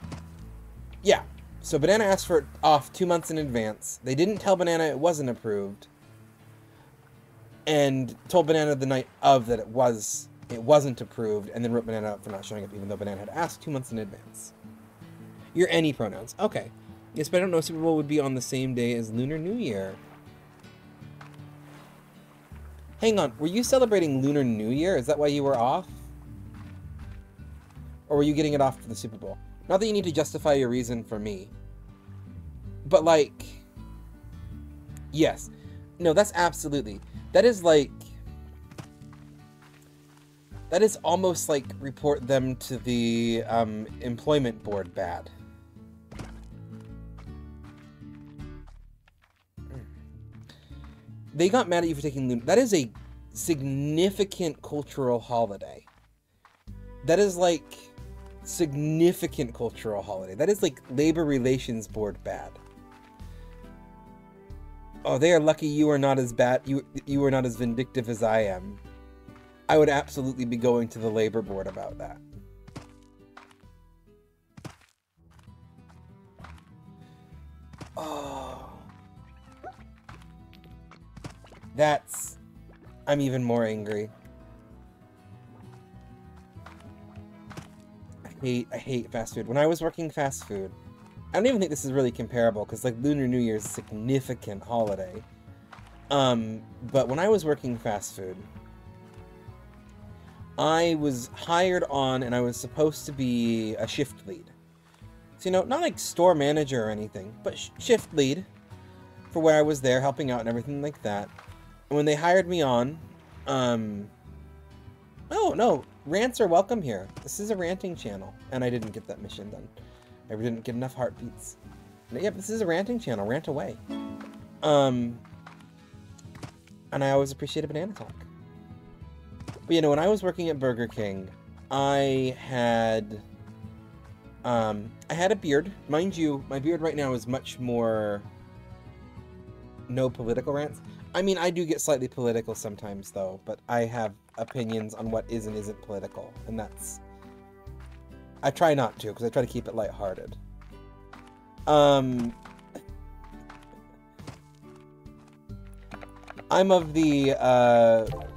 yeah. So Banana asked for it off 2 months in advance. They didn't tell Banana it wasn't approved. And told Banana the night of that it wasn't approved, and then wrote Banana up for not showing up, even though Banana had asked 2 months in advance. Your any pronouns. Okay. Yes, but I don't know. Super Bowl would be on the same day as Lunar New Year. Hang on. Were you celebrating Lunar New Year? Is that why you were off? Or were you getting it off for the Super Bowl? Not that you need to justify your reason for me. But, like... Yes. No, that's absolutely... That is, like... That is almost like report them to the employment board bad. They got mad at you for taking Lunar. That is a significant cultural holiday. That is like significant cultural holiday. That is like Labor Relations Board bad. Oh, they are lucky you are not as bad. You are not as vindictive as I am. I would absolutely be going to the labor board about that. Oh. That's... I'm even more angry. I hate fast food. When I was working fast food, I don't even think this is really comparable, because like Lunar New Year is a significant holiday. But when I was working fast food, I was hired on, and I was supposed to be a shift lead. So, you know, not like store manager or anything, but shift lead for where I was there, helping out and everything like that. And when they hired me on, oh, no, rants are welcome here. This is a ranting channel, and I didn't get that mission done. I didn't get enough heartbeats. But yeah, this is a ranting channel, rant away. And I always appreciate a banana talk. But, you know, when I was working at Burger King, I had a beard. Mind you, my beard right now is much more no political rants. I mean, I do get slightly political sometimes, though, but I have opinions on what is and isn't political, and that's... I try not to, because I try to keep it lighthearted. I'm of the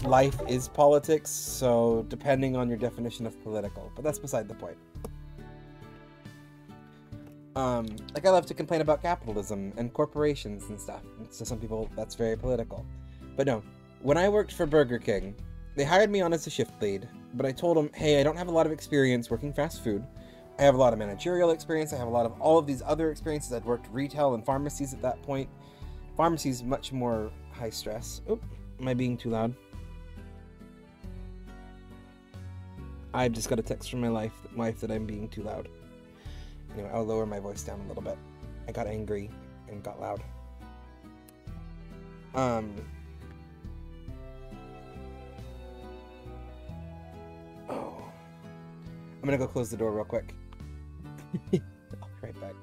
life is politics, so depending on your definition of political, but that's beside the point. Like I love to complain about capitalism and corporations and stuff. To some people, that's very political. But no, when I worked for Burger King, they hired me on as a shift lead, but I told them, hey, I don't have a lot of experience working fast food. I have a lot of managerial experience. I have a lot of all of these other experiences. I'd worked retail and pharmacies at that point. Pharmacy's much more high stress. Oop, am I being too loud? I've just got a text from my wife that I'm being too loud. Anyway, I'll lower my voice down a little bit. I got angry and got loud. Oh. I'm gonna go close the door real quick. I'll be right back.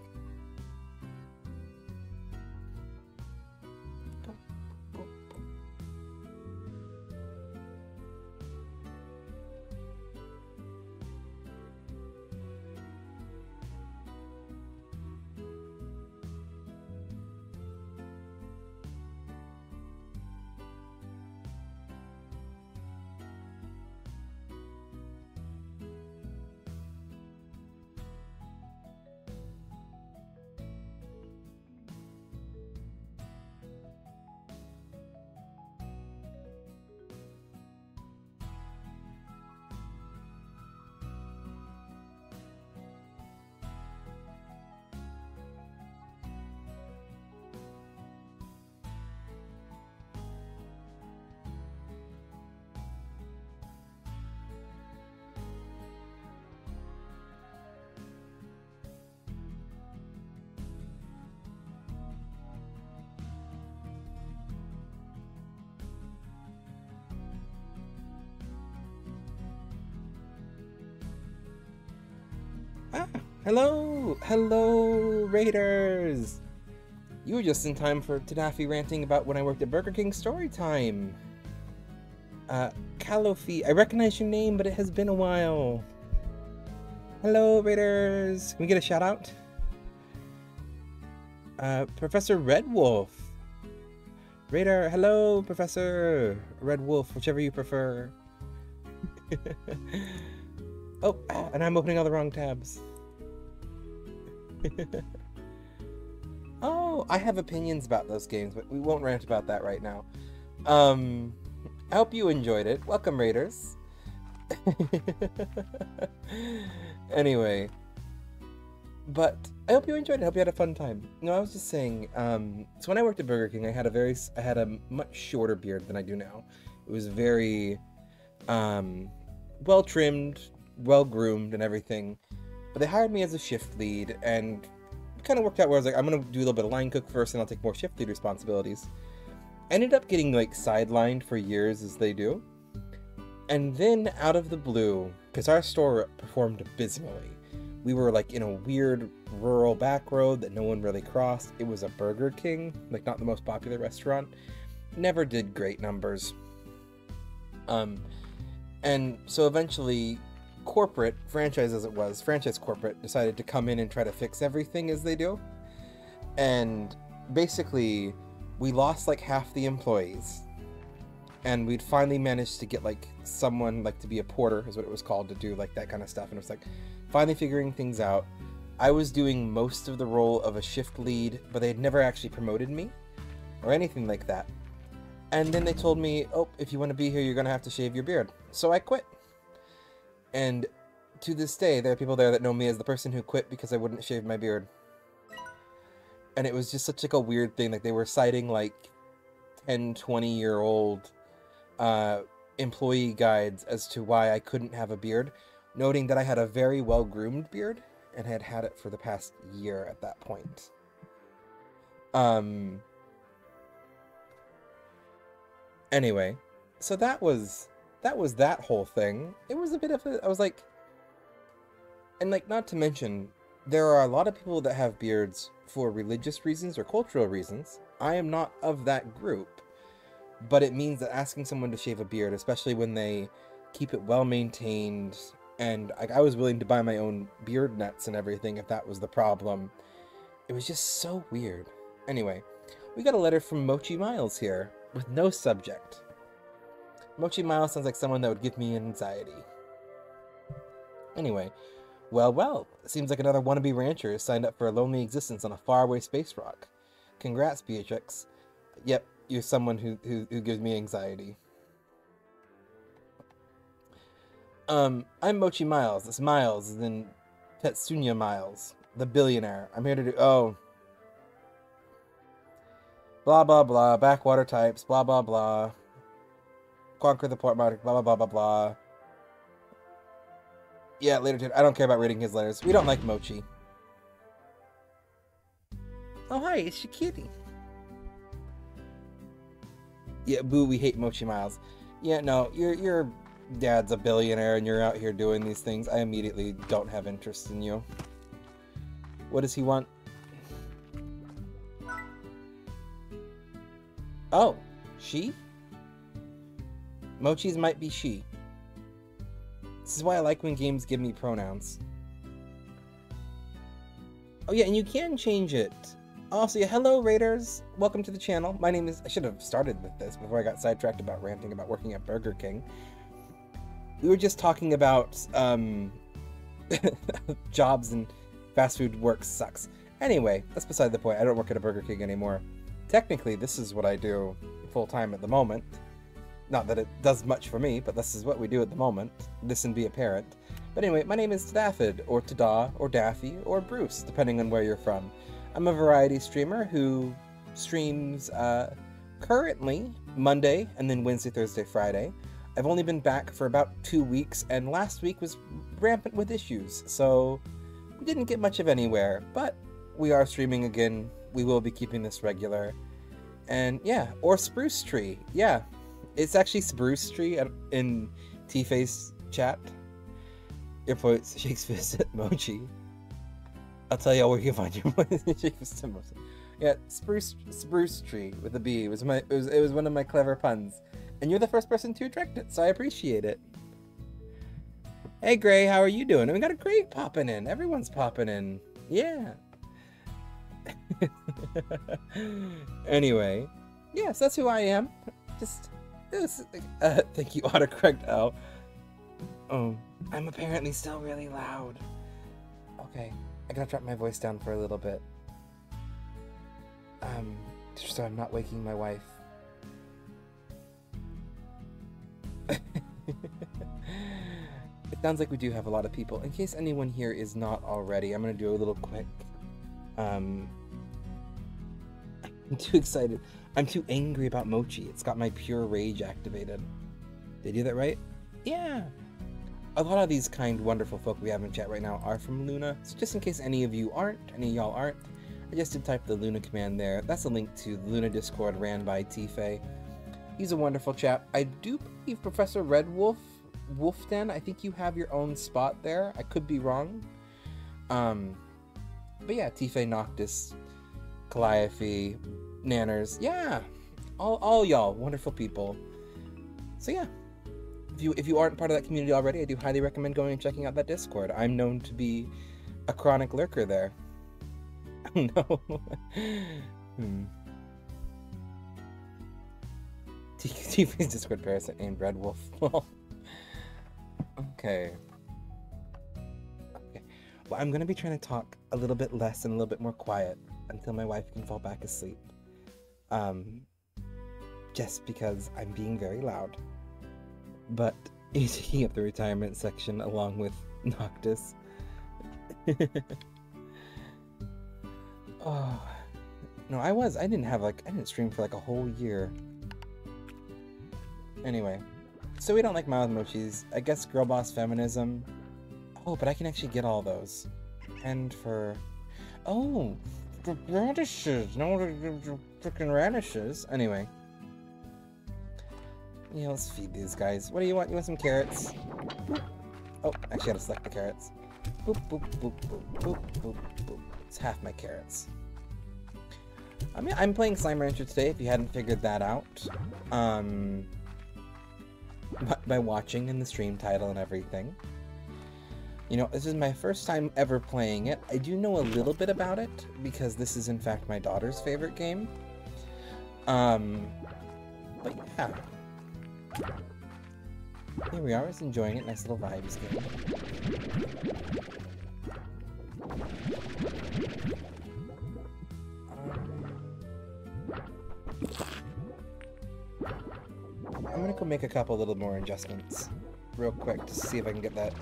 Ah, hello! Hello, Raiders! You were just in time for Tadafi ranting about when I worked at Burger King story time. Kalofi, I recognize your name, but it has been a while. Hello, Raiders! Can we get a shout out? Professor Red Wolf. Raider, hello, Professor Red Wolf, whichever you prefer. Oh, and I'm opening all the wrong tabs. Oh, I have opinions about those games, but we won't rant about that right now. I hope you enjoyed it. Welcome, Raiders. Anyway, but I hope you enjoyed it. I hope you had a fun time. No, I was just saying, so when I worked at Burger King, I had a much shorter beard than I do now. It was very, well trimmed, well groomed and everything, but they hired me as a shift lead, and it kind of worked out where I was like, I'm gonna do a little bit of line cook first and I'll take more shift lead responsibilities. Ended up getting like sidelined for years, as they do, and then out of the blue, because our store performed abysmally, we were like in a weird rural back road that no one really crossed. It was a Burger King, like not the most popular restaurant, never did great numbers. And so eventually corporate, franchise as it was, franchise corporate decided to come in and try to fix everything as they do. And basically we lost like half the employees, and we'd finally managed to get like someone like to be a porter is what it was called, to do like that kind of stuff. And it was like finally figuring things out. I was doing most of the role of a shift lead, but they had never actually promoted me or anything like that. And then they told me, oh, if you want to be here, you're gonna have to shave your beard. So I quit. And to this day, there are people there that know me as the person who quit because I wouldn't shave my beard. And it was just such like a weird thing. Like they were citing like 10, 20-year-old employee guides as to why I couldn't have a beard, noting that I had a very well-groomed beard and had had it for the past year at that point. Anyway, so that was that whole thing. It was a bit of a, I was like, and like, not to mention, there are a lot of people that have beards for religious reasons or cultural reasons. I am not of that group, but it means that asking someone to shave a beard, especially when they keep it well maintained, and I was willing to buy my own beard nets and everything if that was the problem. It was just so weird. Anyway, we got a letter from Mochi Miles here. with no subject. Mochi Miles sounds like someone that would give me anxiety. Anyway, well, it seems like another wannabe rancher has signed up for a lonely existence on a faraway space rock. Congrats, Beatrix. Yep, you're someone who gives me anxiety. I'm Mochi Miles. This Miles is in Tetsuya Miles, the billionaire. I'm here to do... Oh. Blah, blah, blah. Backwater types. Blah, blah, blah. Conquer the port market. Blah, blah, blah, blah, blah. Yeah, later, dude. I don't care about reading his letters. We don't like Mochi. Oh, hi. It's Shikiri. Yeah, boo. We hate Mochi Miles. Yeah, no. Your dad's a billionaire and you're out here doing these things. I immediately don't have interest in you. What does he want? Oh, she? Mochi's might be she. This is why I like when games give me pronouns. Oh yeah, and you can change it. Also, yeah, hello Raiders. Welcome to the channel. My name is... I should have started with this before I got sidetracked about ranting about working at Burger King. We were just talking about jobs and fast food work sucks. Anyway, that's beside the point. I don't work at a Burger King anymore. Technically, this is what I do full-time at the moment. Not that it does much for me, but this is what we do at the moment. Listen, be a parent. But anyway, my name is Daffyd, or Tada, or Daffy, or Bruce, depending on where you're from. I'm a variety streamer who streams currently Monday, and then Wednesday, Thursday, Friday. I've only been back for about 2 weeks, and last week was rampant with issues, so we didn't get much of anywhere. But we are streaming again. We will be keeping this regular. And yeah, or Spruce Tree. Yeah. It's actually Spruce Tree in T-Face chat. Your points shakes fist at Mochi. I'll tell y'all where you can find your points shake fist at Mochi. Yeah, Spruce Tree with a B. It was one of my clever puns. And you're the first person to direct it, so I appreciate it. Hey Gray, how are you doing? We got a Gray popping in. Everyone's popping in. Yeah. Anyway, yes, that's who I am. Just thank you, autocorrect L. Oh, I'm apparently still really loud. Okay, I gotta drop my voice down for a little bit. Just so I'm not waking my wife. It sounds like we do have a lot of people. In case anyone here is not already, I'm gonna do a little quick. I'm too excited. I'm too angry about Mochi. It's got my pure rage activated. Did I do that right? Yeah. A lot of these kind, wonderful folk we have in chat right now are from Luna. So just in case any of y'all aren't, I just did type the Luna command there. That's a link to the Luna Discord ran by T-Fay. He's a wonderful chap. I do believe Professor Red Wolfden, I think you have your own spot there. I could be wrong. But yeah, T-Fay, Noctis, Calliope, Nanners, yeah, all y'all, wonderful people. So yeah, if you aren't part of that community already, I do highly recommend going and checking out that Discord. I'm known to be a chronic lurker there. Oh no. T-Fay's Discord parasite named Red Wolf. Okay. Well, I'm gonna be trying to talk a little bit less and a little bit more quiet until my wife can fall back asleep. Just because I'm being very loud. But he's taking up the retirement section along with Noctis. Oh. No, I didn't stream for like a whole year. Anyway. So we don't like mild mochis. I guess girl boss feminism. Oh, but I can actually get all those. And for... Oh! The radishes! No, the freaking radishes. Anyway. Yeah, let's feed these guys. What do you want? You want some carrots? Boop. Oh, actually I gotta select the carrots. Boop, boop, boop, boop, boop, boop, boop. It's half my carrots. I mean, I'm playing Slime Rancher today, if you hadn't figured that out. By watching in the stream title and everything. You know, this is my first time ever playing it. I do know a little bit about it, because this is in fact my daughter's favorite game. But yeah. Here we are, just enjoying it. Nice little vibes game. I'm gonna go make a couple little more adjustments real quick to see if I can get that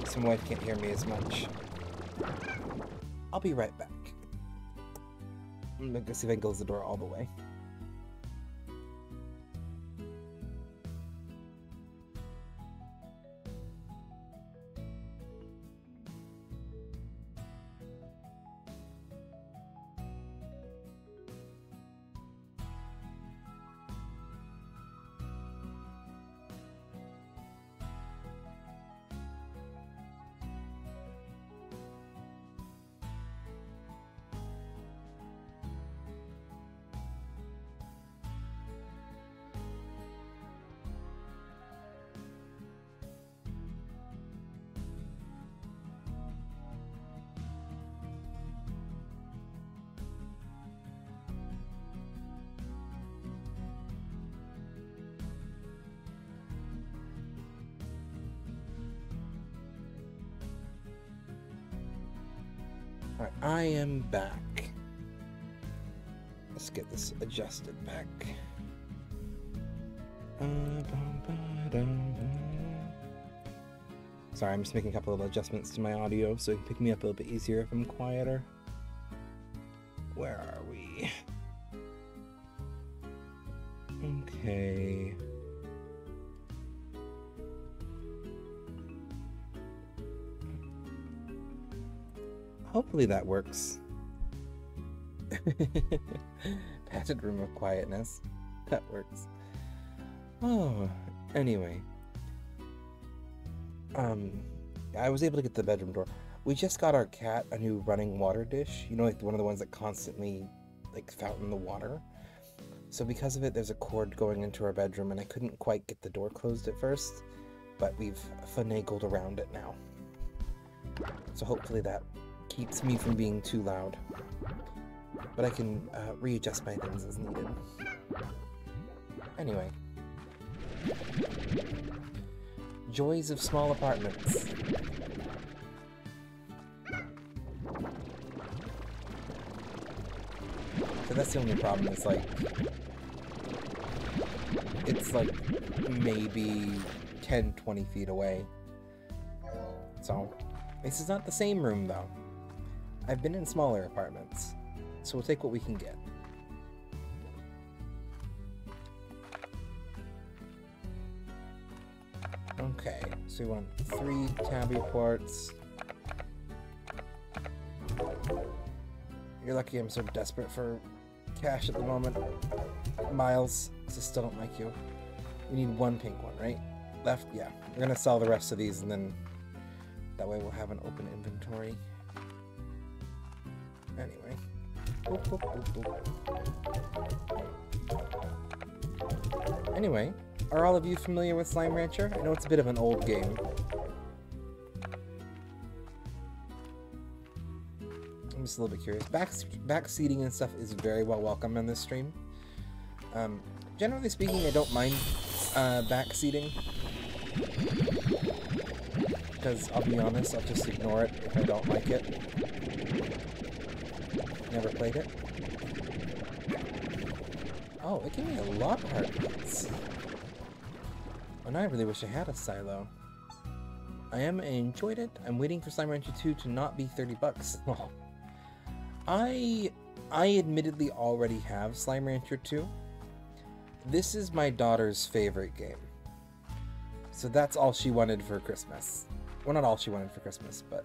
so my wife can't hear me as much. I'll be right back. I'm gonna go see if I can close the door all the way. Alright, I am back. Let's get this adjusted back. Sorry, I'm just making a couple of adjustments to my audio so you can pick me up a little bit easier if I'm quieter. Where are we? Okay. Hopefully that works. Patented room of quietness. That works. Oh, anyway. I was able to get the bedroom door. We just got our cat a new running water dish. You know, like one of the ones that constantly, like, fountain the water. So because of it, there's a cord going into our bedroom, and I couldn't quite get the door closed at first, but we've finagled around it now. So hopefully that keeps me from being too loud. But I can readjust my things as needed. Anyway. Joys of small apartments. So that's the only problem, is like, it's like maybe 10-20 feet away. So, this is not the same room though. I've been in smaller apartments, so we'll take what we can get. Okay, so we want 3 tabby ports. You're lucky I'm so desperate for cash at the moment. Miles, I still don't like you. We need 1 pink one, right? Left? Yeah. We're gonna sell the rest of these, and then that way we'll have an open inventory. Anyway. Boop, boop, boop, boop. Anyway, are all of you familiar with Slime Rancher? I know it's a bit of an old game. I'm just a little bit curious. Backseating and stuff is very well welcome in this stream. Generally speaking, I don't mind backseating, because I'll be honest, I'll just ignore it if I don't like it. Never played it. Oh, it gave me a lot of heartbeats. And I really wish I had a silo. I enjoyed it. I'm waiting for Slime Rancher 2 to not be 30 bucks. I admittedly already have Slime Rancher 2. This is my daughter's favorite game. So that's all she wanted for Christmas. Well, not all she wanted for Christmas, but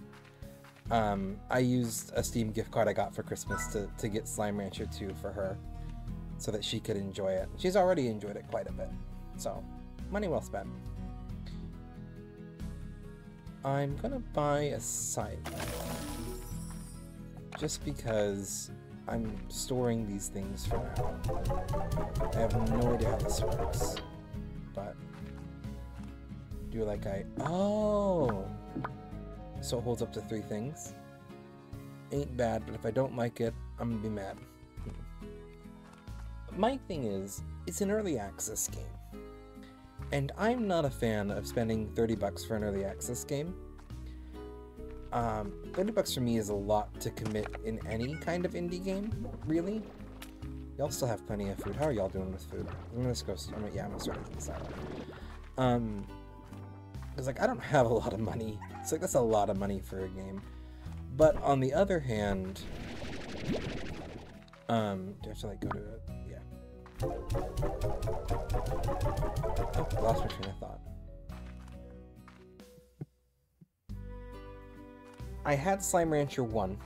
I used a Steam gift card I got for Christmas to get Slime Rancher 2 for her, so that she could enjoy it. She's already enjoyed it quite a bit, so money well spent. I'm gonna buy a scythe, just because I'm storing these things for now. I have no idea how this works, but do like oh! So it holds up to 3 things. Ain't bad, but if I don't like it, I'm gonna be mad. my thing is, it's an early access game. And I'm not a fan of spending 30 bucks for an early access game. 30 bucks for me is a lot to commit in any kind of indie game, really. Y'all still have plenty of food. How are y'all doing with food? I'm gonna just go, I'm gonna start with this out. It's like, I don't have a lot of money. It's like, that's a lot of money for a game. But on the other hand, do I have to like go to it? Yeah. Oh, lost my train of thought. I had Slime Rancher 1,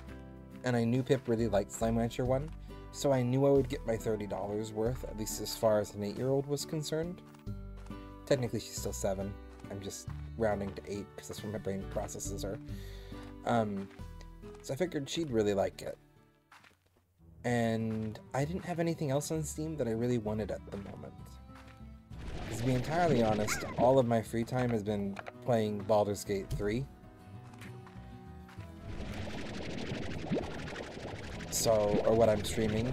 and I knew Pip really liked Slime Rancher 1, so I knew I would get my $30 worth, at least as far as an 8-year-old was concerned. Technically, she's still 7. I'm just rounding to 8, because that's where my brain processes her. So I figured she'd really like it. And I didn't have anything else on Steam that I really wanted at the moment. To be entirely honest, all of my free time has been playing Baldur's Gate 3. So, or what I'm streaming.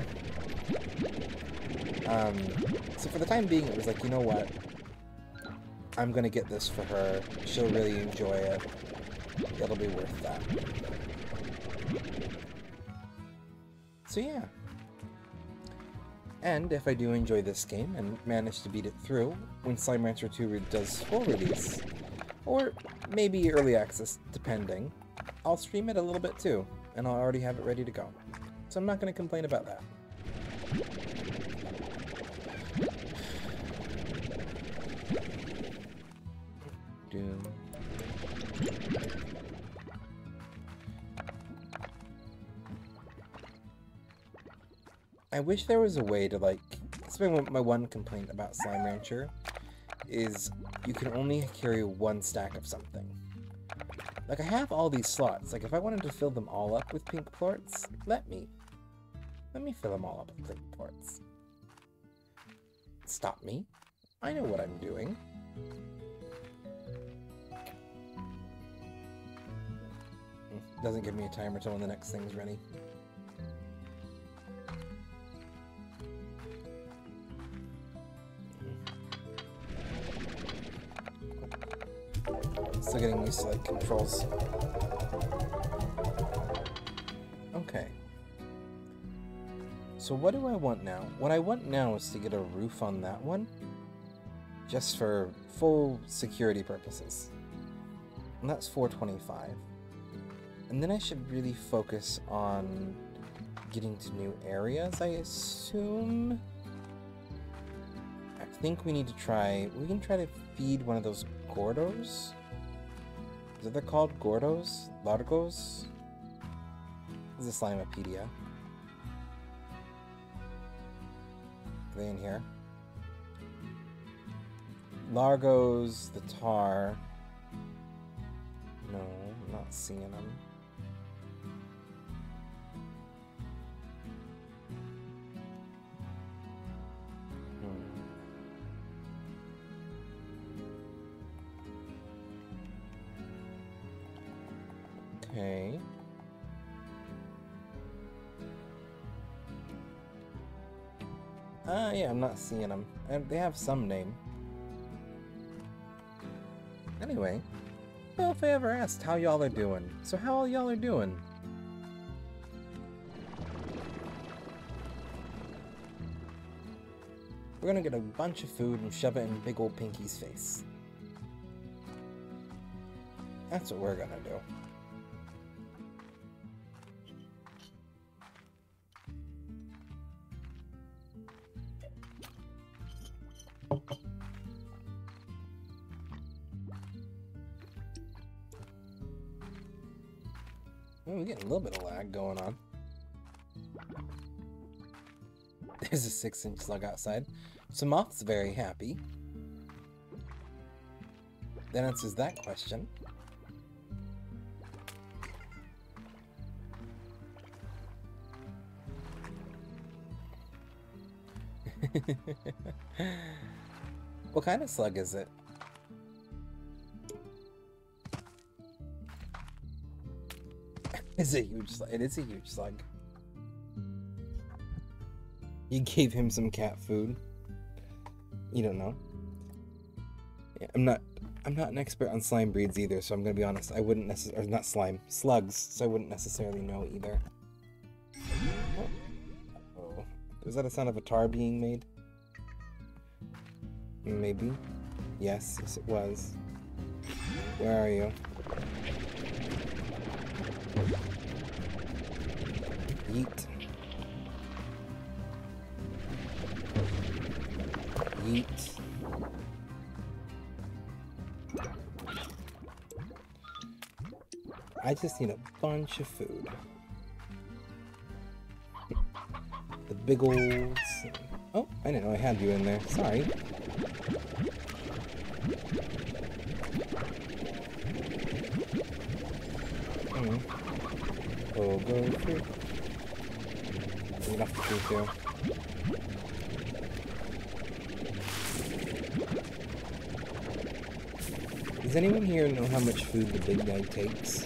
So for the time being, it was like, you know what? I'm gonna get this for her. She'll really enjoy it. It'll be worth that. So yeah. And if I do enjoy this game and manage to beat it through, when Slime Rancher 2 does full release, or maybe early access, depending, I'll stream it a little bit too, and I'll already have it ready to go. So I'm not going to complain about that. I wish there was a way to, like, that's my one complaint about Slime Rancher, is you can only carry one stack of something. Like, I have all these slots. Like, if I wanted to fill them all up with pink plorts, let me fill them all up with pink plorts. Stop me. I know what I'm doing. Doesn't give me a timer till when the next thing's ready. Still getting used to, like, controls. Okay. So what do I want now? What I want now is to get a roof on that one. Just for full security purposes. And that's $425. And then I should really focus on getting to new areas, I assume. I think we need to try... We can try to feed one of those Gordos? Is it they're called Gordos? Largos? This is a Slimepedia. Are they in here? Largos, the tar. No, I'm not seeing them. Okay. Yeah, I'm not seeing them. And they have some name. Anyway, well, if I ever asked how y'all are doing. So how all y'all are doing? We're gonna get a bunch of food and shove it in big old Pinky's face. That's what we're gonna do. We're getting a little bit of lag going on. There's a 6-inch slug outside. So Moth's very happy. That answers that question. What kind of slug is it? It's a huge slug. It is a huge slug. You gave him some cat food. You don't know. Yeah, I'm not an expert on slime breeds either, so I'm gonna be honest. I wouldn't necessarily, not slime, slugs. So I wouldn't necessarily know either. Oh, was that a sound of a tar being made? Maybe. Yes, it was. Where are you? Yeet. Yeet. I just need a bunch of food. The big olds. Oh, I didn't know I had you in there. Sorry. Oh, go through. Enough to do too. Does anyone here know how much food the big guy takes?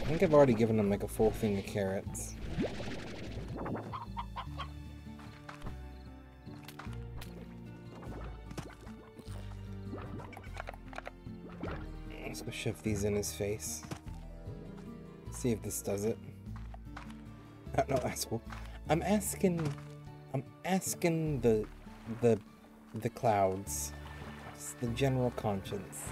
I think I've already given him like a full thing of carrots. Let's go shove these in his face. See if this does it. No, asshole. I'm asking the clouds. It's the general conscience.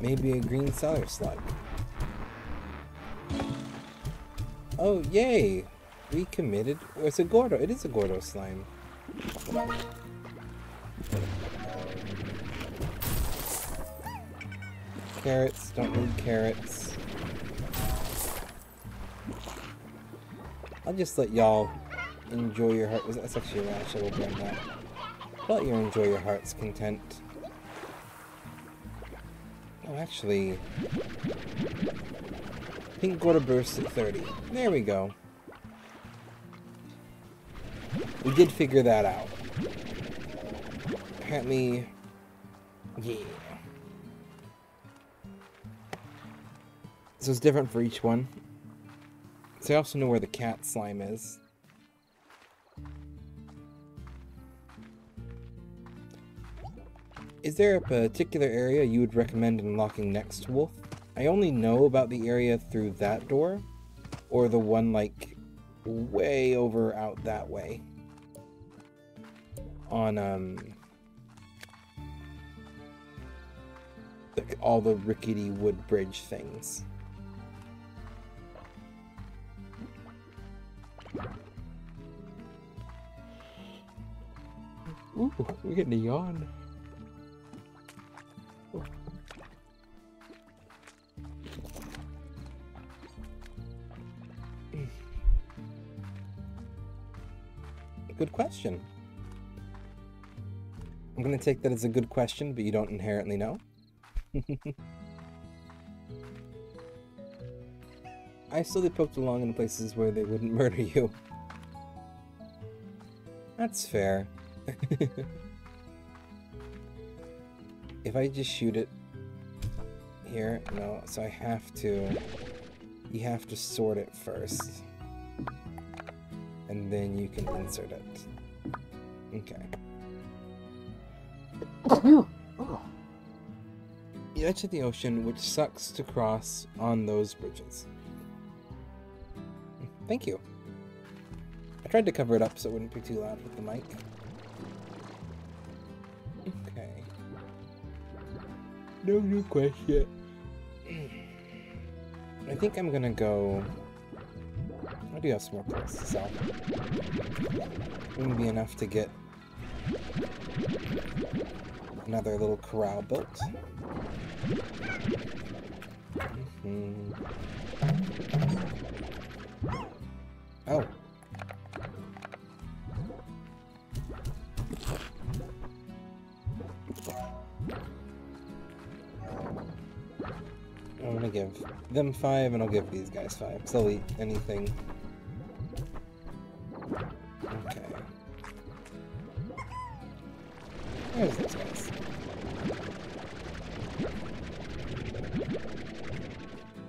Maybe a green cellar slug. Oh, yay! We committed. Oh, it's a Gordo. It is a Gordo slime. Carrots. Don't need carrots. I'll just let y'all enjoy your heart. That's actually a rash. I will burn that. I'll let you enjoy your heart's content. Oh, actually, pink Gordo burst at 30. There we go. We did figure that out. Apparently, yeah. So it's different for each one. So I also know where the cat slime is. Is there a particular area you would recommend unlocking next, Wolf? I only know about the area through that door, or the one like way over out that way. On like all the rickety wood bridge things. Ooh, we're getting a yawn. Good question. I'm gonna take that as a good question, but you don't inherently know. I slowly poked along in places where they wouldn't murder you. That's fair. If I just shoot it here, no, so I have to, you have to sort it first. And then you can insert it. Okay. The edge of the ocean, which sucks to cross on those bridges. Thank you. I tried to cover it up so it wouldn't be too loud with the mic. Okay. No new question. I think I'm gonna go... I do have some more parts to sell. Wouldn't be enough to get another little corral built. Oh. I'm gonna give them 5 and I'll give these guys 5. So they'll eat anything. Okay. There's those guys.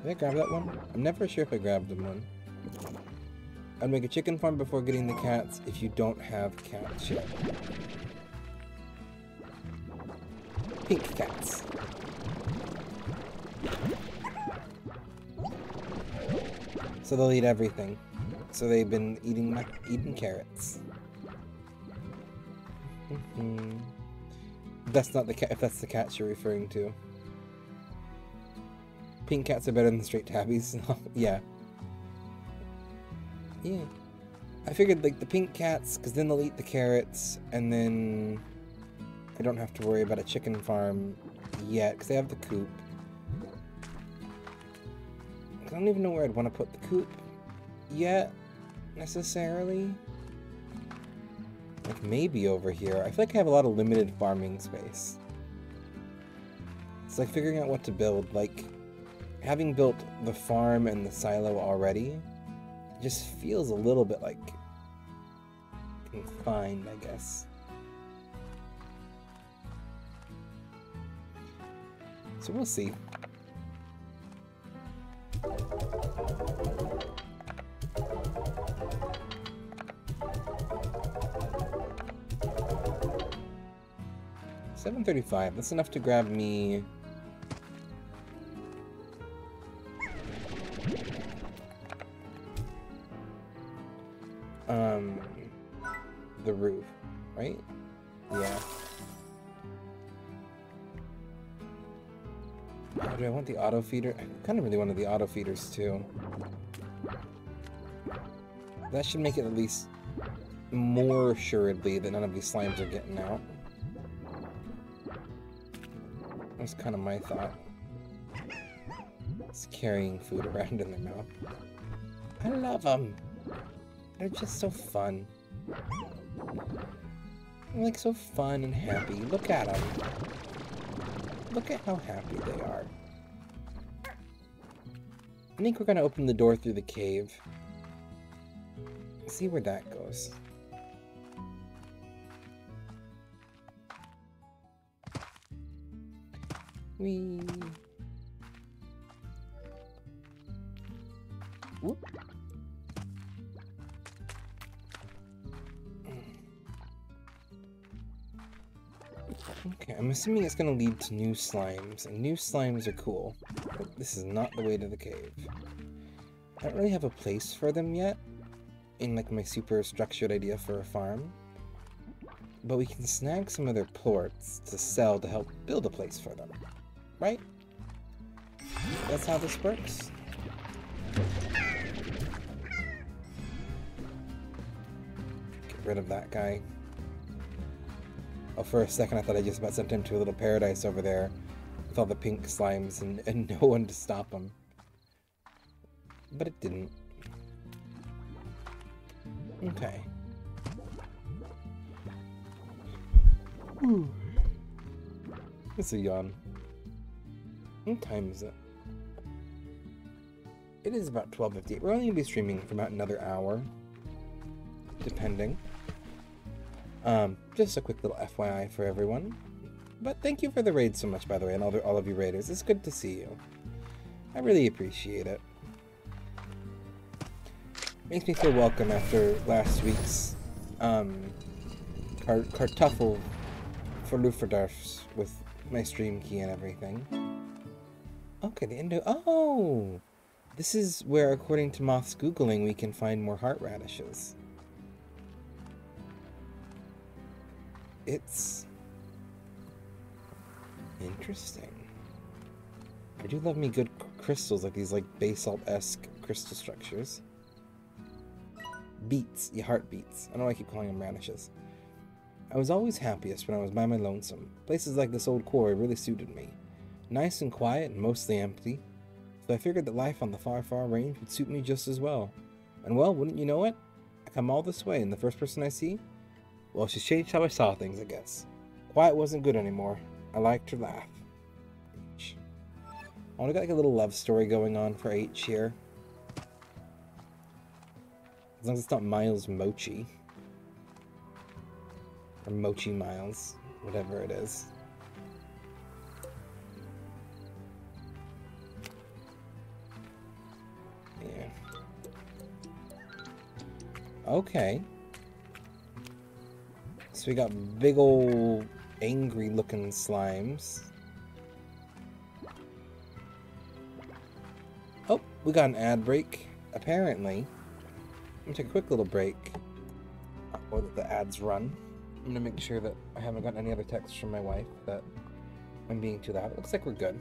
Did I grab that one? I'm never sure if I grabbed the one. I'd make a chicken farm before getting the cats if you don't have cats yet. Pink cats. So they'll eat everything. So they've been eating carrots. That's not the cat. If that's the cats you're referring to. Pink cats are better than straight tabbies. Yeah. Yeah. I figured like the pink cats, because then they'll eat the carrots, and then I don't have to worry about a chicken farm yet, because they have the coop. I don't even know where I'd want to put the coop yet, necessarily. Like maybe over here. I feel like I have a lot of limited farming space. It's like figuring out what to build. Like, having built the farm and the silo already, it just feels a little bit like confined, I guess. So we'll see. $7.35. That's enough to grab me the roof, right? Yeah. Oh, do I want the auto feeder? I kind of really wanted the auto feeders too. That should make it at least more assuredly that none of these slimes are getting out. That's kind of my thought. It's carrying food around in their mouth. I love them. They're just so fun. They're like so fun and happy. Look at them. Look at how happy they are. I think we're gonna open the door through the cave. See where that goes. Whee. Whoop. Okay, I'm assuming it's gonna lead to new slimes, and new slimes are cool. But this is not the way to the cave. I don't really have a place for them yet, in like my super structured idea for a farm. But we can snag some of their plorts to sell to help build a place for them. Right? That's how this works. Get rid of that guy. Oh, for a second I thought I just about sent him to a little paradise over there with all the pink slimes and no one to stop him. But it didn't. Okay. Whew. It's a yawn. What time is it? It is about 12:58. We're only going to be streaming for about another hour. Depending. Just a quick little FYI for everyone. But thank you for the raid so much, by the way, and all of you raiders. It's good to see you. I really appreciate it. Makes me feel welcome after last week's kartoffel for Luferdorfs with my stream key and everything. Okay, the Indo. Oh! This is where, according to Moth's Googling, we can find more heart radishes. It's interesting. I do love me good crystals, like these like basalt-esque crystal structures. Beets, yeah, heart beets. I don't know why I keep calling them radishes. I was always happiest when I was by my lonesome. Places like this old quarry really suited me. Nice and quiet and mostly empty. So I figured that life on the far, far range would suit me just as well. And well, wouldn't you know it? I come all this way and the first person I see? Well, she's changed how I saw things, I guess. Quiet wasn't good anymore. I liked her laugh. H. I want to get like a little love story going on for H here. As long as it's not Miles Mochi. Or Mochi Miles. Whatever it is. Yeah. Okay. So we got big ol' angry looking slimes. Oh, we got an ad break. Apparently. I'm gonna take a quick little break before the ads run. I'm gonna make sure that I haven't gotten any other texts from my wife that I'm being too loud. It looks like we're good.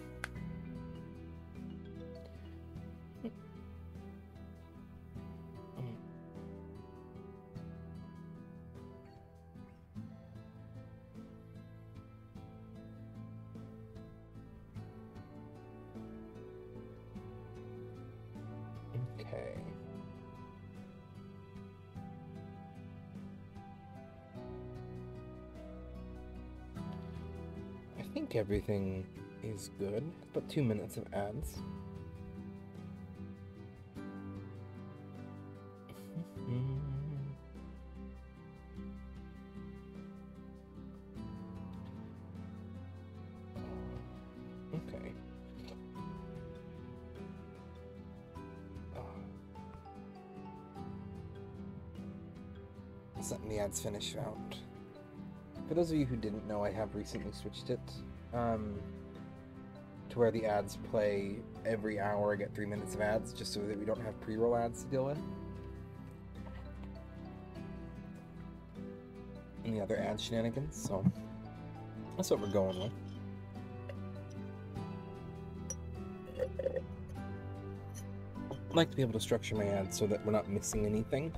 Okay. I think everything is good. About 2 minutes of ads. Okay. Letting the ads finish out. For those of you who didn't know, I have recently switched it to where the ads play every hour. I get 3 minutes of ads, just so that we don't have pre-roll ads to deal with. And the other ad shenanigans, so that's what we're going with. I like to be able to structure my ads so that we're not missing anything.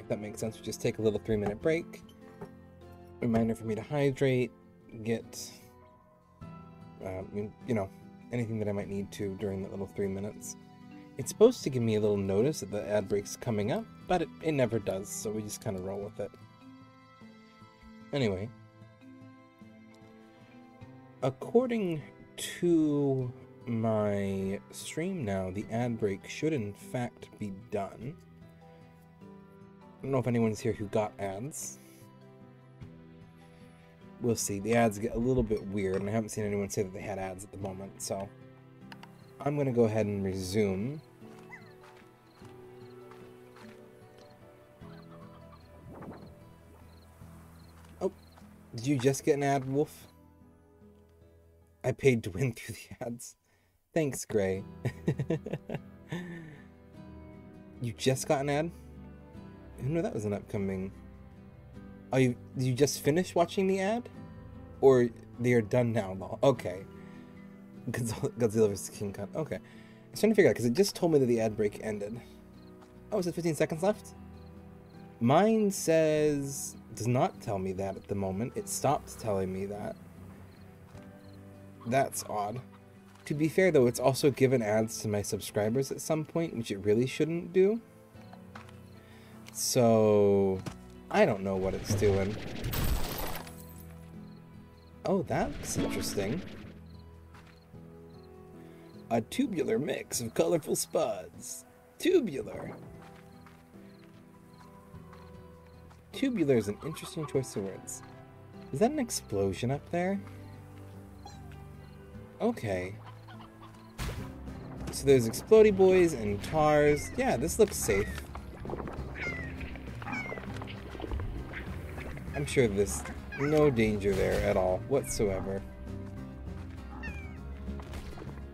If that makes sense, we just take a little 3-minute break. Reminder for me to hydrate, get, you know, anything that I might need to during that little 3 minutes. It's supposed to give me a little notice that the ad break's coming up, but it never does, so we just kind of roll with it. Anyway, according to my stream now, the ad break should in fact be done. I don't know if anyone's here who got ads. We'll see. The ads get a little bit weird, and I haven't seen anyone say that they had ads at the moment, so I'm going to go ahead and resume. Oh, did you just get an ad, Wolf? I paid to win through the ads. Thanks, Gray. You just got an ad? I didn't know that was an upcoming... Oh, did you just finish watching the ad? Or they are done now? Okay. Godzilla vs. King Kong. Okay. I was trying to figure out, because it just told me that the ad break ended. Oh, is it 15 seconds left? Mine says... does not tell me that at the moment. It stopped telling me that. That's odd. To be fair, though, it's also given ads to my subscribers at some point, which it really shouldn't do. So... I don't know what it's doing. Oh, that's interesting. A tubular mix of colorful spuds. Tubular. Tubular is an interesting choice of words. Is that an explosion up there? Okay. So there's explodey boys and tars. Yeah, this looks safe. I'm sure there's no danger there at all, whatsoever.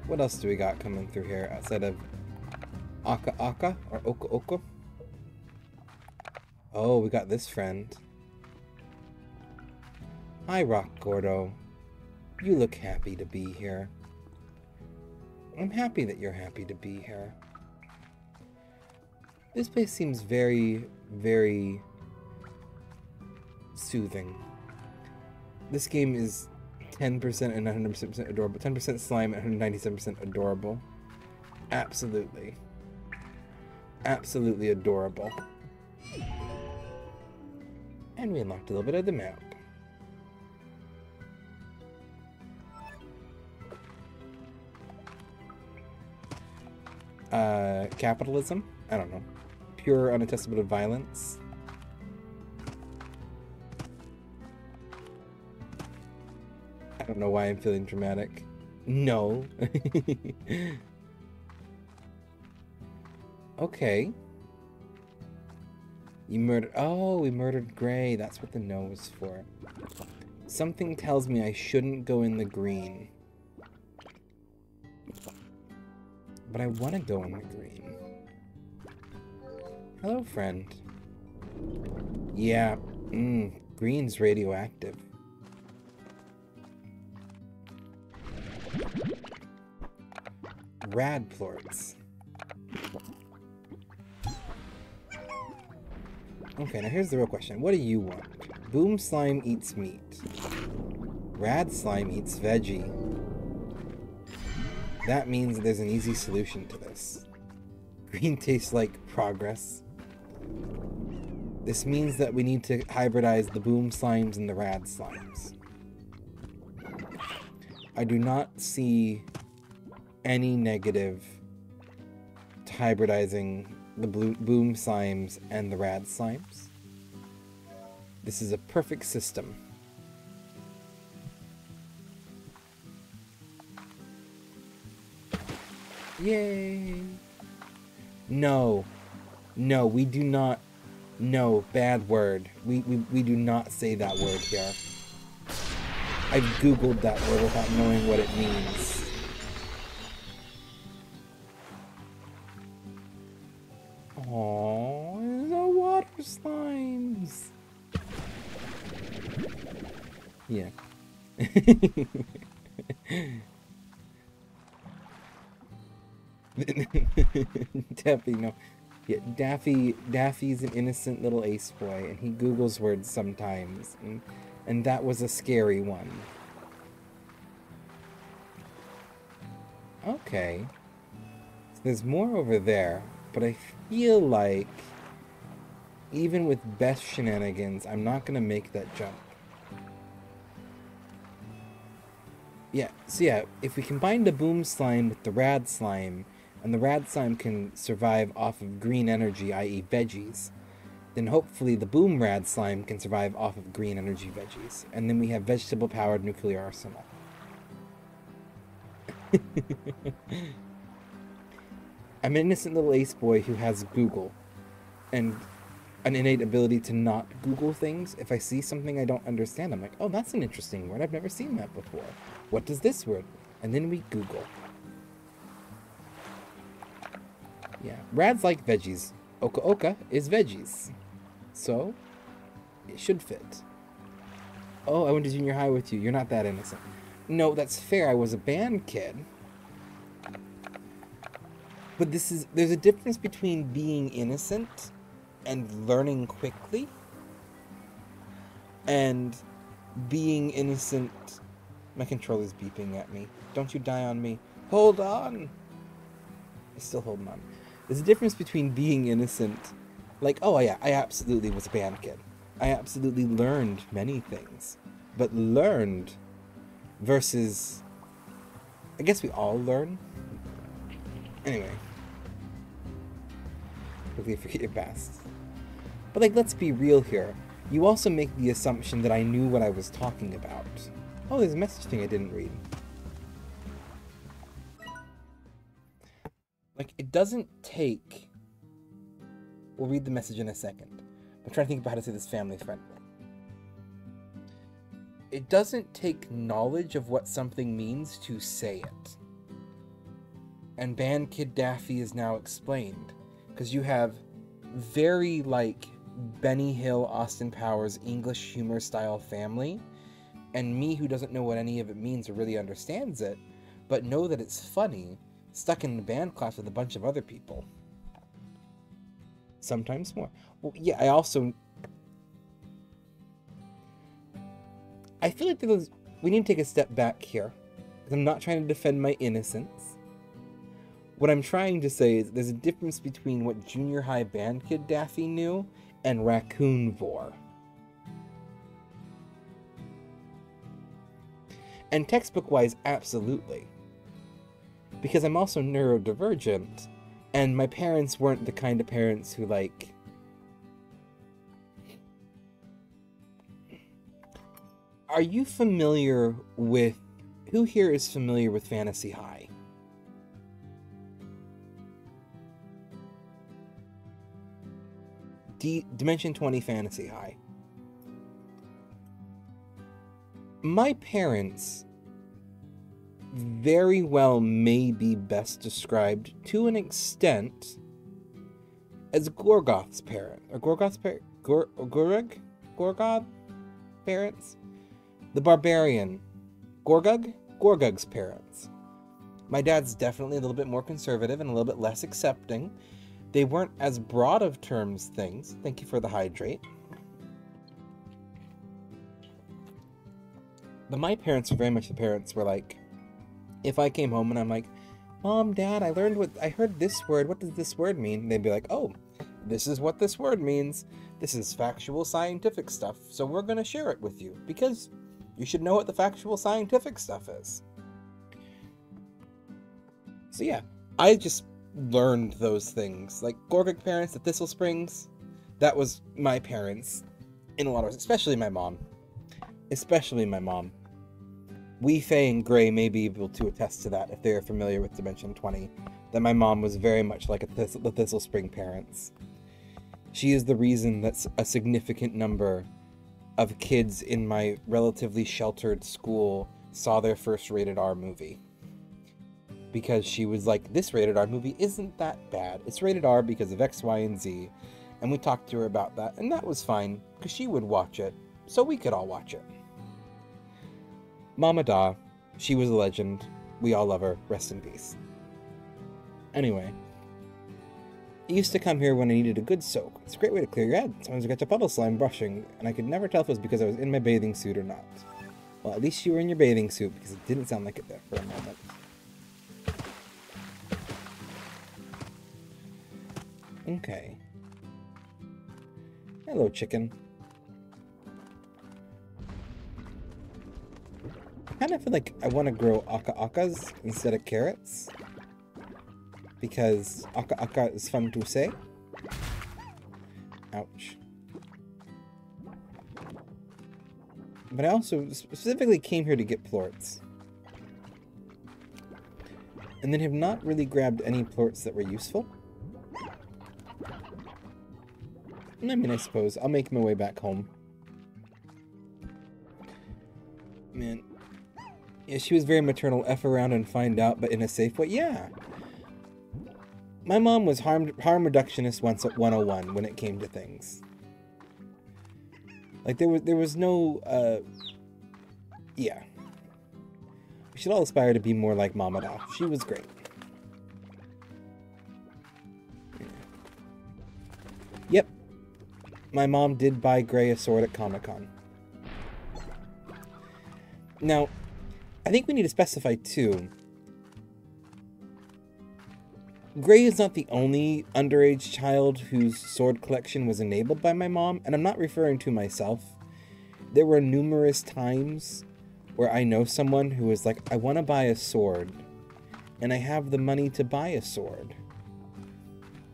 What else do we got coming through here outside of Aka Aka or Oka Oka? Oh, we got this friend. Hi, Rock Gordo. You look happy to be here. I'm happy that you're happy to be here. This place seems very, very... soothing. This game is 10% and 100% adorable. 10% slime and 197% adorable. Absolutely. Absolutely adorable. And we unlocked a little bit of the map. Capitalism? I don't know. Pure unattestable violence. I don't know why I'm feeling dramatic. No. Okay. You murdered... Oh, we murdered Gray. That's what the no was for. Something tells me I shouldn't go in the green. But I want to go in the green. Hello, friend. Yeah. Green's radioactive. Radplorts. Okay, now here's the real question. What do you want? Boom slime eats meat. Rad slime eats veggie. That means there's an easy solution to this. Green tastes like progress. This means that we need to hybridize the boom slimes and the rad slimes. I do not see any negative to hybridizing the boom slimes and the rad slimes. This is a perfect system. Yay! No. No, we do not. No, bad word. We do not say that word here. I've googled that word without knowing what it means. Aww, the water slimes. Yeah. Daffy, no. Yeah, Daffy's an innocent little ace boy, and he Googles words sometimes, and that was a scary one. Okay. So there's more over there, but I feel like, even with best shenanigans, I'm not gonna make that jump. Yeah, so yeah, if we combine the boom slime with the rad slime, and the rad slime can survive off of green energy, i.e. veggies, then hopefully the boom rad slime can survive off of green energy veggies. And then we have vegetable-powered nuclear arsenal. I'm an innocent little ace boy who has Google, and an innate ability to not Google things. If I see something I don't understand, I'm like, oh, that's an interesting word. I've never seen that before. What does this word? And then we Google. Yeah, rads like veggies. Oka Oka is veggies. So, it should fit. Oh, I went to junior high with you. You're not that innocent. No, that's fair. I was a band kid. But there's a difference between being innocent and learning quickly and being innocent. My controller's beeping at me. Don't you die on me. Hold on. It's still holding on. There's a difference between being innocent, like, oh yeah, I absolutely was a band kid. I absolutely learned many things. But learned versus, I guess we all learn. Anyway. Quickly forget your past. But like, let's be real here. You also make the assumption that I knew what I was talking about. Oh, there's a message thing I didn't read. Like, it doesn't take... We'll read the message in a second. I'm trying to think about how to say this family friendly. It doesn't take knowledge of what something means to say it. And Band Kid Daffy is now explained. Because you have very, like, Benny Hill, Austin Powers, English humor style family. And me, who doesn't know what any of it means or really understands it, but know that it's funny, stuck in the band class with a bunch of other people. Sometimes more. Well, yeah, I feel like we need to take a step back here. Because I'm not trying to defend my innocence. What I'm trying to say is there's a difference between what junior high band kid Daffy knew and Raccoon Vor. And textbook-wise, absolutely. Because I'm also neurodivergent, and my parents weren't the kind of parents who, like... Are you familiar with... Who here is familiar with Fantasy High? Dimension 20 Fantasy High. My parents very well may be best described to an extent as Gorgoth's parent, or Gorgoth's Gorgod parents, the barbarian, Gorgug's parents. My dad's definitely a little bit more conservative and a little bit less accepting. They weren't as broad of terms things. Thank you for the hydrate. But my parents were very much the parents where, like, if I came home and I'm like, Mom, Dad, I heard this word. What does this word mean? They'd be like, oh, this is what this word means. This is factual scientific stuff. So we're going to share it with you because you should know what the factual scientific stuff is. So yeah, I just learned those things. Like Gorgug parents at Thistle Springs, that was my parents in a lot of ways, especially my mom. Wee Faye and Gray may be able to attest to that if they're familiar with Dimension 20, that my mom was very much like the Thistle Spring parents. She is the reason that a significant number of kids in my relatively sheltered school saw their first rated R movie. Because she was like, this rated R movie isn't that bad. It's rated R because of X, Y, and Z. And we talked to her about that, and that was fine, because she would watch it, so we could all watch it. Mama Da, she was a legend. We all love her. Rest in peace. Anyway, I used to come here when I needed a good soak. It's a great way to clear your head. Sometimes I catch a puddle slime brushing, and I could never tell if it was because I was in my bathing suit or not. Well, at least you were in your bathing suit, because it didn't sound like it there for a moment. Okay. Hello, chicken. I kind of feel like I want to grow aka-akas instead of carrots. Because aka-aka is fun to say. Ouch. But I also specifically came here to get plorts. And then have not really grabbed any plorts that were useful. I mean, I suppose I'll make my way back home. Man. Yeah, she was very maternal. F around and find out, but in a safe way. Yeah. My mom was harm reductionist 101 when it came to things. Like, there was no, yeah. We should all aspire to be more like Mama Da. She was great. Yeah. Yep. My mom did buy Gray a sword at Comic-Con. Now, I think we need to specify, too. Gray is not the only underage child whose sword collection was enabled by my mom, and I'm not referring to myself. There were numerous times where I know someone who was like, I want to buy a sword, and I have the money to buy a sword,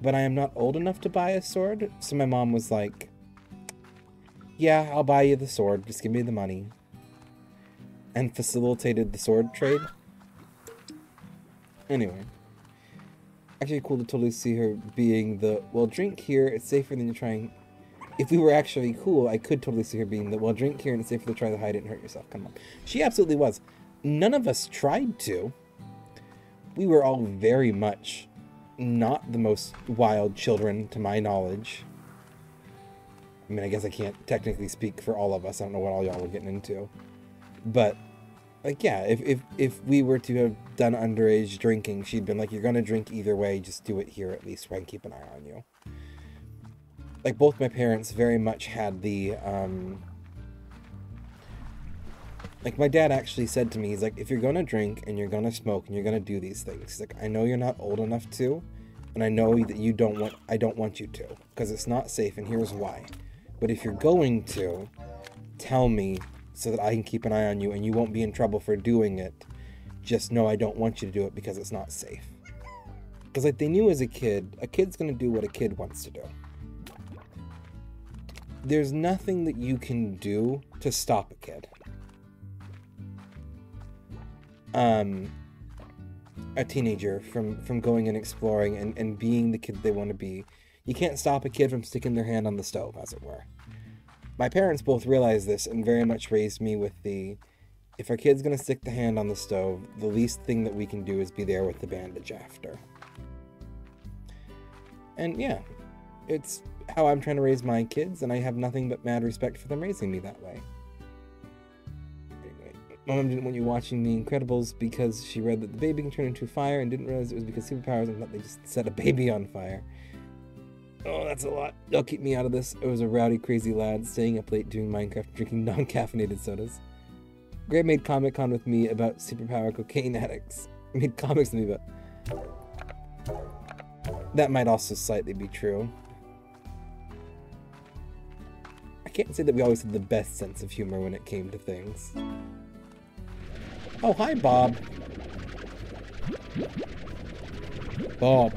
but I am not old enough to buy a sword, so my mom was like, yeah, I'll buy you the sword, just give me the money. And facilitated the sword trade. Anyway. Actually cool to totally see her being the, well, drink here, it's safer than you're trying. If we were actually cool, I could totally see her being the, well, drink here and it's safer to try to hide it and hurt yourself. Come on. She absolutely was. None of us tried to. We were all very much not the most wild children, to my knowledge. I mean, I guess I can't technically speak for all of us. I don't know what all y'all were getting into. But, like, yeah, if we were to have done underage drinking, she'd been like, you're gonna drink either way, just do it here at least, where I can keep an eye on you. Like, both my parents very much had the, like, my dad actually said to me, he's like, if you're gonna drink, and you're gonna smoke, and you're gonna do these things, he's like, I know you're not old enough to, and I know that you don't want, I don't want you to, because it's not safe, and here's why. But if you're going to, tell me, so that I can keep an eye on you and you won't be in trouble for doing it. Just know I don't want you to do it because it's not safe. Because like they knew as a kid's going to do what a kid wants to do. There's nothing that you can do to stop a kid. a teenager from going and exploring and being the kid they want to be. You can't stop a kid from sticking their hand on the stove, as it were. My parents both realized this and very much raised me with the, if our kid's gonna stick the hand on the stove, the least thing that we can do is be there with the bandage after. And yeah, it's how I'm trying to raise my kids, and I have nothing but mad respect for them raising me that way. Anyway, Mom didn't want you watching The Incredibles because she read that the baby can turn into fire and didn't realize it was because superpowers and thought they just set a baby on fire. Oh, that's a lot. They'll keep me out of this. I was a rowdy, crazy lad, staying up late doing Minecraft, drinking non-caffeinated sodas. Greg made Comic-Con with me about superpower cocaine addicts. Made comics with me about... That might also slightly be true. I can't say that we always had the best sense of humor when it came to things. Oh, hi, Bob. Bob.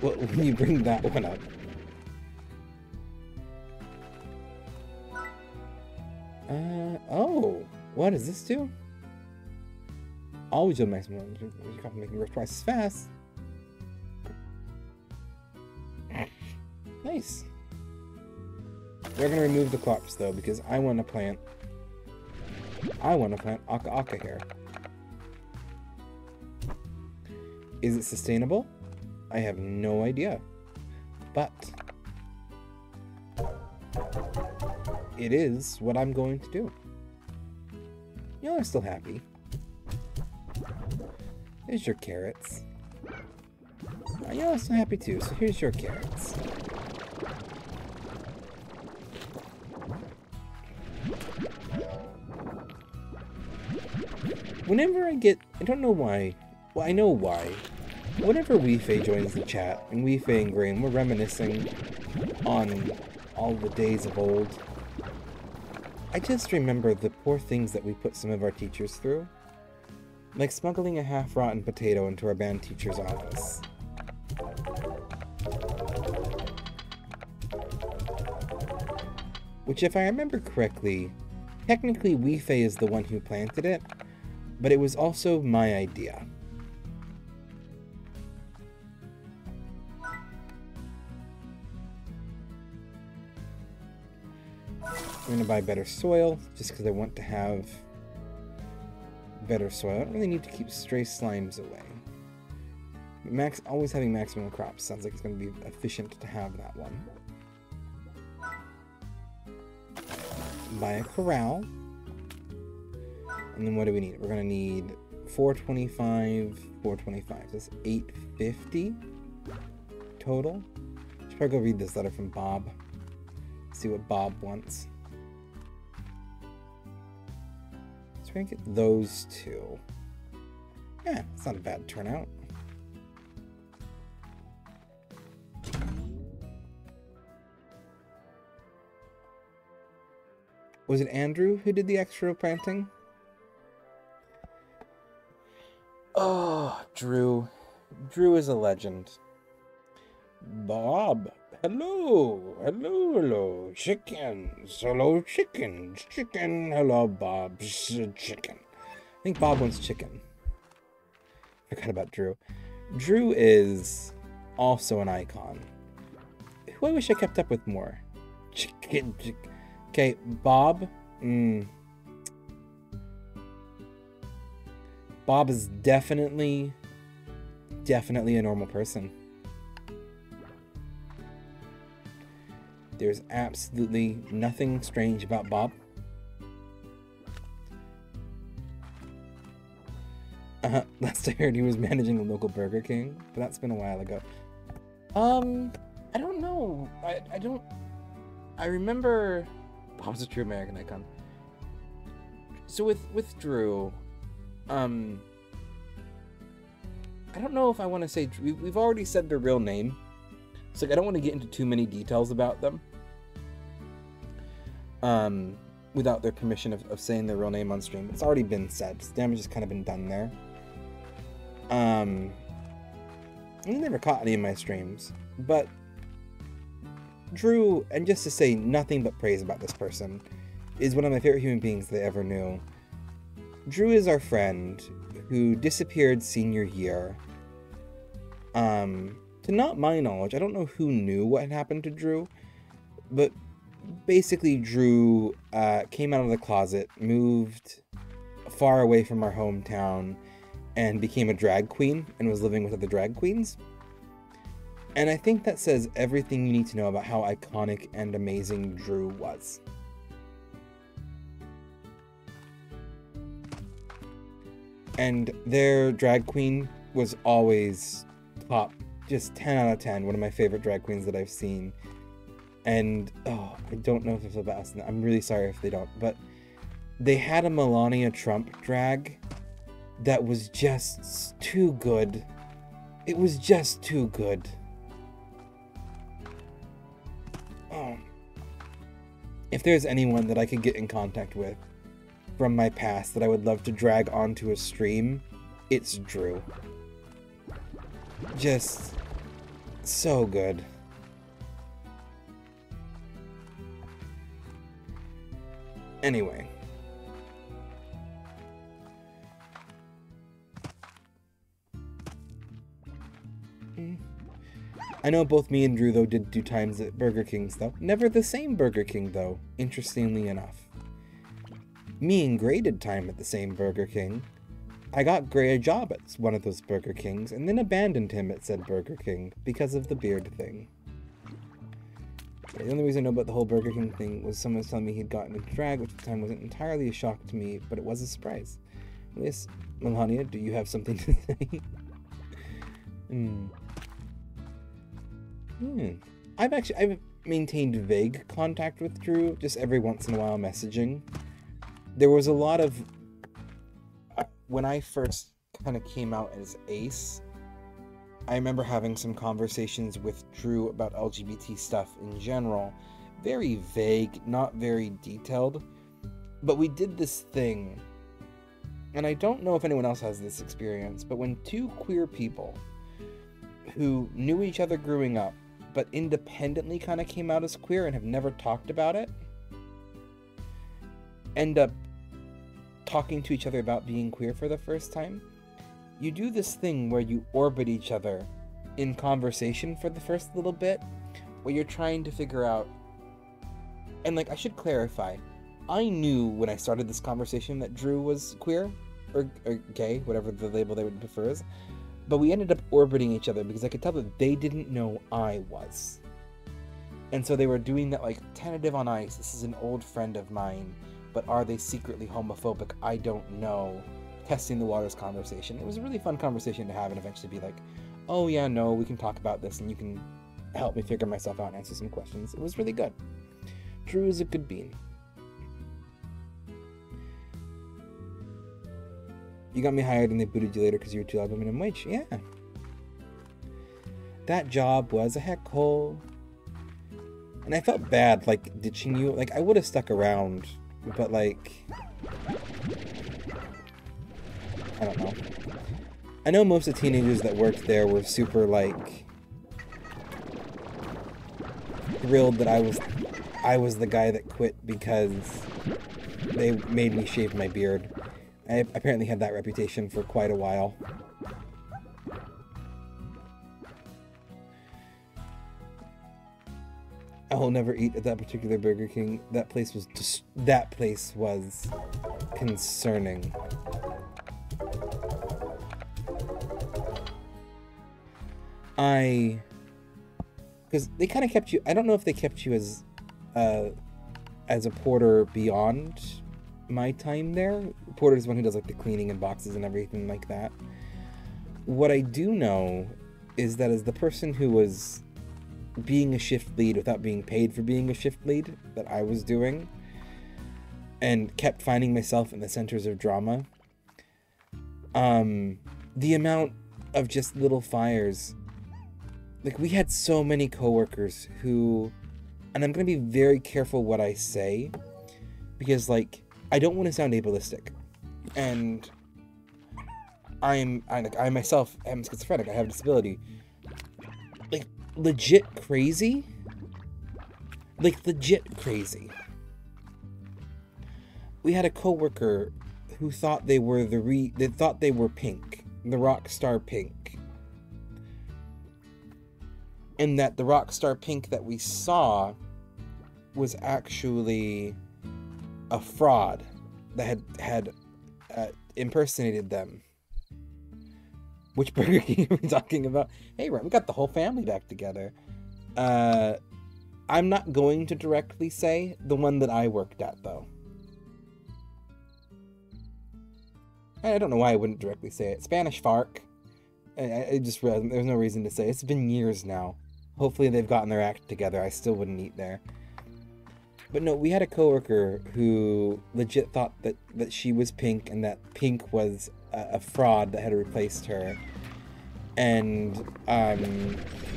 Well, when you bring that one up. Oh, what does this do? Always yield maximum. You can't make it work twice as fast. Nice. We're gonna remove the crops though, because I want to plant Aka Aka here. Is it sustainable? I have no idea, but it is what I'm going to do. Y'all are still happy. Here's your carrots. Y'all are still happy too, so here's your carrots. Whenever I don't know why, well I know why. Whenever Wen-Fri joins the chat, and Wen-Fri and Grain, we're reminiscing on all the days of old. I just remember the poor things that we put some of our teachers through. Like smuggling a half-rotten potato into our band teacher's office. Which, if I remember correctly, technically Wen-Fri is the one who planted it, but it was also my idea. I'm going to buy better soil, just because I want to have better soil. I don't really need to keep stray slimes away. Always having maximum crops sounds like it's going to be efficient to have that one. Buy a corral. And then what do we need? We're going to need 425, 425. That's 850 total. Should probably go read this letter from Bob. See what Bob wants. So we're going to get those two. Yeah, it's not a bad turnout. Was it Andrew who did the extra planting? Oh, Drew. Drew is a legend. Bob, hello, hello, hello, chickens, hello, chickens, chicken, hello, Bob, chicken. I think Bob wants chicken. Forgot about Drew. Drew is also an icon. Who I wish I kept up with more. Chicken. Okay, Bob. Bob is definitely a normal person. There's absolutely nothing strange about Bob. Last I heard he was managing a local Burger King, but that's been a while ago. I don't know. I remember Bob's a true American icon. So with Drew, I don't know if I want to say, we've already said their real name, so I don't want to get into too many details about them, without their permission of saying their real name on stream. It's already been said, so damage has kind of been done there. I never caught any of my streams, but Drew, and just to say nothing but praise about this person, is one of my favorite human beings that I ever knew. Drew is our friend who disappeared senior year. To not my knowledge, I don't know who knew what had happened to Drew, but basically Drew came out of the closet, moved far away from our hometown, and became a drag queen and was living with other drag queens. And I think that says everything you need to know about how iconic and amazing Drew was. And their drag queen was always top, just 10 out of 10, one of my favorite drag queens that I've seen. And, oh, I don't know if it's about us. I'm really sorry if they don't, but they had a Melania Trump drag that was just too good. It was just too good. Oh. If there's anyone that I could get in contact with from my past that I would love to drag onto a stream, it's Drew. Just so good. Anyway. I know both me and Drew, though, did do times at Burger King's, though. Never the same Burger King, though, interestingly enough. Me and Gray did time at the same Burger King. I got Gray a job at one of those Burger Kings, and then abandoned him at said Burger King because of the beard thing. The only reason I know about the whole Burger King thing was someone was telling me he'd gotten into drag, which at the time wasn't entirely a shock to me, but it was a surprise. Yes, Melania, do you have something to say? I've maintained vague contact with Drew, just every once in a while messaging. There was a lot of... when I first kind of came out as Ace, I remember having some conversations with Drew about LGBT stuff in general. Very vague, not very detailed. But we did this thing, and I don't know if anyone else has this experience, but when two queer people who knew each other growing up, but independently kind of came out as queer and have never talked about it, end up talking to each other about being queer for the first time, you do this thing where you orbit each other in conversation for the first little bit, where you're trying to figure out, and like, I should clarify, I knew when I started this conversation that Drew was queer, or gay, whatever the label they would prefer is, but we ended up orbiting each other because I could tell that they didn't know I was. And so they were doing that, like, tentative on ice, this is an old friend of mine, but are they secretly homophobic? I don't know. Testing the waters conversation. It was a really fun conversation to have and eventually be like, oh yeah, no, we can talk about this and you can help me figure myself out and answer some questions. It was really good. Drew is a good bean. You got me hired and they booted you later because you were too loud of minimum wage. Yeah. That job was a heck hole. And I felt bad, like, ditching you. Like, I would have stuck around, but, like, I don't know. I know most of the teenagers that worked there were super, like, thrilled that I was the guy that quit because they made me shave my beard. I apparently had that reputation for quite a while. I will never eat at that particular Burger King. That place was concerning. Because they kind of kept you, I don't know if they kept you as a porter beyond my time there. Porter is one who does like the cleaning and boxes and everything like that. What I do know is that as the person who was being a shift lead without being paid for being a shift lead that I was doing, and kept finding myself in the centers of drama, the amount of just little fires, like, we had so many coworkers who, and I'm going to be very careful what I say, because, like, I don't want to sound ableistic, and I myself am schizophrenic, I have a disability, like, legit crazy, we had a coworker who thought they were they thought they were Pink, the rock star Pink. And that the rock star Pink that we saw was actually a fraud that had impersonated them. Which Burger King are we talking about? Hey, right, we got the whole family back together. I'm not going to directly say the one that I worked at, though. I don't know why I wouldn't directly say it. Spanish Farc. I just realized there's no reason to say it. It's been years now. Hopefully they've gotten their act together. I still wouldn't eat there. But no, we had a coworker who legit thought that she was Pink and that Pink was a fraud that had replaced her. And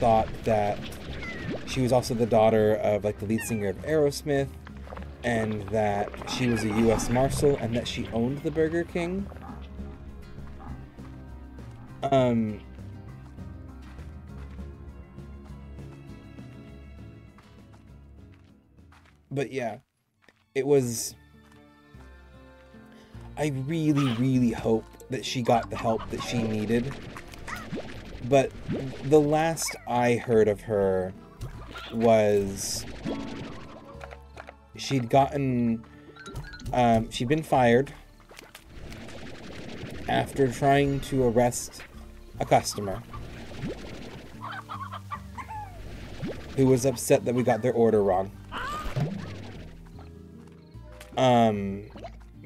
thought that she was also the daughter of like the lead singer of Aerosmith, and that she was a U.S. Marshal, and that she owned the Burger King. But yeah, it was... I really, really hope that she got the help that she needed. But the last I heard of her was she'd gotten... she'd been fired after trying to arrest a customer who was upset that we got their order wrong.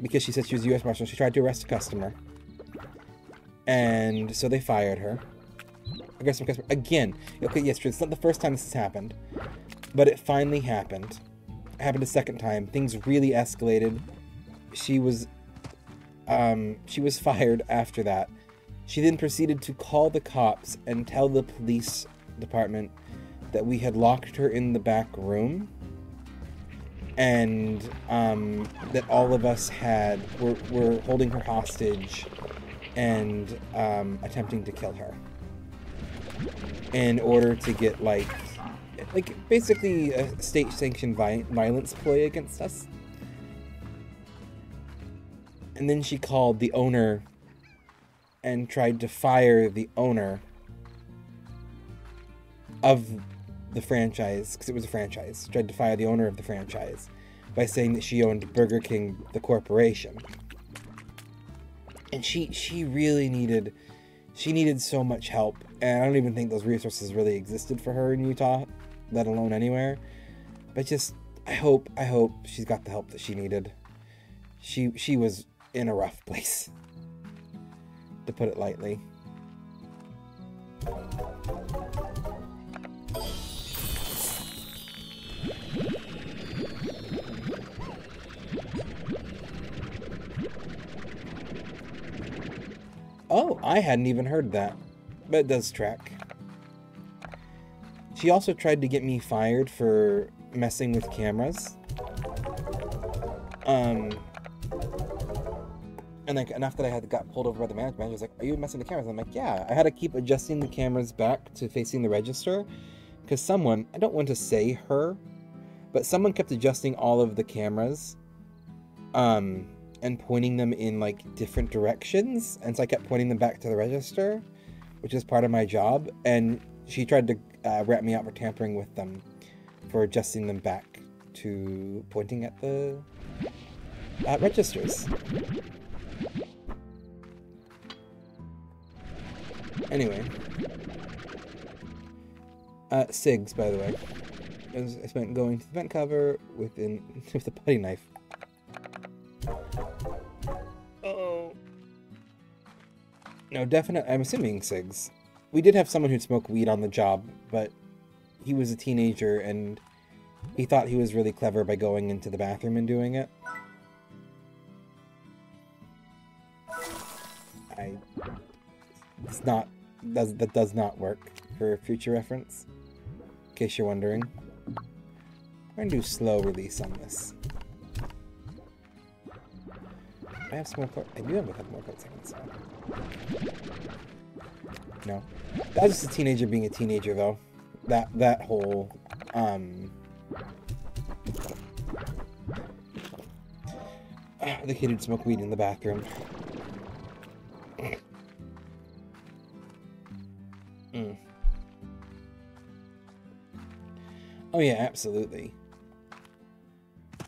Because she said she was a U.S. Marshal, she tried to arrest a customer. And so they fired her. Aggressive customer. Again, okay, yes, true. It's not the first time this has happened. But it finally happened. It happened a second time. Things really escalated. She was fired after that. She then proceeded to call the cops and tell the police department that we had locked her in the back room. And that all of us were holding her hostage and attempting to kill her in order to get like basically a state-sanctioned violence ploy against us. And then she called the owner and tried to fire the owner of the franchise, because it was a franchise. Tried to fire the owner of the franchise by saying that she owned Burger King, the corporation. And she really needed so much help, and I don't even think those resources really existed for her in Utah, let alone anywhere. But just, I hope she's got the help that she needed. She was in a rough place, to put it lightly. Oh, I hadn't even heard that, but it does track. She also tried to get me fired for messing with cameras. And like enough that I got pulled over by the manager. He was like, "Are you messing with the cameras?" I'm like, "Yeah." I had to keep adjusting the cameras back to facing the register because someone, I don't want to say her, but someone kept adjusting all of the cameras, and pointing them in like different directions, and so I kept pointing them back to the register, which is part of my job. And she tried to rat me out for tampering with them, for adjusting them back to pointing at the registers. Anyway, SIGs, by the way. I spent going to the vent cover with a putty knife. Oh. No, definite. I'm assuming SIGs. We did have someone who'd smoke weed on the job, but he was a teenager and he thought he was really clever by going into the bathroom and doing it. That does not work for future reference, in case you're wondering. I'm going to do slow release on this. I have some more coat. I do have a couple more coats I can sell. No. That was just a teenager being a teenager, though. That whole, The kid who'd smoke weed in the bathroom. Oh yeah, absolutely.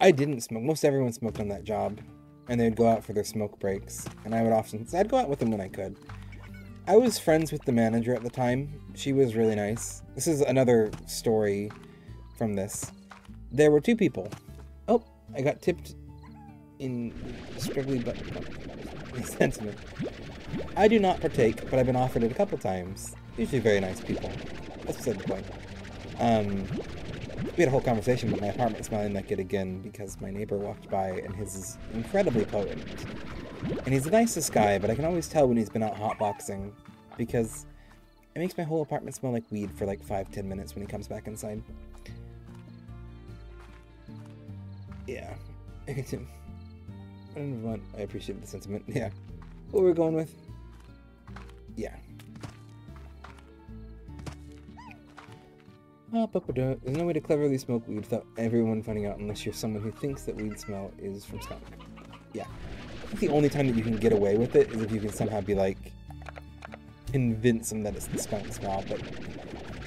I didn't smoke. Most everyone smoked on that job. And they'd go out for their smoke breaks. And I would often... I'd go out with them when I could. I was friends with the manager at the time. She was really nice. This is another story from this. There were two people. Oh, I got tipped in strictly but sentiment. I do not partake, but I've been offered it a couple times. Usually very nice people. That's beside the point. We had a whole conversation about my apartment smelling like it again because my neighbor walked by and his is incredibly potent. And he's the nicest guy, but I can always tell when he's been out hotboxing because it makes my whole apartment smell like weed for like 5-10 minutes when he comes back inside. Yeah. I appreciate the sentiment. Yeah. What we're going with? Yeah. There's no way to cleverly smoke weed without everyone finding out unless you're someone who thinks that weed smell is from skunk. Yeah. I think the only time that you can get away with it is if you can somehow be like, convince them that it's the skunk smell, but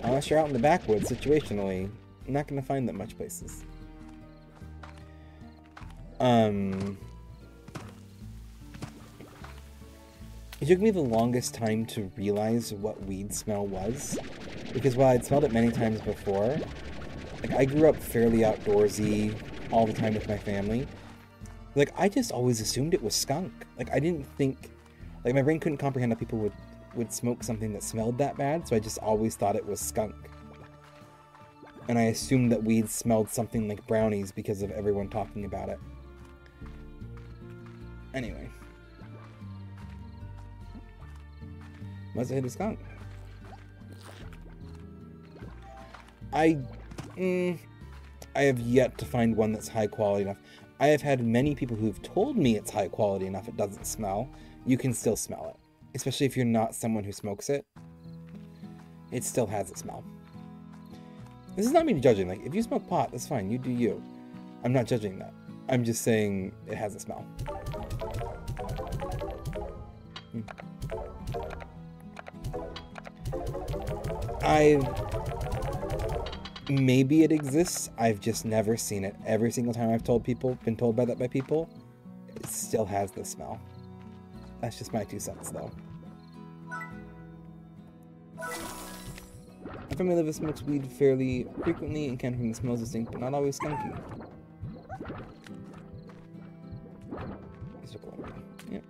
unless you're out in the backwoods situationally, you're not going to find that much places. It took me the longest time to realize what weed smell was, because while I'd smelled it many times before, like I grew up fairly outdoorsy all the time with my family, like I just always assumed it was skunk. Like I didn't think, like my brain couldn't comprehend how people would smoke something that smelled that bad, so I just always thought it was skunk. And I assumed that weed smelled something like brownies because of everyone talking about it. Anyway. Must have hit a skunk. I have yet to find one that's high quality enough. I have had many people who've told me it's high quality enough it doesn't smell. You can still smell it. Especially if you're not someone who smokes it. It still has a smell. This is not me judging. Like, if you smoke pot, that's fine. You do you. I'm not judging that. I'm just saying it has a smell. Maybe it exists. I've just never seen it. Every single time I've been told by people, it still has the smell. That's just my 2 cents, though. My family lives smokes weed fairly frequently and can from the smells distinct, but not always skunky. Yep.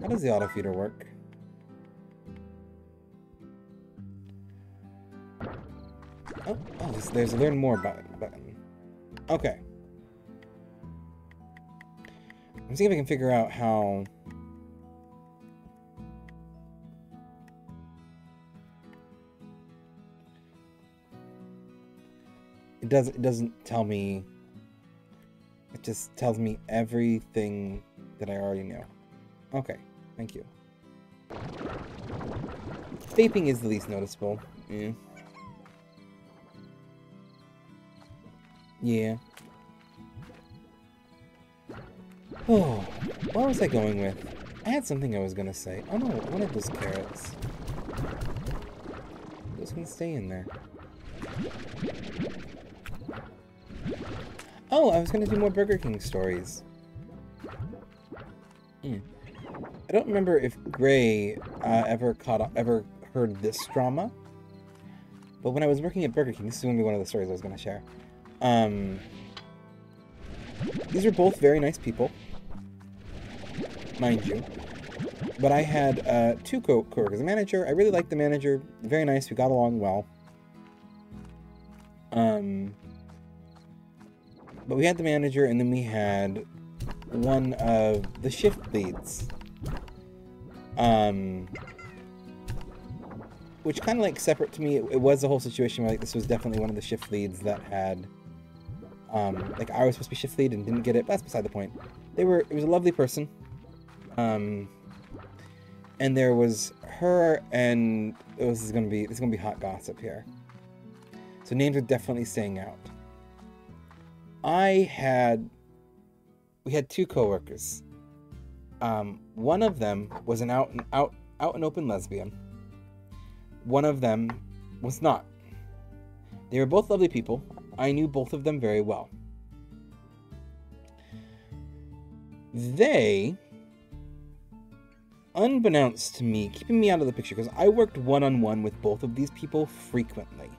How does the auto feeder work? Oh, there's a learn more button. Okay. I'm seeing if I can figure out how... It doesn't tell me... It just tells me everything that I already know. Okay, thank you. Vaping is the least noticeable. Yeah. Yeah. Oh, what was I going with? I had something I was gonna say. Oh no, one of those carrots. Those can stay in there. Oh, I was gonna do more Burger King stories. I don't remember if Gray ever heard this drama, but when I was working at Burger King, this is going to be one of the stories I was going to share. These are both very nice people, mind you, but I had 2 co-workers. The manager, I really liked the manager, very nice, we got along well. But we had the manager, and then we had one of the shift leads. Which kind of like separate to me, it was a whole situation where like this was definitely one of the shift leads that had, like I was supposed to be shift lead and didn't get it, but that's beside the point. It was a lovely person. And And there was her, and this is gonna be hot gossip here. So names are definitely staying out. We had two coworkers. One of them was an out and open lesbian. One of them was not. They were both lovely people. I knew both of them very well. They, unbeknownst to me, keeping me out of the picture, because I worked one-on-one with both of these people frequently.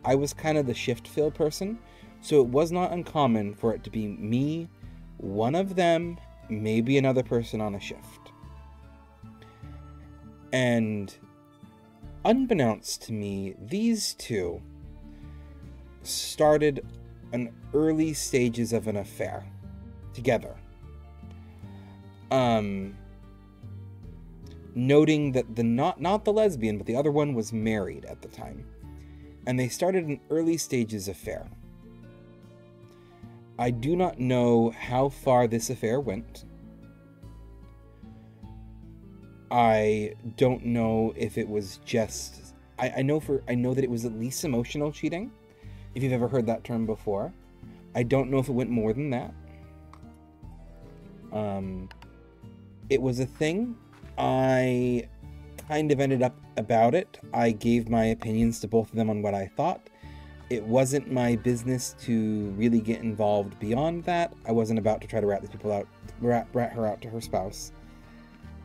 I was kind of the shift fill person, so it was not uncommon for it to be me, one of them, maybe another person on a shift. And unbeknownst to me, these two started an early stages of an affair together. Noting that not the lesbian, but the other one was married at the time. And they started an early stages affair. I do not know how far this affair went. I don't know if it was just... I know that it was at least emotional cheating, if you've ever heard that term before. I don't know if it went more than that. It was a thing. I kind of ended up about it. I gave my opinions to both of them on what I thought. It wasn't my business to really get involved beyond that. I wasn't about to try to rat these people out, rat her out to her spouse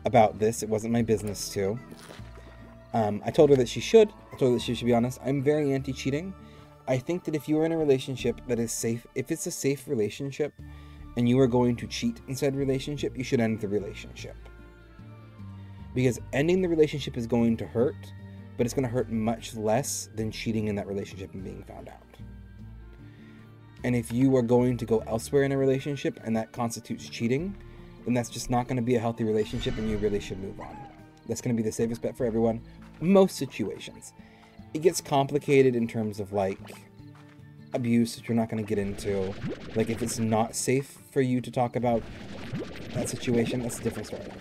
about this. It wasn't my business to. I told her that she should. I told her that she should be honest. I'm very anti-cheating. I think that if you are in a relationship that is safe, if it's a safe relationship, and you are going to cheat in said relationship, you should end the relationship. Because ending the relationship is going to hurt, but it's going to hurt much less than cheating in that relationship and being found out. And if you are going to go elsewhere in a relationship and that constitutes cheating, then that's just not going to be a healthy relationship and you really should move on. That's going to be the safest bet for everyone, most situations. It gets complicated in terms of like abuse, which we're not going to get into. Like if it's not safe for you to talk about that situation, that's a different story.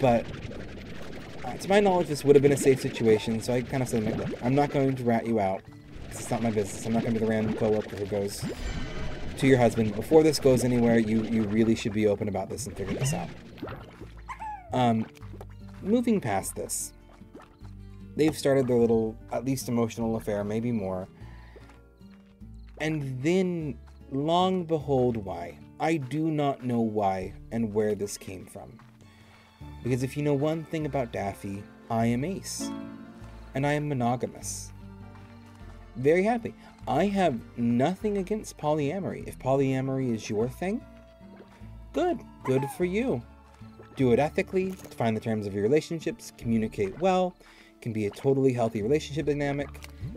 But to my knowledge, this would have been a safe situation, so I kind of said, look, I'm not going to rat you out. It's not my business. I'm not going to be the random coworker who goes to your husband. Before this goes anywhere, you really should be open about this and figure this out. Moving past this, they've started their little, at least emotional affair, maybe more. And then, long behold, why? I do not know why and where this came from. Because if you know one thing about Daffy, I am ace. And I am monogamous. Very happy. I have nothing against polyamory. If polyamory is your thing, good. Good for you. Do it ethically, define the terms of your relationships, communicate well, can be a totally healthy relationship dynamic.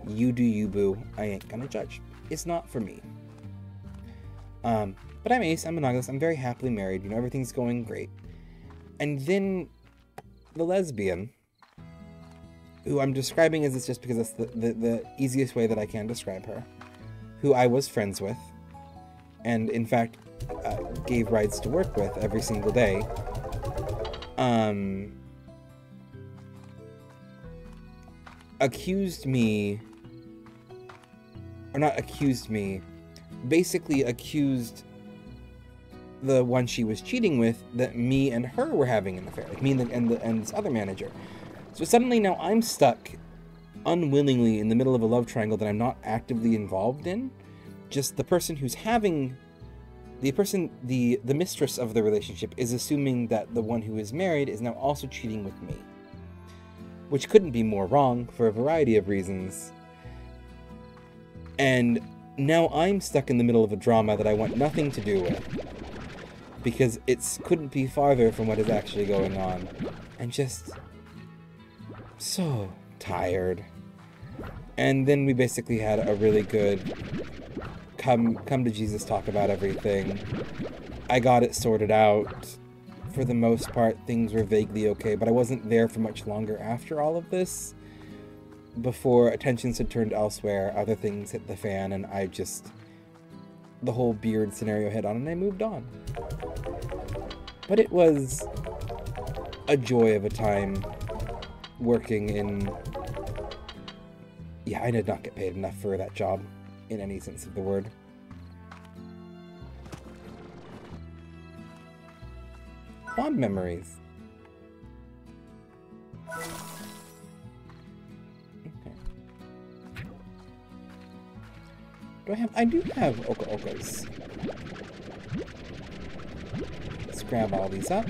You do you, boo. I ain't gonna judge. It's not for me. But I'm ace, I'm monogamous, I'm very happily married, you know, everything's going great. And then the lesbian, who I'm describing as this just because that's the easiest way that I can describe her, who I was friends with, and in fact gave rides to work with every single day, basically accused the one she was cheating with that me and her were having an affair, like me and this other manager. So suddenly now I'm stuck unwillingly in the middle of a love triangle that I'm not actively involved in. Just the person who's having the mistress of the relationship is assuming that the one who is married is now also cheating with me, which couldn't be more wrong for a variety of reasons. And now I'm stuck in the middle of a drama that I want nothing to do with, because it couldn't be farther from what is actually going on, and just so tired. And then we basically had a really good come to Jesus talk about everything. I got it sorted out. For the most part, things were vaguely okay, but I wasn't there for much longer after all of this. Before attentions had turned elsewhere, other things hit the fan, and the whole beard scenario hit on, and I moved on. But it was a joy of a time working in... Yeah, I did not get paid enough for that job, in any sense of the word. Fond memories. Okay. I do have Oka-Okas. Let's grab all these up.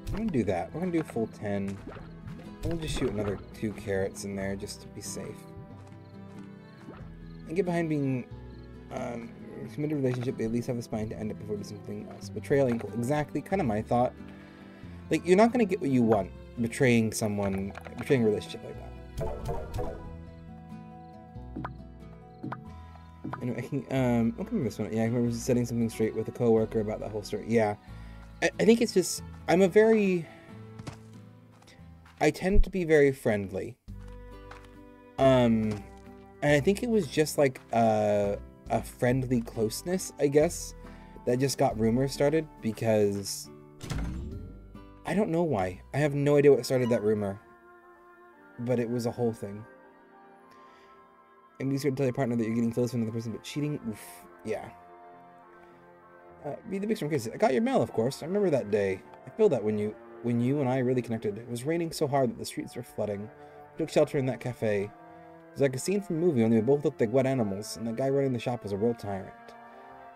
I'm gonna do that. We're gonna do full 10. We'll just shoot another 2 carrots in there just to be safe. And get behind being committed relationship, they at least have the spine to end it before doing something else. Betrayal ain't cool. Exactly, kind of my thought. Like, you're not gonna get what you want betraying someone, betraying a relationship like that. Anyway, I can, open this one. Yeah, I remember setting something straight with a coworker about that whole story. Yeah. I think it's just, I tend to be very friendly. And I think it was just like a friendly closeness, I guess, that just got rumors started, because I don't know why. I have no idea what started that rumor, but it was a whole thing. And be sure to tell your partner that you're getting close to another person, but cheating, oof, yeah. Be the big storm case. I got your mail, of course. I remember that day. I feel that when you and I really connected. It was raining so hard that the streets were flooding. We took shelter in that cafe. It was like a scene from a movie, only we both looked like wet animals, and the guy running the shop was a real tyrant.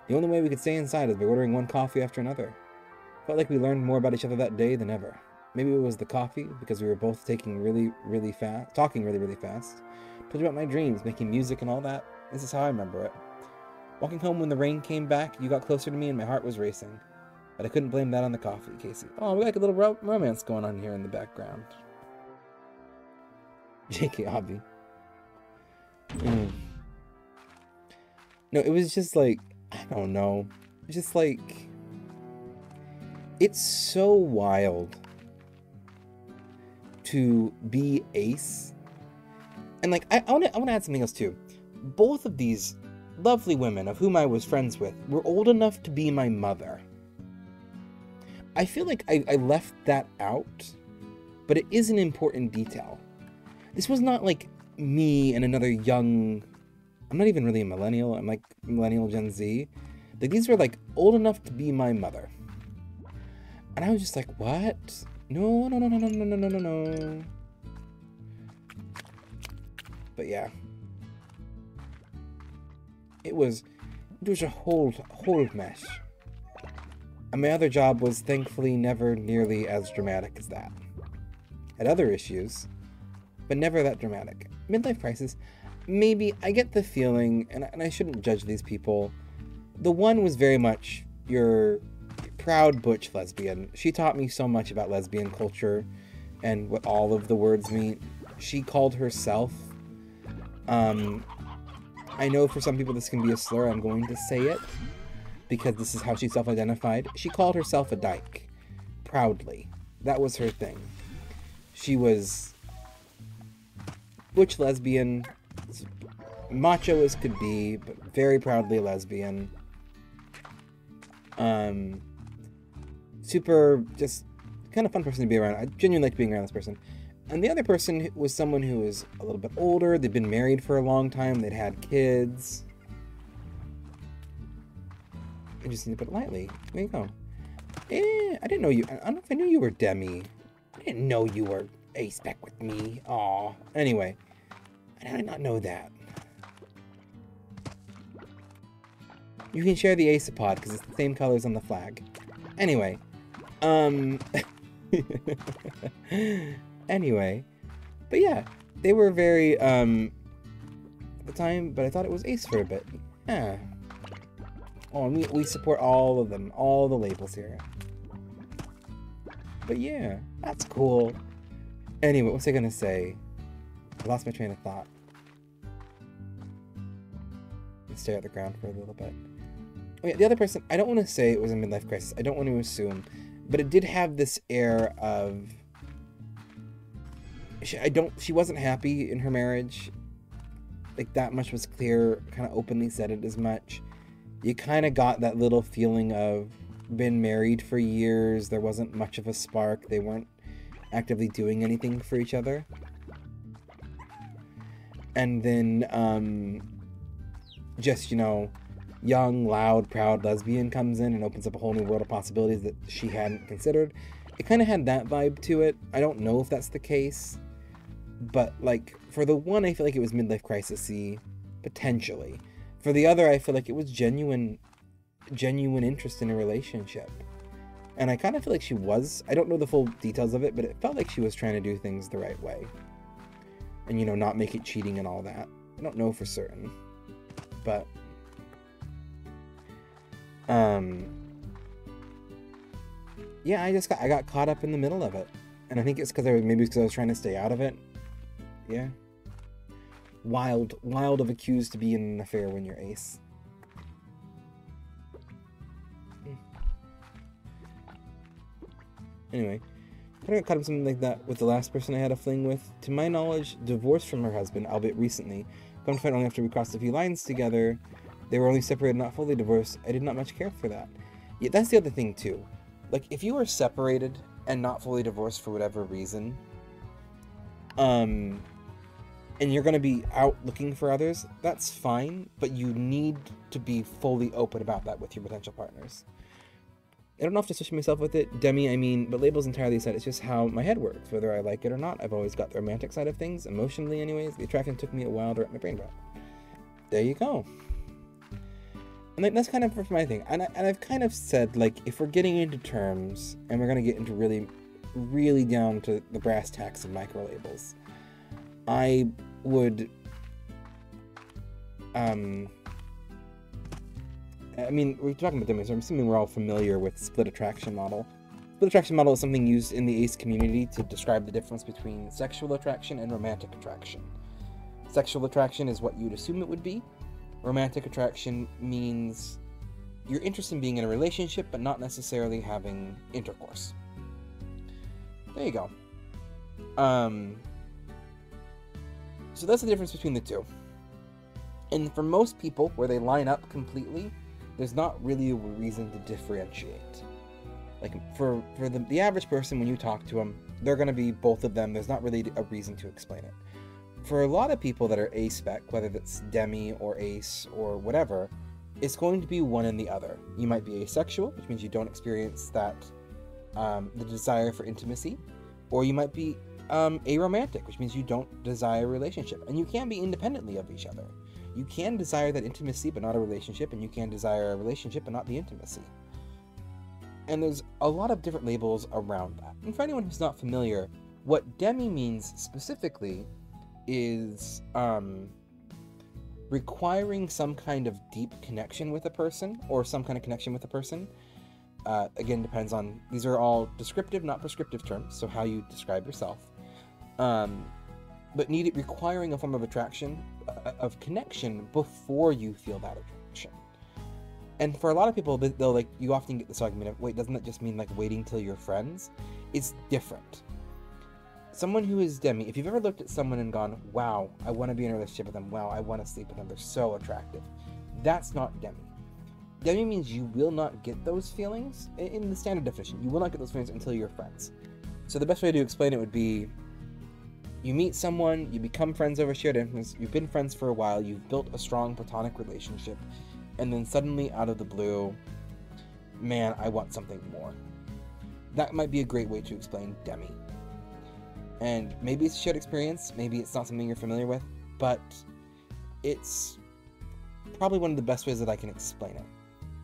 The only way we could stay inside is by ordering one coffee after another. Felt like we learned more about each other that day than ever. Maybe it was the coffee, because we were both talking really, really fast. Told you about my dreams, making music and all that. This is how I remember it. Walking home when the rain came back, you got closer to me and my heart was racing. But I couldn't blame that on the coffee, Casey. Oh, we got like a little romance going on here in the background. JK Hobby. No, it was just like, I don't know. Just like, it's so wild to be Ace. And like, I want to add something else too. Both of these lovely women of whom I was friends with were old enough to be my mother. I feel like I left that out, but it is an important detail. This was not like me and another young... I'm not even really a millennial. I'm like millennial Gen Z. Like, these were like old enough to be my mother. And I was just like, what? No. But yeah. It was a whole mess. And my other job was thankfully never nearly as dramatic as that. Had other issues, but never that dramatic. Midlife crisis, maybe. I get the feeling, and I shouldn't judge these people. The one was very much your proud butch lesbian. She taught me so much about lesbian culture and what all of the words mean. She called herself... I know for some people this can be a slur. I'm going to say it because this is how she self-identified. She called herself a dyke. Proudly. That was her thing. She was butch lesbian, macho as could be, but very proudly a lesbian. Super, just kind of fun person to be around. I genuinely like being around this person. And the other person was someone who was a little bit older. They'd been married for a long time. They'd had kids. I just need to put it lightly. There you go. I didn't know you. I don't know if I knew you were Demi. I didn't know you were A-spec with me. Aw. Anyway. I did not know that. You can share the Acepod because it's the same colors on the flag. Anyway. Anyway, but yeah, they were very, at the time, but I thought it was Ace for a bit. Yeah. Oh, and we support all of them, all the labels here. But yeah, that's cool. Anyway, what was I gonna say? I lost my train of thought. Let's stare at the ground for a little bit. Oh yeah, the other person, I don't want to say it was a midlife crisis. I don't want to assume. But it did have this air of... She wasn't happy in her marriage. Like, that much was clear, kind of openly said it as much. You kind of got that little feeling of been married for years, there wasn't much of a spark, they weren't actively doing anything for each other. And then, just, you know, young, loud, proud lesbian comes in and opens up a whole new world of possibilities that she hadn't considered. It kind of had that vibe to it. I don't know if that's the case, but, like, for the one, I feel like it was midlife crisis-y, potentially. For the other, I feel like it was genuine interest in a relationship. And I kind of feel like she was. I don't know the full details of it, but it felt like she was trying to do things the right way. And, you know, not make it cheating and all that. I don't know for certain. But, yeah, I got caught up in the middle of it. And I think it's because maybe I was trying to stay out of it. Yeah. Wild of a cues to be in an affair when you're ace. Anyway, I got caught up something like that with the last person I had a fling with. To my knowledge, divorced from her husband, albeit recently. Come to find only after we crossed a few lines together. They were only separated, not fully divorced. I did not much care for that. Yeah, that's the other thing too. Like, if you are separated and not fully divorced for whatever reason, and you're going to be out looking for others, that's fine, but you need to be fully open about that with your potential partners. I don't know if to associate myself with it, Demi, I mean, but labels entirely aside, it's just how my head works, whether I like it or not. I've always got the romantic side of things, emotionally anyways. The attraction took me a while to wrap my brain around. There you go. And like, that's kind of my thing. And I've kind of said, like, if we're getting into terms, and we're going to get into really, really down to the brass tacks of micro labels, I would, I mean, we're talking about Demi, so I'm assuming we're all familiar with split attraction model. Split attraction model is something used in the ace community to describe the difference between sexual attraction and romantic attraction. Sexual attraction is what you'd assume it would be. Romantic attraction means you're interested in being in a relationship, but not necessarily having intercourse. There you go. So that's the difference between the two. And for most people, where they line up completely, there's not really a reason to differentiate. Like, for the average person, when you talk to them, they're going to be both of them. There's not really a reason to explain it. For a lot of people that are A-spec, whether that's Demi or Ace or whatever, it's going to be one and the other. You might be asexual, which means you don't experience that, the desire for intimacy, or you might be aromantic, which means you don't desire a relationship. And you can be independently of each other. You can desire that intimacy, but not a relationship, and you can desire a relationship, but not the intimacy. And there's a lot of different labels around that. And for anyone who's not familiar, what Demi means specifically is requiring some kind of deep connection with a person, or some kind of connection with a person. Again, depends on, these are all descriptive, not prescriptive terms, so how you describe yourself. But requiring a form of attraction, of connection, before you feel that attraction. And for a lot of people, they'll, like, you often get this argument of, wait, doesn't that just mean, like, waiting till you're friends? It's different. Someone who is Demi, if you've ever looked at someone and gone, wow, I want to be in a relationship with them, wow, I want to sleep with them, they're so attractive, that's not Demi. Demi means you will not get those feelings, in the standard definition, you will not get those feelings until you're friends. So the best way to explain it would be, you meet someone, you become friends over shared interests, you've been friends for a while, you've built a strong platonic relationship, and then suddenly, out of the blue, man, I want something more. That might be a great way to explain Demi. And maybe it's a shared experience, maybe it's not something you're familiar with, but it's probably one of the best ways that I can explain it.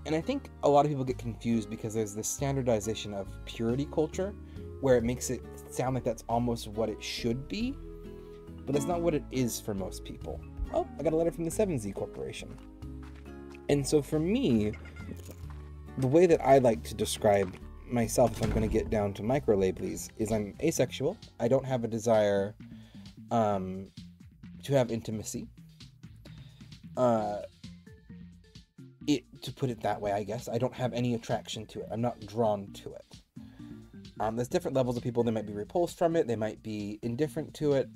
And I think a lot of people get confused because there's this standardization of purity culture, where it makes it sound like that's almost what it should be, but that's not what it is for most people. Oh, I got a letter from the 7Z Corporation. And so for me, the way that I like to describe myself, if I'm going to get down to micro-labels, is I'm asexual. I don't have a desire to have intimacy. To put it that way, I guess. I don't have any attraction to it. I'm not drawn to it. There's different levels of people. They might be repulsed from it. They might be indifferent to it.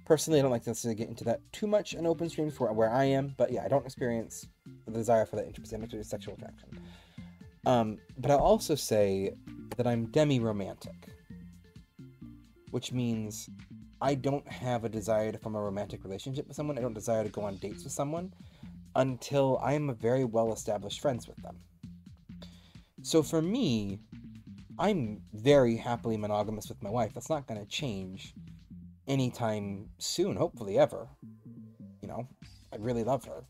Personally, I don't like to necessarily get into that too much in open streams for where I am. But yeah, I don't experience the desire for that intimacy. I'm into sexual attraction. But I'll also say that I'm demi-romantic. Which means I don't have a desire to form a romantic relationship with someone. I don't desire to go on dates with someone until I am a very well-established friends with them. So for me, I'm very happily monogamous with my wife. That's not going to change anytime soon, hopefully ever. You know, I really love her.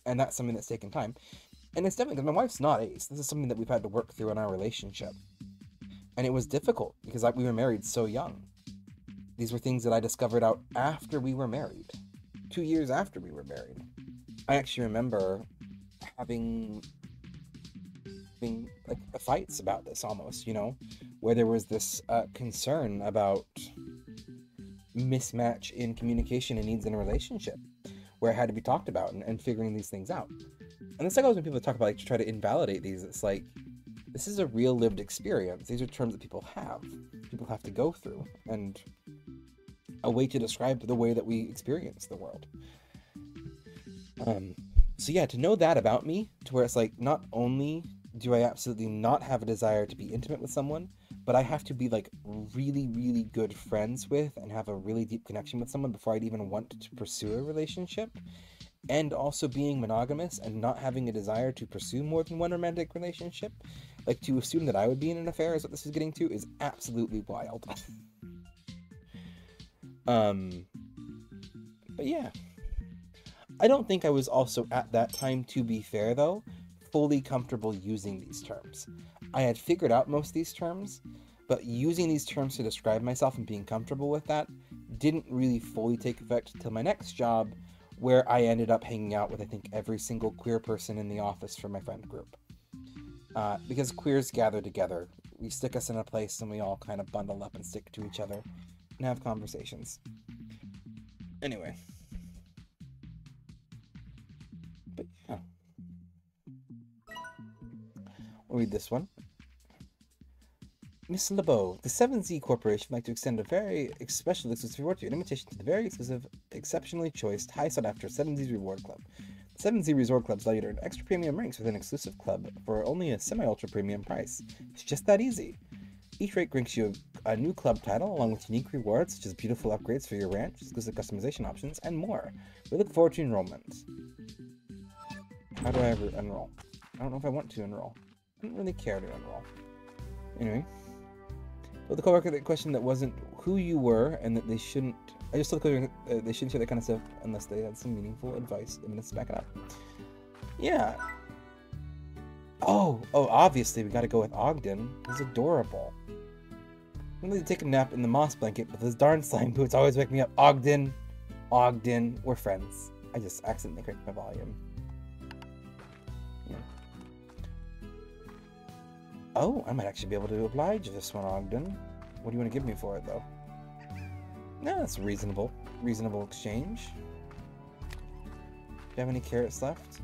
And that's something that's taken time. And it's definitely because my wife's not ace. This is something that we've had to work through in our relationship. And it was difficult because we were married so young. These were things that I discovered out after we were married. 2 years after we were married. I actually remember having like fights about this almost, you know, where there was this concern about mismatch in communication and needs in a relationship, where it had to be talked about and figuring these things out. And it's like always when people talk about like to try to invalidate these, it's like, this is a real lived experience. These are terms that people have to go through, and a way to describe the way that we experience the world. So yeah, to know that about me, to where it's like, not only do I absolutely not have a desire to be intimate with someone, but I have to be like really, really good friends with and have a really deep connection with someone before I'd even want to pursue a relationship. And also being monogamous and not having a desire to pursue more than one romantic relationship, like to assume that I would be in an affair is what this is getting to, is absolutely wild. But yeah. I don't think I was also at that time, to be fair though, fully comfortable using these terms. I had figured out most of these terms, but using these terms to describe myself and being comfortable with that didn't really fully take effect until my next job, where I ended up hanging out with, I think, every single queer person in the office for my friend group. Because queers gather together. We stick us in a place and we all kind of bundle up and stick to each other and have conversations. Anyway. But yeah. We'll read this one. Miss LeBeau, the 7Z Corporation would like to extend a very special exclusive reward to you, an invitation to the very exclusive, exceptionally choiced, high sought-after 7Z Reward Club. The 7Z Resort Clubs allow you to earn extra premium ranks with an exclusive club for only a semi-ultra premium price. It's just that easy. Each rate brings you a new club title, along with unique rewards such as beautiful upgrades for your ranch, exclusive customization options, and more. We look forward to enrollment. How do I ever enroll? I don't know if I want to enroll. I don't really care to enroll. Anyway. But the coworker question that wasn't who you were, and that they shouldn't. I just told the they shouldn't share that kind of stuff unless they had some meaningful advice. I'm gonna back it up. Yeah. Oh, obviously we gotta go with Ogden. He's adorable. I'm gonna take a nap in the moss blanket, but those darn slime boots always wake me up. Ogden, we're friends. I just accidentally cranked my volume. Yeah. Oh, I might actually be able to oblige this one, Ogden. What do you want to give me for it, though? No, that's reasonable. Reasonable exchange. Do you have any carrots left?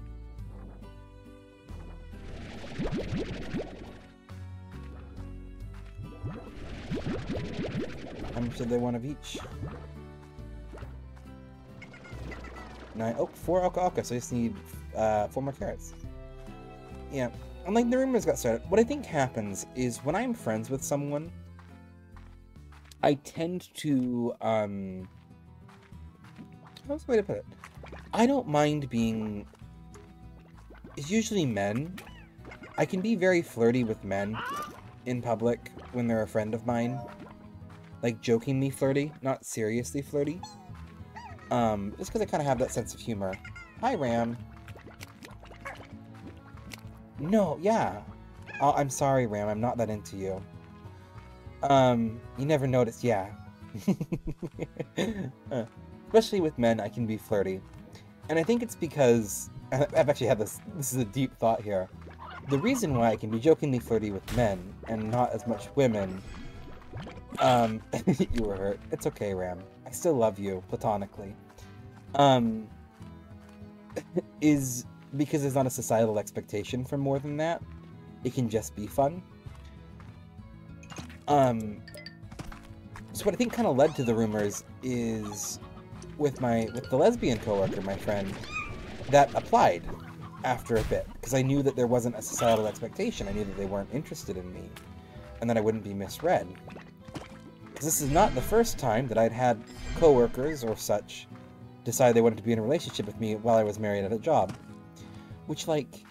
How much did they want of each? 9. Oh, 4 alka, so I just need 4 more carrots. Yeah. And like the rumors got started. What I think happens is when I'm friends with someone, I tend to how's the way to put it? I don't mind being. It's usually men. I can be very flirty with men in public when they're a friend of mine. Like jokingly flirty, not seriously flirty. Just because I kind of have that sense of humor. Hi, Ram. No, yeah. Oh, I'm sorry, Ram. I'm not that into you. You never noticed, yeah. Especially with men, I can be flirty. And I think it's because... I've actually had this is a deep thought here. The reason why I can be jokingly flirty with men, and not as much women... you were hurt. It's okay, Ram. I still love you, platonically. Is... because there's not a societal expectation for more than that. It can just be fun. So what I think kind of led to the rumors is with the lesbian coworker, my friend, that applied after a bit, because I knew that there wasn't a societal expectation. I knew that they weren't interested in me, and that I wouldn't be misread. Because this is not the first time that I'd had coworkers or such decide they wanted to be in a relationship with me while I was married at a job. Which, like,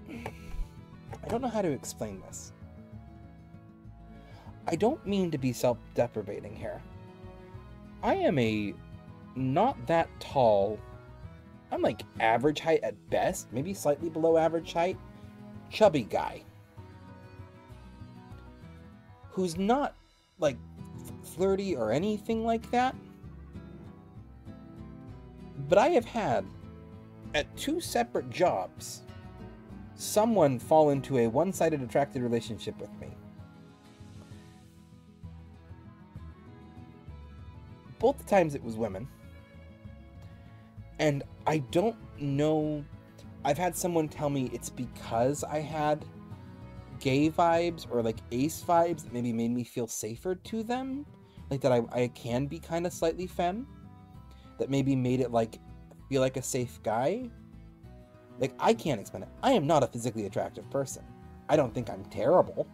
I don't know how to explain this. I don't mean to be self-deprecating here. I am a not that tall, I'm like average height at best, maybe slightly below average height, chubby guy. Who's not, like, flirty or anything like that. But I have had, at 2 separate jobs, someone fall into a one-sided attracted relationship with me. Both times it was women. And I don't know, I've had someone tell me it's because I had gay vibes or like ace vibes that maybe made me feel safer to them. Like that I can be kind of slightly femme. That maybe made it like feel like a safe guy. Like, I can't explain it. I am not a physically attractive person. I don't think I'm terrible.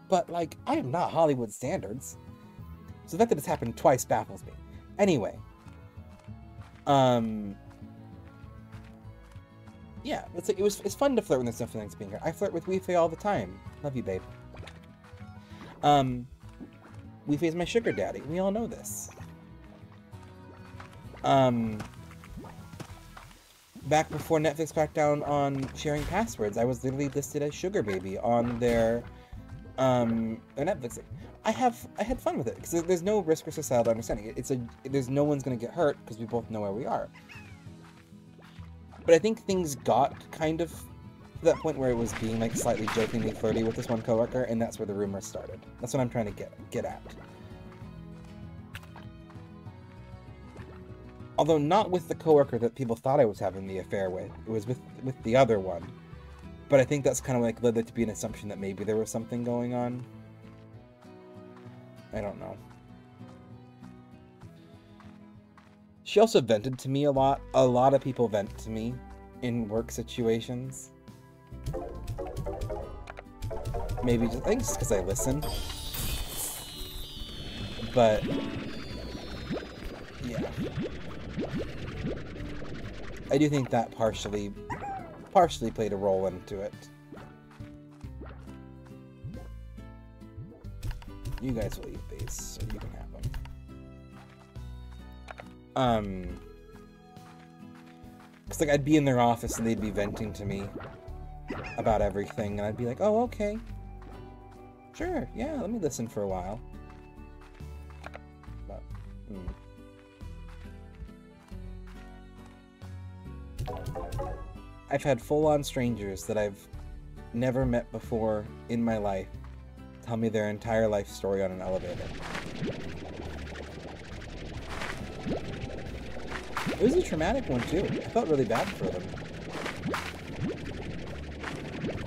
But like, I am not Hollywood standards. So the fact that it's happened twice baffles me. Anyway. Yeah, it's fun to flirt when there's nothing like being here. I flirt with Wen-Fri all the time. Love you, babe. Wen-Fri is my sugar daddy. We all know this. Back before Netflix cracked down on sharing passwords, I was literally listed as sugar baby on their Netflix. I had fun with it because there's no risk or societal understanding. There's no one's gonna get hurt because we both know where we are. But I think things got kind of to that point where it was being like slightly jokingly flirty with this one coworker, and that's where the rumors started. That's what I'm trying to get at. Although not with the coworker that people thought I was having the affair with. It was with the other one. But I think that's kind of like led there to be an assumption that maybe there was something going on. I don't know. She also vented to me a lot. A lot of people vent to me in work situations. Maybe just, I think it's because I listen. But yeah. I do think that partially played a role into it. You guys will eat these, so you can have them. Cause like I'd be in their office and they'd be venting to me about everything, and I'd be like, "Oh, okay, sure, yeah, let me listen for a while." But, I've had full-on strangers that I've never met before in my life tell me their entire life story on an elevator. It was a traumatic one too. I felt really bad for them.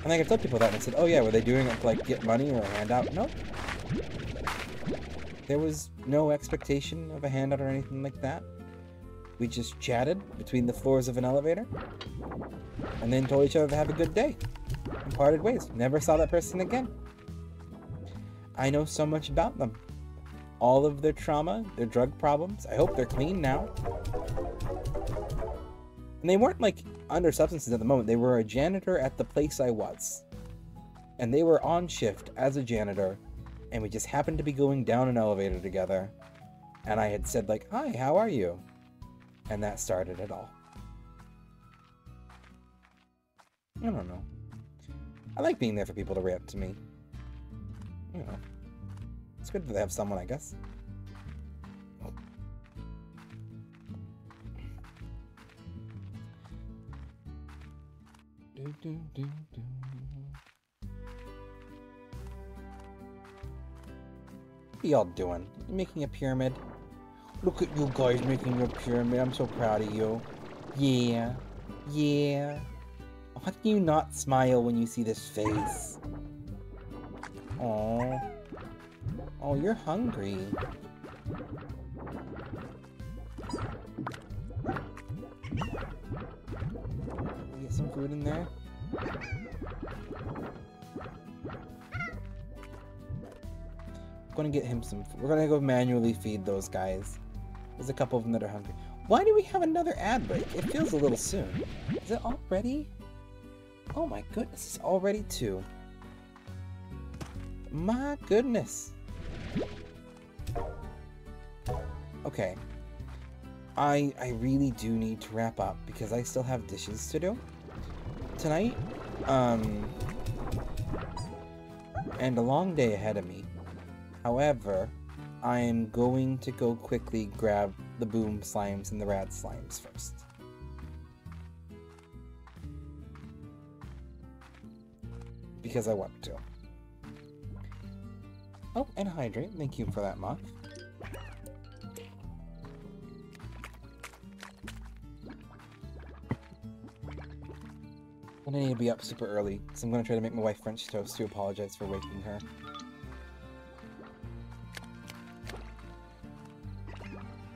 And I could tell people that and I said, "Oh yeah, were they doing it to like get money or a handout?" Nope. There was no expectation of a handout or anything like that. We just chatted between the floors of an elevator and then told each other to have a good day and parted ways. Never saw that person again. I know so much about them. All of their trauma, their drug problems. I hope they're clean now. And they weren't like under substances at the moment. They were a janitor at the place I was. And they were on shift as a janitor. And we just happened to be going down an elevator together. And I had said like, "Hi, how are you?" And that started it all. I don't know. I like being there for people to rant to me. You know. It's good to have someone, I guess. What are y'all doing? You making a pyramid? Look at you guys making your pyramid. I'm so proud of you. Yeah. Yeah. How can you not smile when you see this face? Oh. Oh, you're hungry. Get some food in there. I'm gonna get him some food. We're gonna go manually feed those guys. There's a couple of them that are hungry. Why do we have another ad break? It feels a little soon. Is it already? Oh my goodness, it's already 2. My goodness. Okay. I really do need to wrap up because I still have dishes to do tonight. And a long day ahead of me. However, I am going to go quickly grab the boom slimes and the rad slimes first. Because I want to. Oh, and hydrate. Thank you for that, Moth. And I need to be up super early, because I'm going to try to make my wife French toast to apologize for waking her.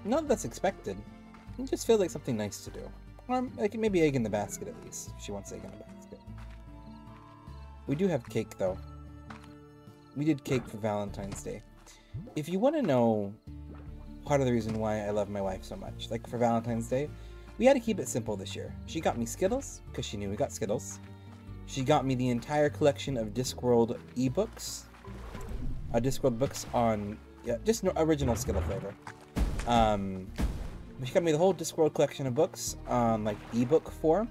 Not that that's expected. It just feels like something nice to do. Or like maybe egg in the basket at least, if she wants egg in the basket. We do have cake though. We did cake for Valentine's Day. If you want to know part of the reason why I love my wife so much, like for Valentine's Day, we had to keep it simple this year. She got me Skittles, because she knew we got Skittles. She got me the entire collection of Discworld ebooks. Discworld books on, yeah, just no original Skittle flavor. She got me the whole Discworld collection of books on, like, ebook form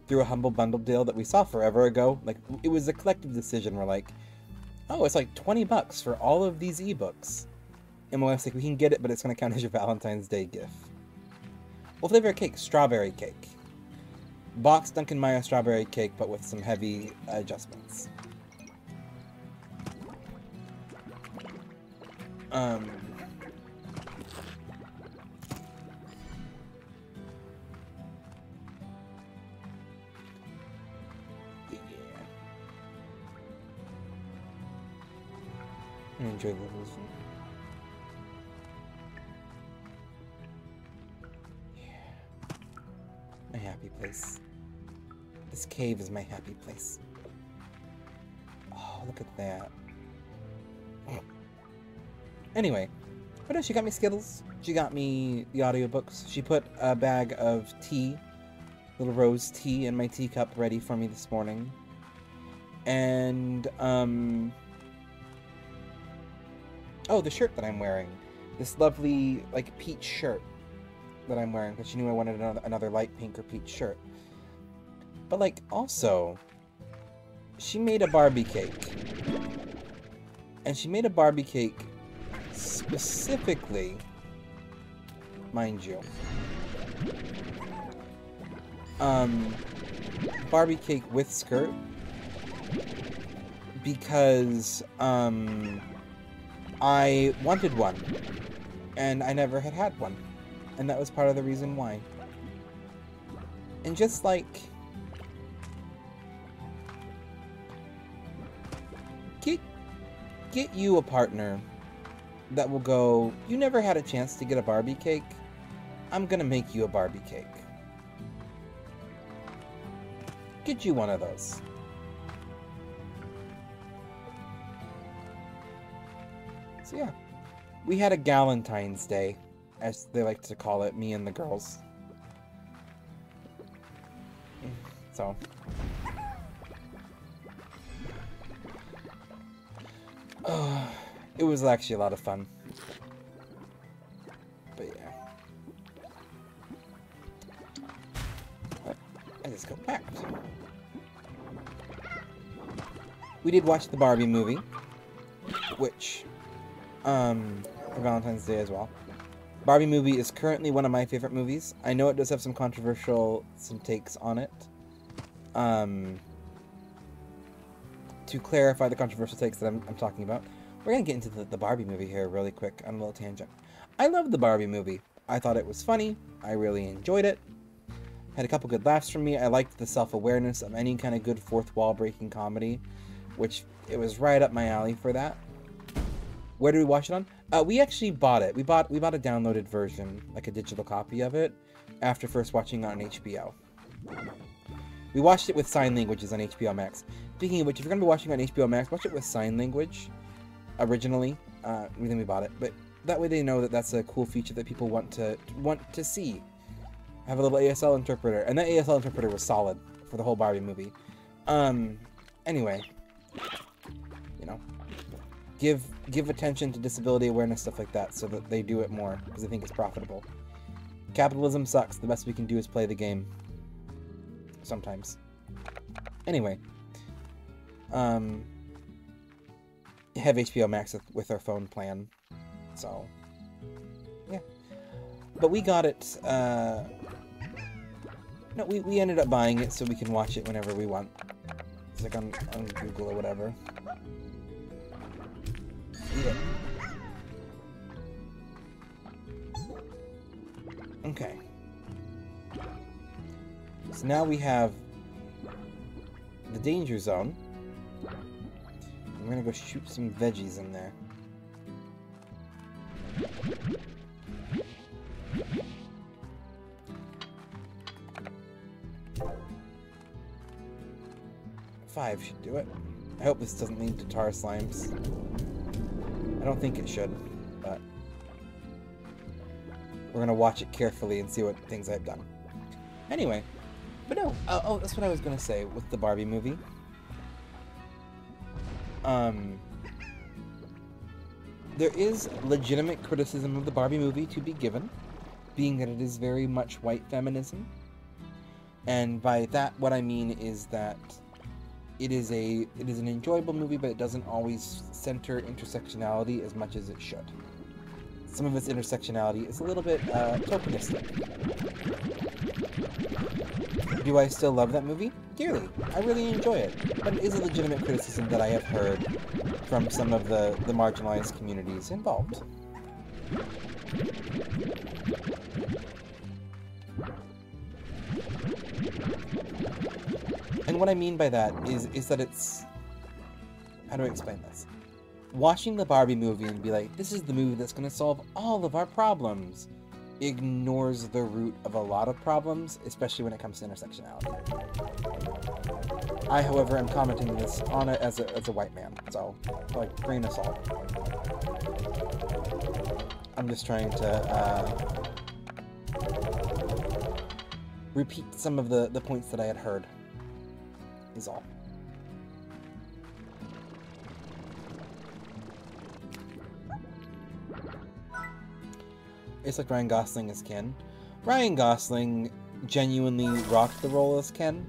through a Humble Bundle deal that we saw forever ago. Like, it was a collective decision. We're like, oh, it's like $20 for all of these ebooks. And my wife's like, we can get it, but it's going to count as your Valentine's Day gift. What flavor of cake? Strawberry cake. Boxed Dunkin' Maya strawberry cake, but with some heavy adjustments. Yeah. I enjoy the little food. My happy place. This cave is my happy place. Oh, look at that. Anyway, what else? She got me Skittles. She got me the audiobooks. She put a bag of tea, little rose tea, in my teacup ready for me this morning. And, oh, the shirt that I'm wearing. This lovely, like, peach shirt that I'm wearing, because she knew I wanted another light pink or peach shirt. But, like, also, she made a Barbie cake. And she made a Barbie cake specifically, mind you, Barbie cake with skirt, because, I wanted one, and I never had one. And that was part of the reason why. And just like, get you a partner that will go, you never had a chance to get a Barbie cake? I'm gonna make you a Barbie cake. Get you one of those. So yeah, we had a Galentine's Day, as they like to call it, me and the girls. So. It was actually a lot of fun. But yeah. I just got packed. We did watch the Barbie movie, which, for Valentine's Day as well. Barbie movie is currently one of my favorite movies. I know it does have some takes on it. To clarify the controversial takes that I'm talking about, we're going to get into the Barbie movie here really quick on a little tangent. I loved the Barbie movie. I thought it was funny. I really enjoyed it. Had a couple good laughs from me. I liked the self-awareness of any kind of good fourth wall breaking comedy, which it was right up my alley for that. Where did we watch it on? We actually bought it. We bought a downloaded version, like a digital copy of it, after first watching it on HBO. We watched it with sign languages on HBO Max. Speaking of which, if you're going to be watching on HBO Max, watch it with sign language originally. Then we bought it, but that way they know that that's a cool feature that people want to see. Have a little ASL interpreter, and that ASL interpreter was solid for the whole Barbie movie. Anyway, you know, give attention to disability awareness, stuff like that, so that they do it more, because they think it's profitable. Capitalism sucks. The best we can do is play the game. Sometimes. Anyway. Have HBO Max with our phone plan. So, yeah. But we got it, no, we ended up buying it so we can watch it whenever we want. It's like on Google or whatever. Yeah. Okay. So now we have the danger zone. I'm gonna go shoot some veggies in there. Five should do it. I hope this doesn't lead to tar slimes. I don't think it should, but we're gonna watch it carefully and see what things I've done. Anyway, but no, oh, that's what I was gonna say with the Barbie movie. There is legitimate criticism of the Barbie movie to be given, being that it is very much white feminism. And by that, what I mean is that it is an enjoyable movie, but it doesn't always center intersectionality as much as it should. Some of its intersectionality is a little bit tokenistic. Do I still love that movie? Dearly. I really enjoy it. But it is a legitimate criticism that I have heard from some of the marginalized communities involved. And what I mean by that is that it's... How do I explain this? Watching the Barbie movie and be like, this is the movie that's going to solve all of our problems, ignores the root of a lot of problems, especially when it comes to intersectionality. I, however, am commenting this on it as a white man, so, like, grain of salt. I'm just trying to repeat some of the points that I had heard, is all. It's like Ryan Gosling as Ken. Ryan Gosling genuinely rocked the role as Ken.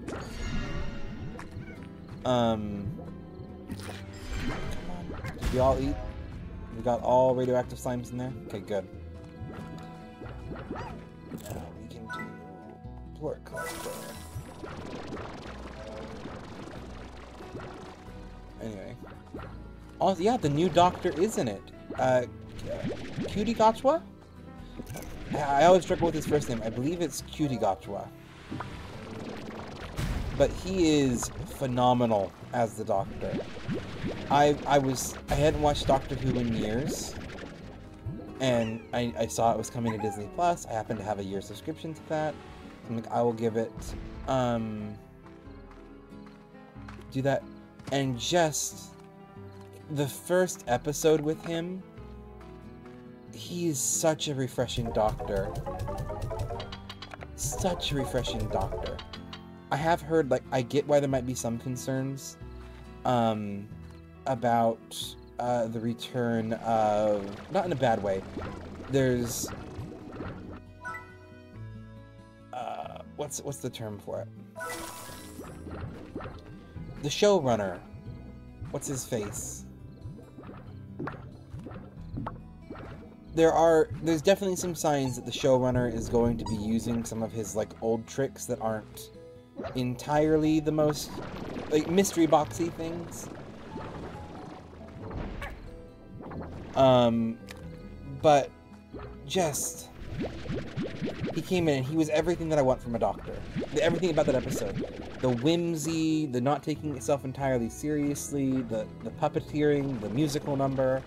Come on. Did we all eat? We got all radioactive slimes in there? Okay, good. Now we can do pork cluster. Anyway. Also, yeah, the new Doctor is in it. Cutie Gotchwa? I always struggle with his first name. I believe it's Cutie Gotchwa. But he is phenomenal as the Doctor. I hadn't watched Doctor Who in years, and I saw it was coming to Disney Plus. I happen to have a year subscription to that. I'm like, I will give it do that. And just the first episode with him, he is such a refreshing Doctor. Such a refreshing Doctor. I have heard, like, I get why there might be some concerns about the return of... Not in a bad way. There's... what's the term for it? The showrunner. What's his face? There's definitely some signs that the showrunner is going to be using some of his, like, old tricks that aren't entirely the most, like, mystery boxy things. But just He came in and he was everything that I want from a doctor. Everything about that episode. The whimsy, the not taking itself entirely seriously, the puppeteering, the musical number.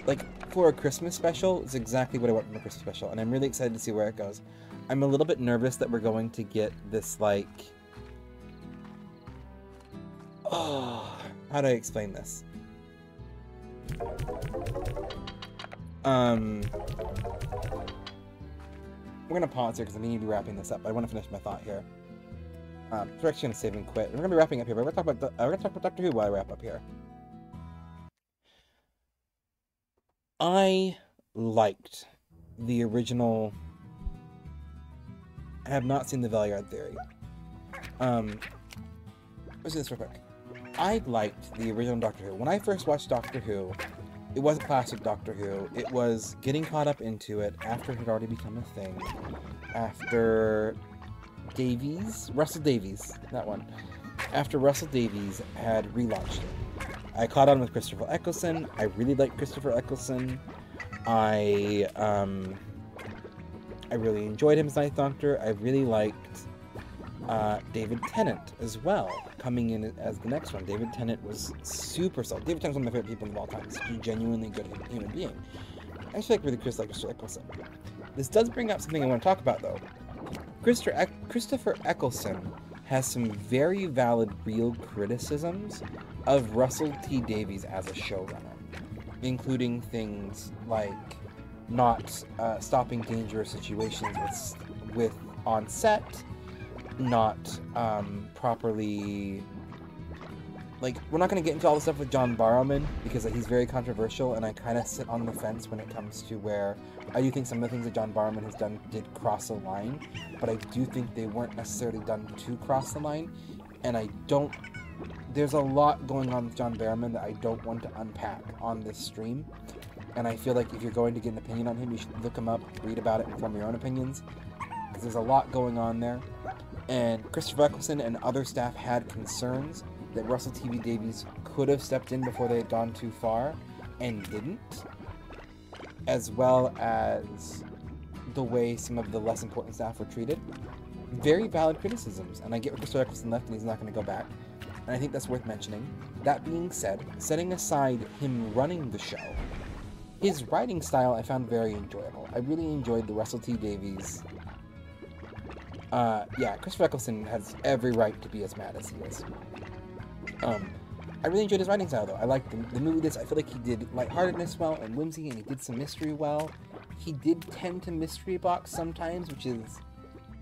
Like, for a Christmas special, it's exactly what I want from a Christmas special, and I'm really excited to see where it goes. I'm a little bit nervous that we're going to get this, like... Oh, how do I explain this? We're gonna pause here because I need to be wrapping this up, but I want to finish my thought here. So we're actually gonna save and quit. We're gonna be wrapping up here, but we're gonna talk about Doctor Who while I wrap up here. I liked the original. I have not seen the Valeyard Theory. Let's do this real quick. I liked the original Doctor Who. When I first watched Doctor Who, it wasn't classic Doctor Who. It was getting caught up into it after it had already become a thing. After Russell Davies, that one. After Russell Davies had relaunched it. I caught on with Christopher Eccleston. I really liked Christopher Eccleston. I really enjoyed him as Ninth Doctor. I really liked David Tennant as well, coming in as the next one. David Tennant was super solid. David Tennant's one of my favorite people of all time. Such a genuinely good human being. I actually like Christopher Eccleston. This does bring up something I want to talk about, though. Christopher Eccleston has some very valid, real criticisms of Russell T Davies as a showrunner, including things like not stopping dangerous situations with on set, not properly, like, we're not going to get into all the stuff with John Barrowman because he's very controversial, and I kind of sit on the fence when it comes to where I do think some of the things that John Barrowman has done did cross a line, but I do think they weren't necessarily done to cross the line, and there's a lot going on with John Barrowman that I don't want to unpack on this stream, and I feel like if you're going to get an opinion on him, you should look him up, read about it, and form your own opinions, because there's a lot going on there. And Christopher Eccleston and other staff had concerns that Russell T Davies could have stepped in before they had gone too far, and didn't, as well as the way some of the less important staff were treated. Very valid criticisms, and I get where Christopher Eccleston left and he's not going to go back, and I think that's worth mentioning. That being said, setting aside him running the show, his writing style I found very enjoyable. I really enjoyed the Russell T Davies. Yeah, Christopher Eccleston has every right to be as mad as he is. I really enjoyed his writing style, though. I liked the movie. I feel like he did lightheartedness well and whimsy, and he did some mystery well. He did tend to mystery box sometimes, which is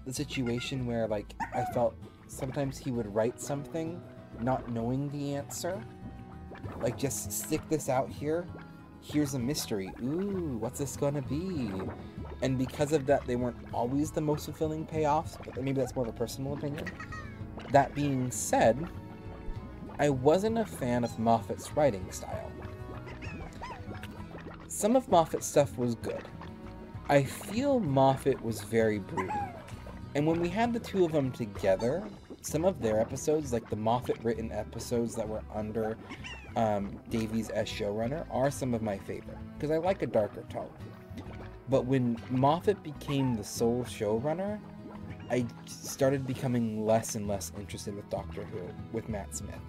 the situation where, like, I felt sometimes he would write something not knowing the answer. Like, just stick this out here. Here's a mystery. Ooh, what's this gonna be? And because of that, they weren't always the most fulfilling payoffs, but maybe that's more of a personal opinion. That being said, I wasn't a fan of Moffat's writing style. Some of Moffat's stuff was good. I feel Moffat was very broody. And when we had the two of them together, some of their episodes, like the Moffat-written episodes that were under Davies as showrunner, are some of my favorite, because I like a darker tone. But when Moffat became the sole showrunner, I started becoming less and less interested with Doctor Who, with Matt Smith.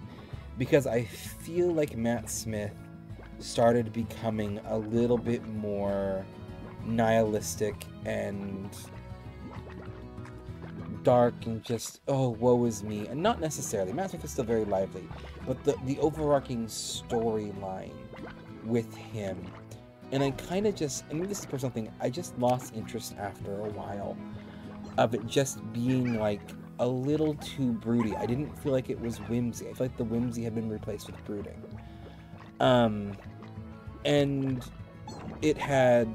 Because I feel like Matt Smith started becoming a little bit more nihilistic and dark and just, oh, woe is me. And not necessarily. Matt Smith is still very lively. But the overarching storyline with him. And I kind of just, and maybe this is a personal thing, I just lost interest after a while of it just being, like, a little too broody. I didn't feel like it was whimsy. I feel like the whimsy had been replaced with brooding. And it had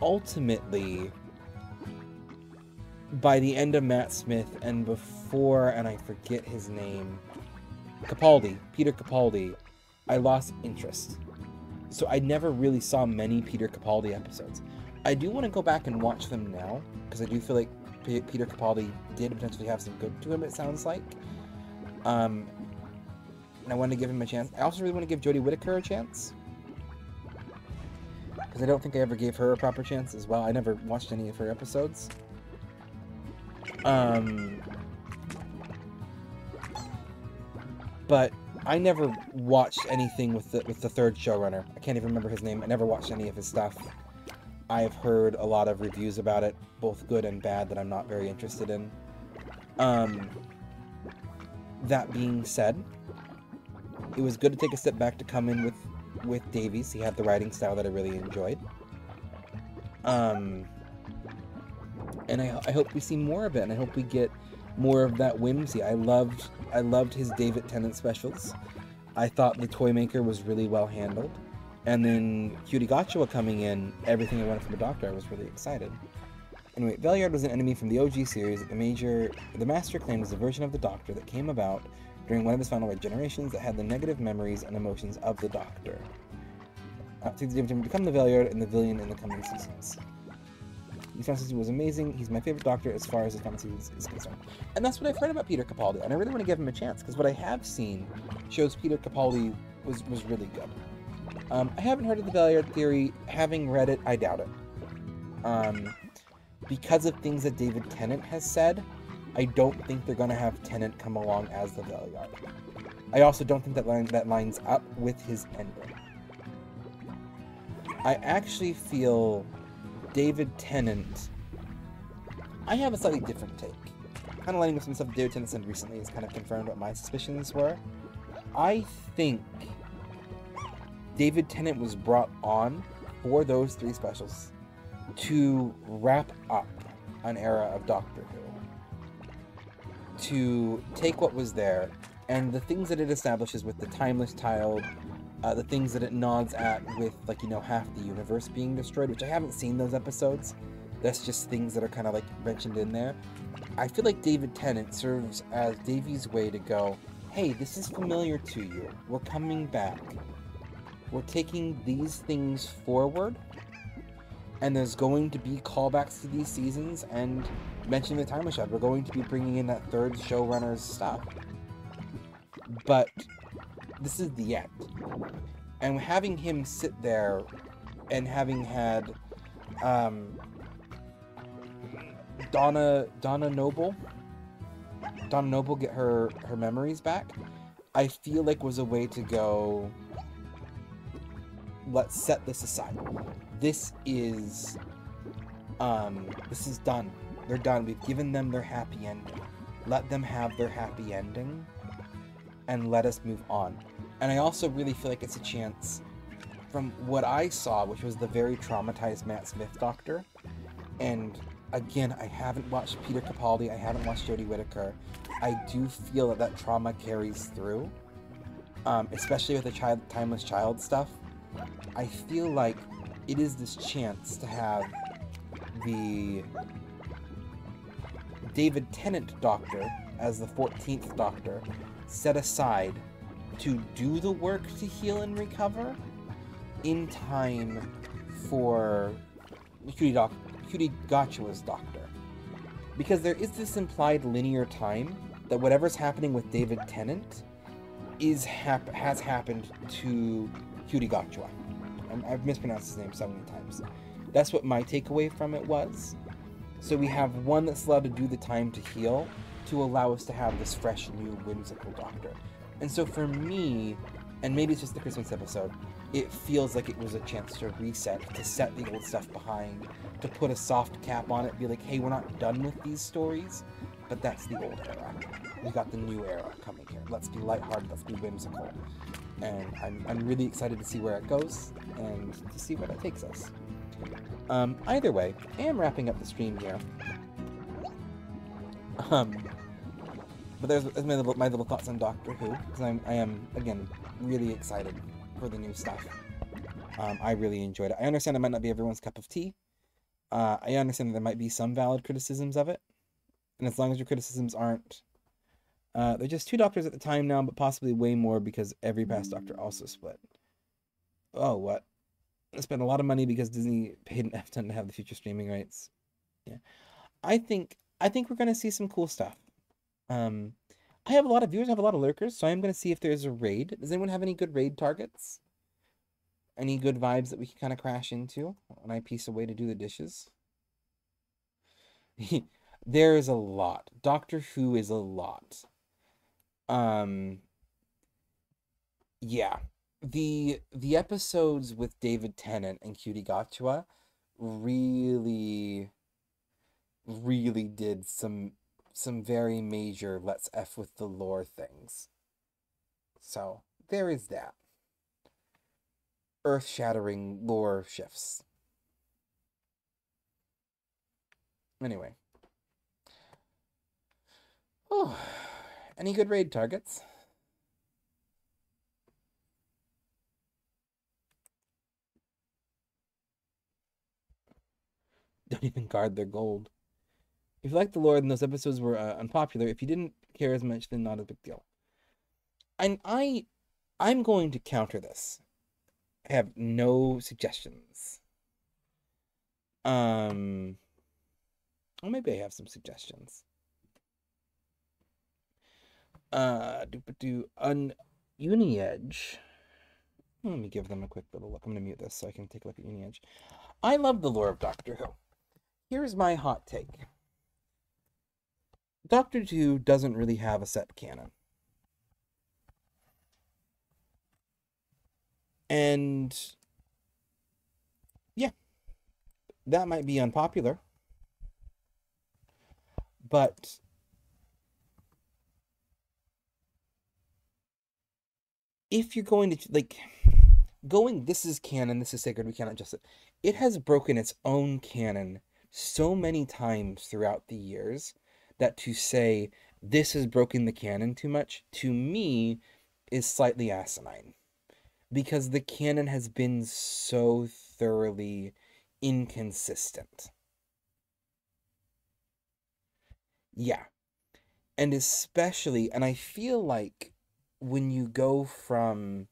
ultimately, by the end of Matt Smith and before, and I forget his name, Peter Capaldi, I lost interest. So I never really saw many Peter Capaldi episodes. I do want to go back and watch them now, because I do feel like Peter Capaldi did potentially have some good to him, it sounds like. And I want to give him a chance. I also really want to give Jodie Whittaker a chance. because I don't think I ever gave her a proper chance as well. I never watched any of her episodes. But I never watched anything with the third showrunner. I can't even remember his name. I never watched any of his stuff. I've heard a lot of reviews about it, both good and bad, that I'm not very interested in. That being said, it was good to take a step back to come in with Davies. He had the writing style that I really enjoyed. And I hope we see more of it, and I hope we get more of that whimsy. I loved his David Tennant specials. I thought the Toy Maker was really well handled. And then Cutie Gotcha coming in, everything I wanted from a Doctor, I was really excited. Anyway, Valeyard was an enemy from the OG series that the Master claimed was a version of the Doctor that came about during one of his final regenerations that had the negative memories and emotions of the Doctor. Takes David to become the Valeyard and the villain in the coming seasons. This final season was amazing. He's my favorite Doctor as far as the coming season is concerned. And that's what I've heard about Peter Capaldi, and I really want to give him a chance, because what I have seen shows Peter Capaldi was really good. I haven't heard of the Valeyard theory. Having read it, I doubt it. Because of things that David Tennant has said, I don't think they're going to have Tennant come along as the Valeyard. I also don't think that lines up with his ending. I actually feel David Tennant... I have a slightly different take. Kind of lining with some stuff David Tennant said recently has kind of confirmed what my suspicions were. I think David Tennant was brought on for those 3 specials to wrap up an era of Doctor Who. To take what was there, and the things that it establishes with the Timeless Child, the things that it nods at with, like, you know, half the universe being destroyed, which I haven't seen those episodes. That's just things that are kind of, like, mentioned in there. I feel like David Tennant serves as Davies' way to go, hey, this is familiar to you. We're coming back. We're taking these things forward, and there's going to be callbacks to these seasons, and mentioning the Timeless Child, we're going to be bringing in that third showrunner's stuff. But this is the end. And having him sit there, and having had Donna Noble get her memories back, I feel like was a way to go, let's set this aside. This is done. They're done. We've given them their happy ending. Let them have their happy ending, and let us move on. And I also really feel like it's a chance, from what I saw, which was the very traumatized Matt Smith Doctor, and again, I haven't watched Peter Capaldi, I haven't watched Jodie Whittaker. I do feel that trauma carries through, especially with the Timeless Child stuff. I feel like it is this chance to have the David Tennant Doctor as the 14th Doctor set aside to do the work to heal and recover in time for Cutie Gotcha's Doctor. Because there is this implied linear time that whatever's happening with David Tennant has happened to Cutie Gotcha. I've mispronounced his name so many times. That's what my takeaway from it was. So we have one that's allowed to do the time to heal, to allow us to have this fresh, new, whimsical Doctor. And so for me, and maybe it's just the Christmas episode, it feels like it was a chance to reset, to set the old stuff behind, to put a soft cap on it, be like, hey, we're not done with these stories, but that's the old era. We've got the new era coming here. Let's be lighthearted, let's be whimsical. And I'm really excited to see where it goes, and to see where that takes us. Either way, I am wrapping up the stream here. But there's my little thoughts on Doctor Who, because I am, again, really excited for the new stuff. I really enjoyed it. I understand it might not be everyone's cup of tea. I understand that there might be some valid criticisms of it. And as long as your criticisms aren't... they're just 2 Doctors at the time now, but possibly way more because every past Doctor also split. Oh, what? I spent a lot of money because Disney paid an F ton to have the future streaming rights. Yeah. I think we're going to see some cool stuff. I have a lot of viewers, I have a lot of lurkers, so I'm going to see if there's a raid. Does anyone have any good raid targets? Any good vibes that we can kind of crash into when I piece away to do the dishes? There is a lot. Doctor Who is a lot. Um, yeah. The episodes with David Tennant and Cutie Gotcha really really did some very major let's F with the lore things. So, there is that. Earth-shattering lore shifts. Anyway. Oh, any good raid targets? Don't even guard their gold. If you like the lore, then those episodes were unpopular. If you didn't care as much, then not a big deal. And I'm going to counter this. I have no suggestions. Well, maybe I have some suggestions. On Uni Edge. Let me give them a quick little look. I'm gonna mute this so I can take a look at Uni Edge. I love the lore of Doctor Who. Here's my hot take. Doctor Who doesn't really have a set canon. And yeah, that might be unpopular. But if you're going to this is canon, this is sacred, we cannot adjust it. It has broken its own canon so many times throughout the years that to say this has broken the canon too much, to me, is slightly asinine. Because the canon has been so thoroughly inconsistent. Yeah. And especially, and I feel like when you go from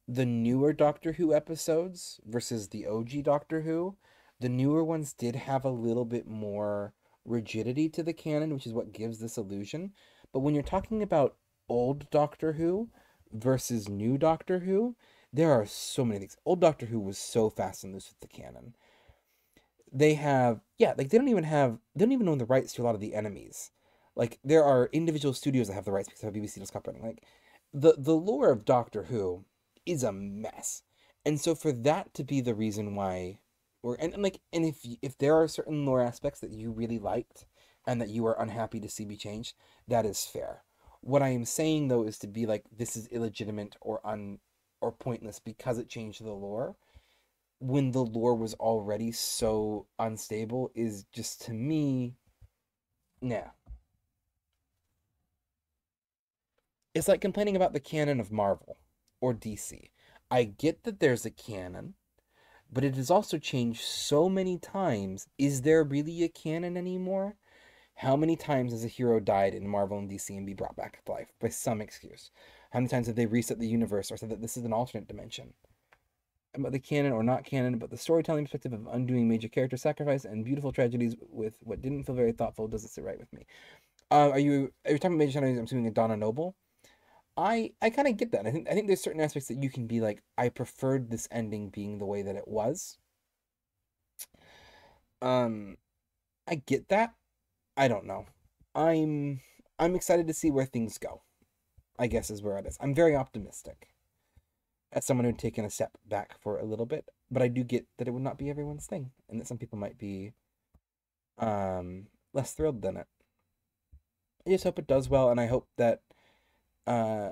the newer Doctor Who episodes versus the OG Doctor Who, the newer ones did have a little bit more rigidity to the canon, which is what gives this illusion. But when you're talking about old Doctor Who versus new Doctor Who, there are so many things. Old Doctor Who was so fast and loose with the canon. They have, yeah, like they don't even own the rights to a lot of the enemies. Like there are individual studios that have the rights because of BBC does copyrighting. Like the lore of Doctor Who is a mess. And so for that to be the reason why or and if there are certain lore aspects that you really liked and that you are unhappy to see be changed, that is fair. What I am saying though is to be like this is illegitimate or pointless because it changed the lore when the lore was already so unstable is just to me nah. It's like complaining about the canon of Marvel or DC. I get that there's a canon, but it has also changed so many times. Is there really a canon anymore? How many times has a hero died in Marvel and DC and be brought back to life by some excuse? How many times have they reset the universe or said that this is an alternate dimension? About the canon or not canon, but the storytelling perspective of undoing major character sacrifice and beautiful tragedies with what didn't feel very thoughtful doesn't sit right with me. Are you talking about major tragedies? I'm assuming Donna Noble. I kind of get that. I think there's certain aspects that you can be like, I preferred this ending being the way that it was. Um, I get that. I don't know. I'm I'm excited to see where things go. I guess is where it is. I'm very optimistic as someone who'd taken a step back for a little bit, but I do get that it would not be everyone's thing, and that some people might be less thrilled than it. I just hope it does well, and I hope that uh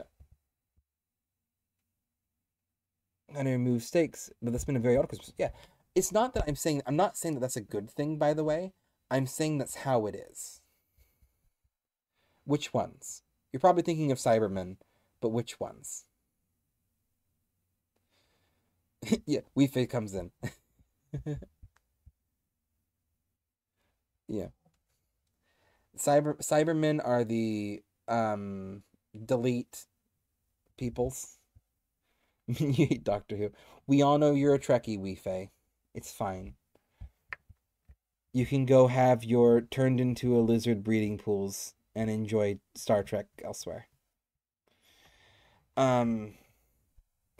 and remove stakes. But that's been a very odd because yeah, it's not that I'm not saying that that's a good thing. By the way, I'm saying that's how it is. Which ones? You're probably thinking of Cybermen, but which ones? Yeah, Wi-Fi comes in. Yeah, Cybermen are the delete peoples. You hate Doctor Who. We all know you're a Trekkie, Wi-Fi. It's fine. You can go have your turned into a lizard breeding pools and enjoy Star Trek elsewhere. Um,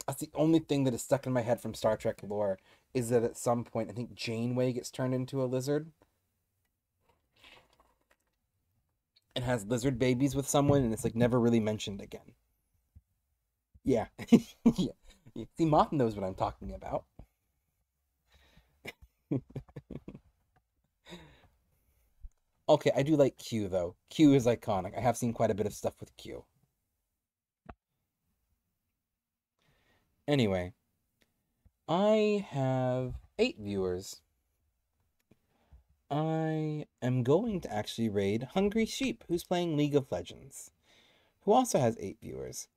That's the only thing that is stuck in my head from Star Trek lore is that at some point, I think Janeway gets turned into a lizard and has lizard babies with someone, and it's like never really mentioned again. Yeah. Yeah. See, Moth knows what I'm talking about. Okay, I do like Q though. Q is iconic. I have seen quite a bit of stuff with Q. Anyway, I have 8 viewers. I am going to actually raid Hungry Sheep, who's playing League of Legends, who also has 8 viewers.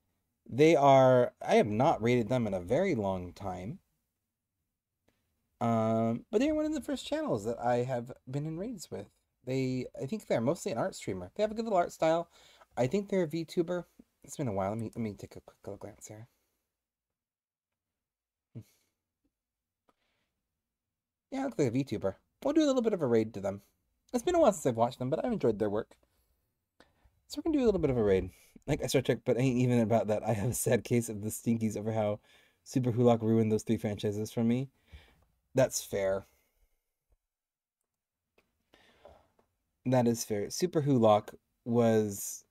I have not rated them in a very long time. But they're one of the first channels that I have been in raids with. I think they're mostly an art streamer. They have a good little art style. I think they're a VTuber. It's been a while. Let me take a quick little glance here. Yeah, looks like a VTuber. We'll do a little bit of a raid to them. It's been a while since I've watched them, but I've enjoyed their work. So we're gonna do a little bit of a raid. Like I Star Trek, but ain't even about that. I have a sad case of the Stinkies over how Super Hulock ruined those 3 franchises for me. That's fair. That is fair. Super Hulock was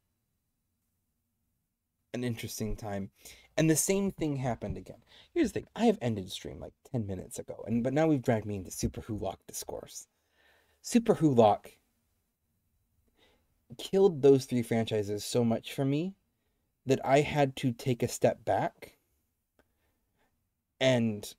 an interesting time. And the same thing happened again. Here's the thing. I have ended stream like 10 minutes ago, but now we've dragged me into Super Hulock discourse. Super Hulock killed those 3 franchises so much for me that I had to take a step back and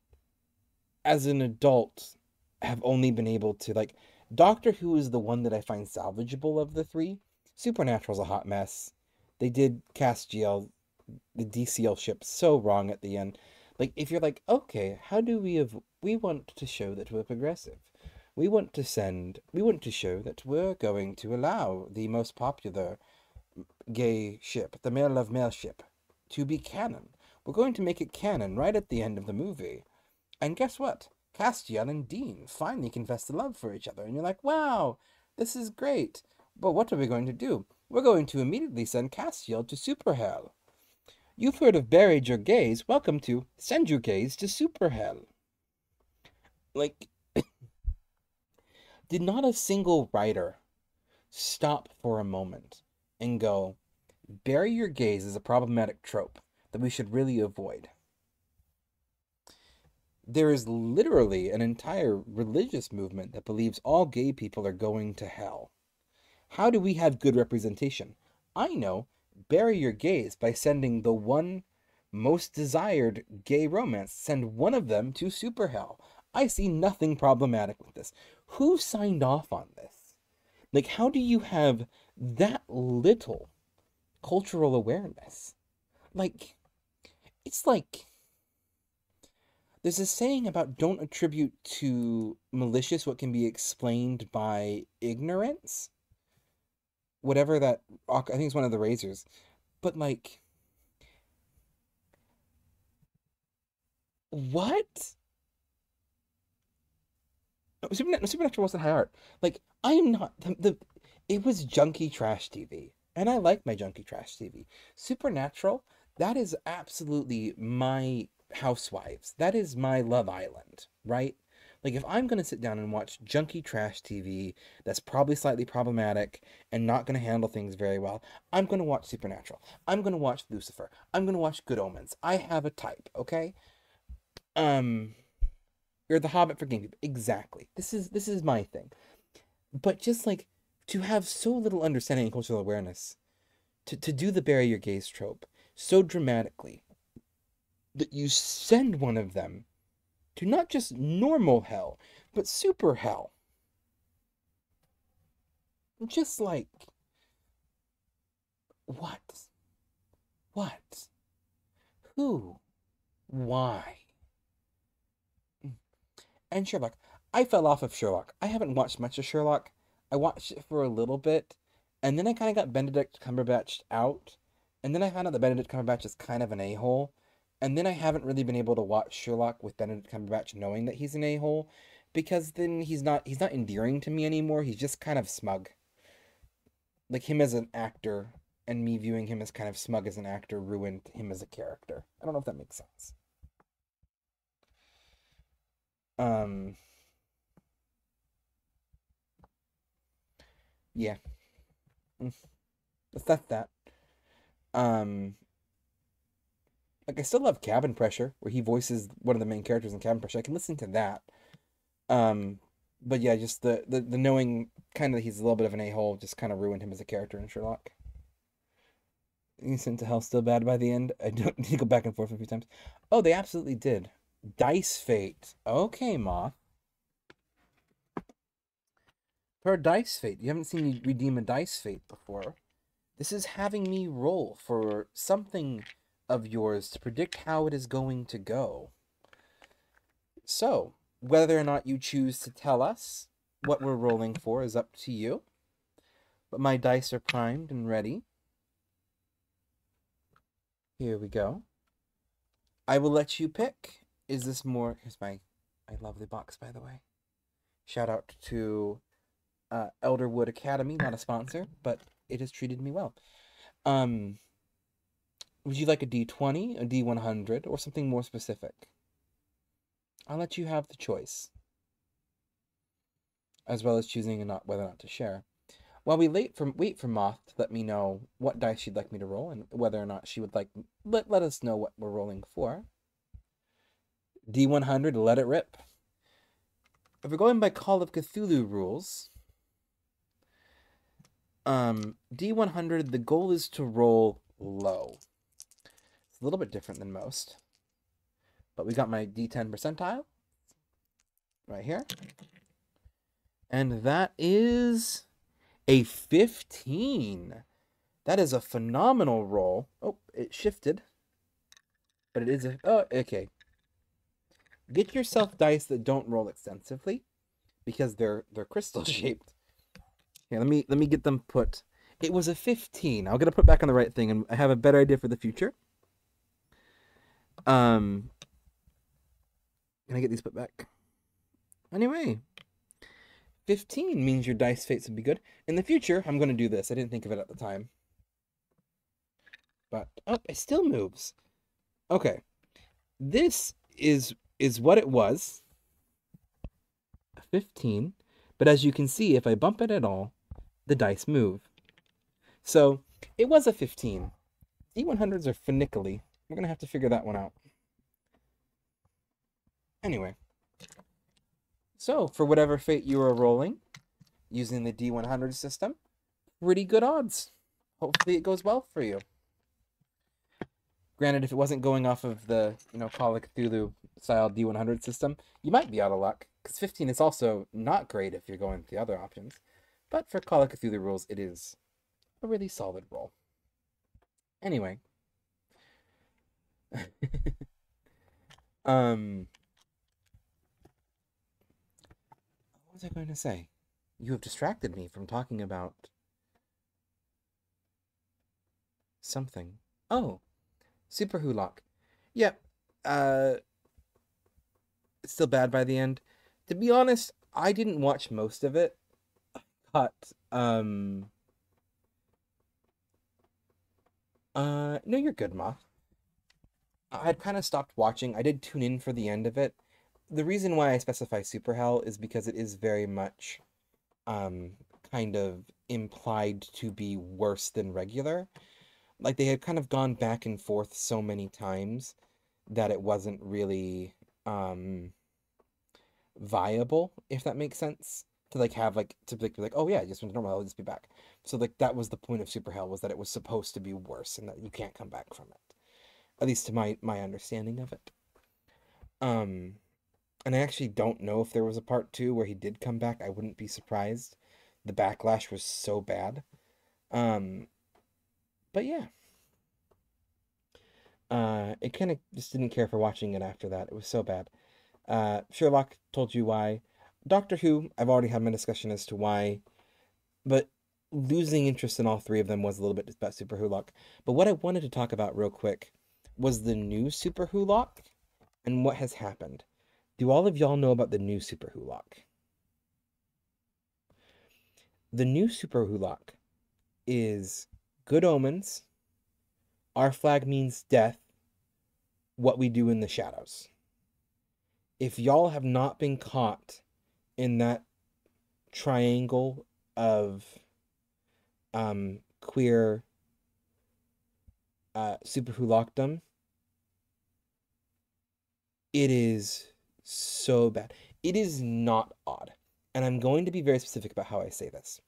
as an adult have only been able to like Doctor Who is the one that I find salvageable of the 3. Supernatural's a hot mess. They did Castiel, the DCL ship, so wrong at the end. Like if you're like, okay, how do we want to show that we're progressive. We want to show that we're going to allow the most popular gay ship, the male love male ship, to be canon. We're going to make it canon right at the end of the movie. And guess what? Castiel and Dean finally confess a love for each other. And you're like, wow, this is great. But what are we going to do? We're going to immediately send Castiel to Super Hell. You've heard of buried your gays. Welcome to send your gays to Super Hell. Like, did not a single writer stop for a moment and go, bury your gays is a problematic trope that we should really avoid? There is literally an entire religious movement that believes all gay people are going to hell. How do we have good representation? I know, bury your gays by sending the one most desired gay romance, send one of them to super hell. I see nothing problematic with this. Who signed off on this? Like, how do you have that little cultural awareness? Like, it's like there's a saying about don't attribute to malicious what can be explained by ignorance. Whatever that, I think it's one of the razors. But like, what? Supernatural wasn't high art. Like, I am not it was junky trash TV. And I like my junky trash TV. Supernatural, that is absolutely my Housewives. That is my Love Island, right? Like, if I'm going to sit down and watch junky trash TV that's probably slightly problematic and not going to handle things very well, I'm going to watch Supernatural. I'm going to watch Lucifer. I'm going to watch Good Omens. I have a type, okay? Um, you're the Hobbit for game people. Exactly. This is my thing. But just like to have so little understanding and cultural awareness, to do the bury your gays trope so dramatically that you send one of them to not just normal hell, but super hell. Just like, what? What? Who? Why? And Sherlock. I fell off of Sherlock. I haven't watched much of Sherlock. I watched it for a little bit, and then I kind of got Benedict Cumberbatch out, and then I found out that Benedict Cumberbatch is kind of an a-hole, and then I haven't really been able to watch Sherlock with Benedict Cumberbatch knowing that he's an a-hole, because then he's not endearing to me anymore. He's just kind of smug. Like him as an actor, and me viewing him as kind of smug as an actor ruined him as a character. I don't know if that makes sense. Yeah. Mm, that's that. Um, like I still love Cabin Pressure, where he voices one of the main characters in Cabin Pressure. I can listen to that. Um, but yeah, just the knowing kind of he's a little bit of an a-hole just kind of ruined him as a character in Sherlock. You sent to hell still bad by the end. I don't need to go back and forth a few times. Oh, they absolutely did. Dice Fate. Okay, Moth. For a Dice Fate, you haven't seen me redeem a Dice Fate before. This is having me roll for something of yours to predict how it is going to go. So, whether or not you choose to tell us what we're rolling for is up to you. But my dice are primed and ready. Here we go. I will let you pick. Is this more... Here's my lovely box, by the way. Shout out to Elderwood Academy, not a sponsor, but it has treated me well. Would you like a D20, a D100, or something more specific? I'll let you have the choice, as well as choosing whether or not to share. While we wait for Moth to let me know what dice she'd like me to roll and whether or not she would like let us know what we're rolling for. D100, let it rip. If we're going by Call of Cthulhu rules, D100, the goal is to roll low. It's a little bit different than most. But we got my D10 percentile right here. And that is a 15. That is a phenomenal roll. Oh, it shifted. But it is a... Oh, okay. Get yourself dice that don't roll extensively, because they're crystal shaped. Here, let me get them put. It was a 15. I'll get to put back on the right thing, and I have a better idea for the future. Can I get these put back? Anyway, 15 means your dice fates would be good. In the future, I'm going to do this. I didn't think of it at the time. But, oh, it still moves. Okay. This is what it was. A 15. But as you can see, if I bump it at all, the dice move. So, it was a 15. D100s are finickily. We're going to have to figure that one out. Anyway. So, for whatever fate you are rolling, using the D100 system, pretty good odds. Hopefully it goes well for you. Granted, if it wasn't going off of the, Call of Cthulhu style D100 system, you might be out of luck, because 15 is also not great if you're going with the other options. But for Call of Cthulhu rules, it is a really solid roll. Anyway. What was I going to say? You have distracted me from talking about something. Oh, Super Hulock. Yep. It's still bad by the end. To be honest, I didn't watch most of it. But, no, you're good, Moth. I'd kind of stopped watching. I did tune in for the end of it. The reason why I specify Super Hell is because it is very much, kind of implied to be worse than regular. Like, they had kind of gone back and forth so many times that it wasn't really, viable, if that makes sense. To, like, have, like, to be like, oh yeah, just went to normal, I'll just be back. So, like, that was the point of Super Hell, was that it was supposed to be worse and that you can't come back from it. At least to my understanding of it. And I actually don't know if there was a part 2 where he did come back. I wouldn't be surprised. The backlash was so bad. But yeah. It kind of just didn't care for watching it after that. It was so bad. Sherlock told you why. Doctor Who, I've already had my discussion as to why. But losing interest in all three of them was a little bit about Super Hulock. But what I wanted to talk about real quick was the new Super Hulock and what has happened. Do all of y'all know about the new Super Hulock? The new Super Hulock is good omens, our flag means death, what we do in the shadows. If y'all have not been caught in that triangle of queer super hulockdom, it is so bad. It is not odd. And I'm going to be very specific about how I say this.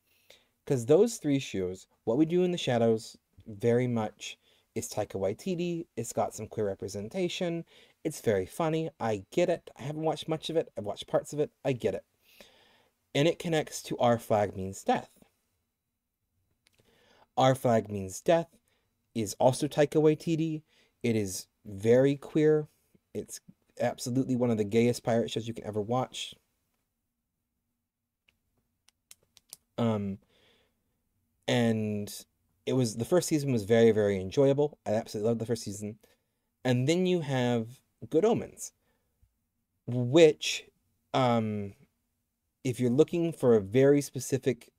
Because those three shows, What We Do in the Shadows, very much is Taika Waititi. It's got some queer representation. It's very funny. I get it. I haven't watched much of it. I've watched parts of it. I get it. And it connects to Our Flag Means Death. Our Flag Means Death is also Taika Waititi. It is very queer. It's absolutely one of the gayest pirate shows you can ever watch. And it was, the first season was very, very enjoyable. I absolutely loved the first season. And then you have Good Omens, which, if you're looking for a very specific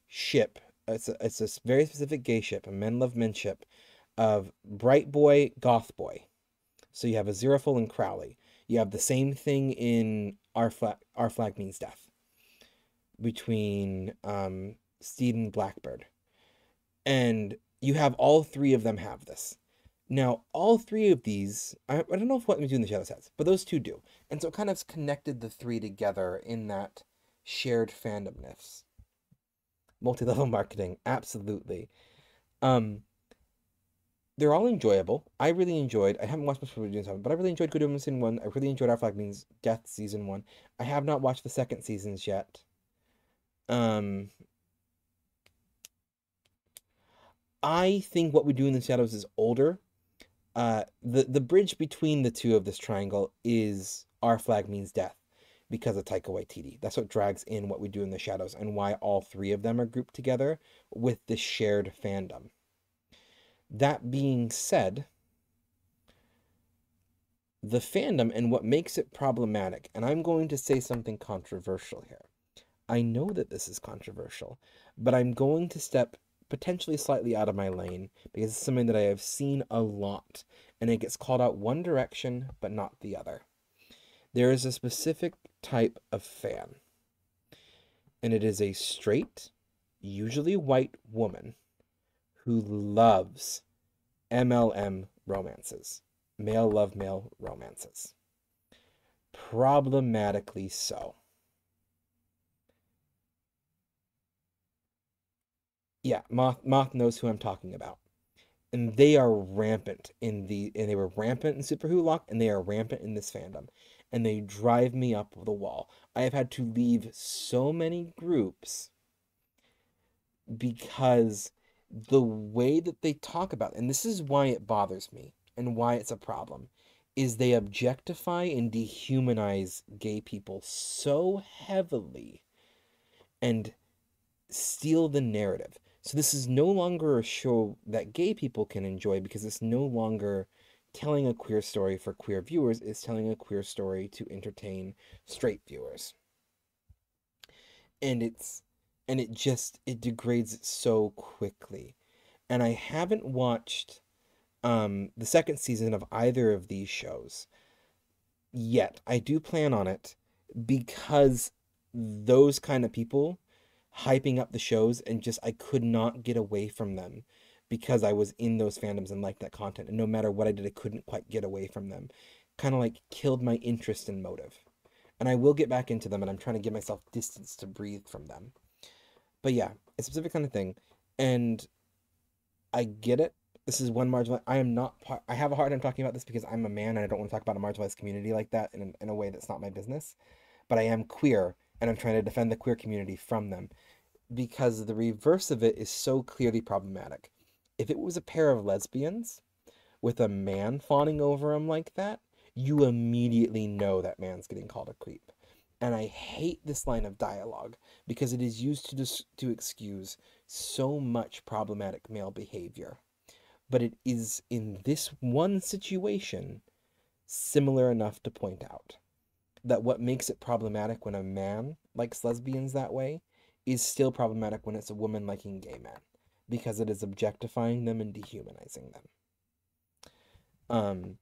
ship, it's a very specific gay ship, a men love men ship, of bright boy, goth boy. So you have Aziraphale and Crowley. You have the same thing in Our Flag Means Death between Steed and Blackbird. And you have all three of them have this. Now, all three of these, I don't know if What We Do in the Shadows has, but those two do. And so it kind of connected the three together in that shared fandomness. Multi-level marketing, absolutely. They're all enjoyable. I really enjoyed, I haven't watched much of What We Do in the Shadows, but I really enjoyed Good Omens Season 1. I really enjoyed Our Flag Means Death Season 1. I have not watched the second seasons yet. I think What We Do in the Shadows is older. The bridge between the two of this triangle is Our Flag Means Death because of Taika Waititi. That's what drags in What We Do in the Shadows and why all three of them are grouped together with this shared fandom. That being said, the fandom and what makes it problematic, and I'm going to say something controversial here. I know that this is controversial, but I'm going to step potentially slightly out of my lane because it's something that I have seen a lot, and it gets called out one direction but not the other. There is a specific type of fan, and it is a straight, usually white woman who loves MLM romances, male love male romances. Problematically so. Yeah, Moth knows who I'm talking about. And they are rampant and they were rampant in Super Who Lock, and they are rampant in this fandom. And they drive me up the wall. I have had to leave so many groups because the way that they talk about, and this is why it bothers me and why it's a problem, is they objectify and dehumanize gay people so heavily and steal the narrative. So this is no longer a show that gay people can enjoy because it's no longer telling a queer story for queer viewers. It's telling a queer story to entertain straight viewers. And it degrades it so quickly. And I haven't watched the second season of either of these shows yet. I do plan on it because those kind of people hyping up the shows and just I could not get away from them because I was in those fandoms and liked that content. And no matter what I did, I couldn't quite get away from them. Kind of like killed my interest and motive. And I will get back into them, and I'm trying to give myself distance to breathe from them. But yeah, it's a specific kind of thing. And I get it. This is one marginalized. I am not. I have a hard time talking about this because I'm a man and I don't want to talk about a marginalized community like that in a way that's not my business. But I am queer and I'm trying to defend the queer community from them because the reverse of it is so clearly problematic. If it was a pair of lesbians with a man fawning over them like that, you immediately know that man's getting called a creep. And I hate this line of dialogue because it is used to excuse so much problematic male behavior. But it is in this one situation similar enough to point out that what makes it problematic when a man likes lesbians that way is still problematic when it's a woman liking gay men because it is objectifying them and dehumanizing them.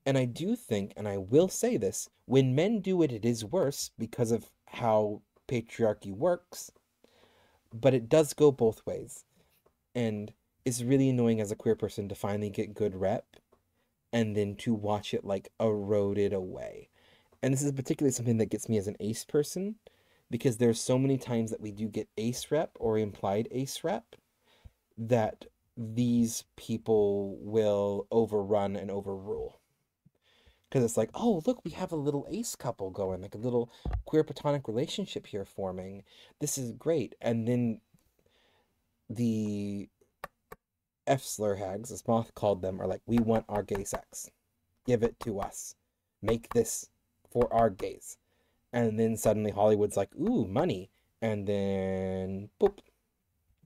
And I do think, and I will say this, when men do it, it is worse because of how patriarchy works, but it does go both ways. And it's really annoying as a queer person to finally get good rep and then to watch it like eroded away. And this is particularly something that gets me as an ace person because there's so many times that we do get ace rep or implied ace rep that these people will overrun and overrule. Because it's like, oh, look, we have a little ace couple going, like a little queer platonic relationship here forming. This is great. And then the F slur hags, as Moth called them, are like, we want our gay sex. Give it to us. Make this for our gays. And then suddenly Hollywood's like, ooh, money. And then, boop,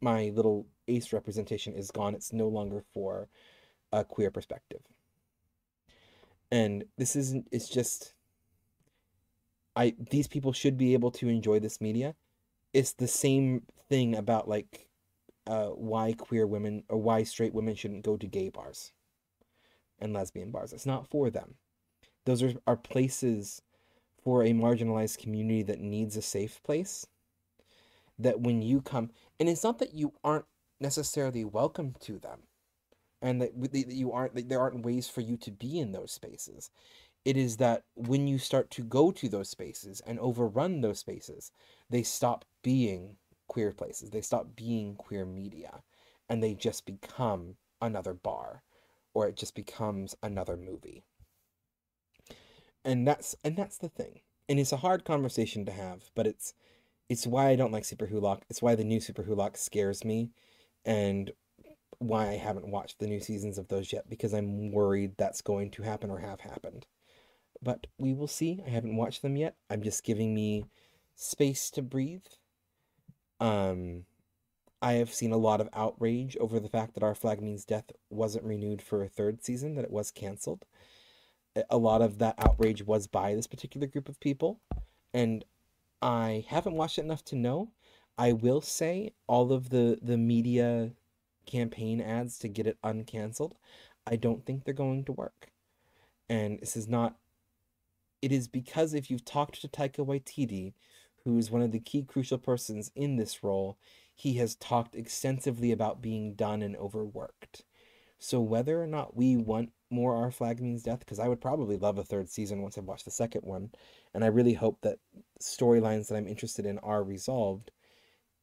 my little ace representation is gone. It's no longer for a queer perspective. And this isn't, it's just, these people should be able to enjoy this media. It's the same thing about like why queer women or why straight women shouldn't go to gay bars and lesbian bars. It's not for them. Those are places for a marginalized community that needs a safe place. That when you come, and it's not that you aren't necessarily welcome to them, and that you aren't, that there aren't ways for you to be in those spaces. It is that when you start to go to those spaces and overrun those spaces, they stop being queer places. They stop being queer media, and they just become another bar, or it just becomes another movie. And that's the thing. And it's a hard conversation to have, but it's why I don't like Super Hulock. It's why the new Super Hulock scares me, and why I haven't watched the new seasons of those yet, because I'm worried that's going to happen or have happened. But we will see. I haven't watched them yet. I'm just giving me space to breathe. I have seen a lot of outrage over the fact that Our Flag Means Death wasn't renewed for a third season, that it was canceled. A lot of that outrage was by this particular group of people, and I haven't watched it enough to know. I will say all of the media campaign ads to get it uncanceled, I don't think they're going to work. And this is not, it is because if you've talked to Taika Waititi, who is one of the key crucial persons in this role, he has talked extensively about being done and overworked. So whether or not we want more Our Flag Means Death, because I would probably love a third season once I've watched the second one, and I really hope that storylines that I'm interested in are resolved,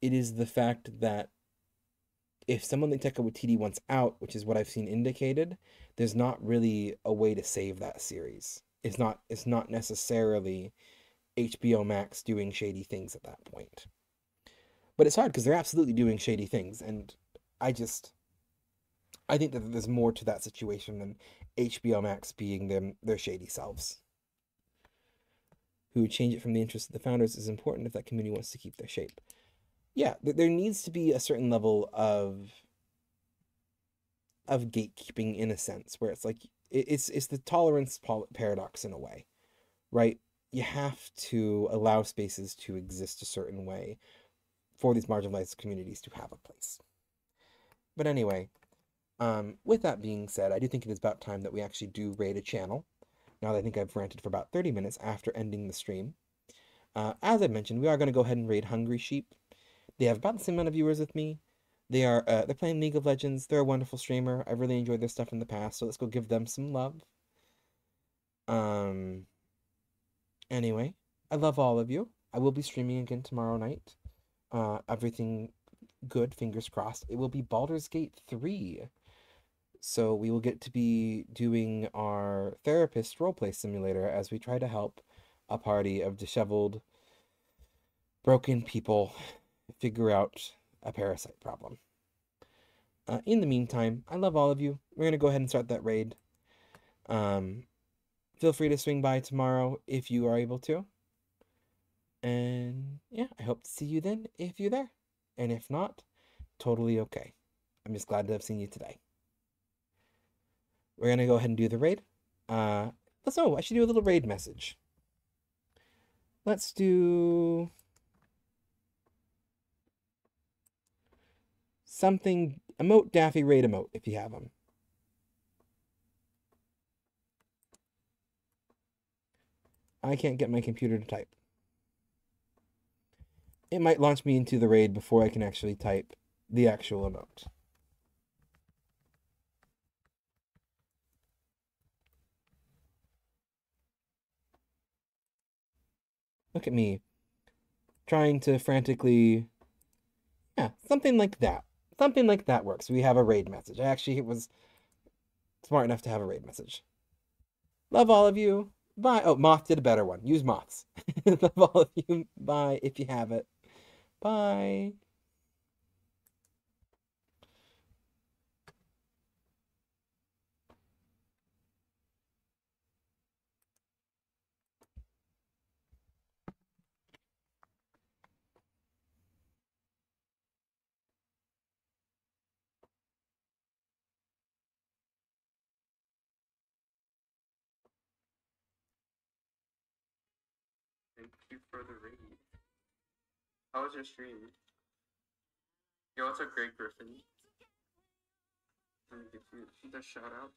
it is the fact that if someone like Taika Waititi wants out, which is what I've seen indicated, there's not really a way to save that series. It's not necessarily HBO Max doing shady things at that point. But it's hard because they're absolutely doing shady things, and I just I think that there's more to that situation than HBO Max being their shady selves. Who would change it from the interest of the founders is important if that community wants to keep their shape. Yeah, there needs to be a certain level of gatekeeping in a sense, where it's like it's the tolerance paradox in a way, right? You have to allow spaces to exist a certain way for these marginalized communities to have a place. But anyway, with that being said, I do think it is about time that we actually do raid a channel. Now that I think I've ranted for about 30 minutes after ending the stream. As I mentioned, we are going to go ahead and raid Hungry Sheep. They have about the same amount of viewers with me. They're playing League of Legends. They're a wonderful streamer. I've really enjoyed their stuff in the past, so let's go give them some love. Anyway, I love all of you. I will be streaming again tomorrow night. Everything good, fingers crossed. It will be Baldur's Gate 3. So we will get to be doing our therapist roleplay simulator as we try to help a party of disheveled, broken people figure out a parasite problem. In the meantime, I love all of you. We're going to go ahead and start that raid. Feel free to swing by tomorrow if you are able to. And yeah, I hope to see you then if you're there. And if not, totally okay. I'm just glad to have seen you today. We're going to go ahead and do the raid. I should do a little raid message. Let's do something, emote Daffy raid emote if you have them. I can't get my computer to type. It might launch me into the raid before I can actually type the actual emote. Look at me, trying to frantically... Yeah, something like that. Something like that works. We have a raid message. I actually was smart enough to have a raid message. Love all of you. Bye. Oh, Moth did a better one. Use Moths. Love all of you. Bye if you have it. Bye. Thank you for the raid. How was your stream? Yo, what's up, Greg Griffin? Let me give you the shout out.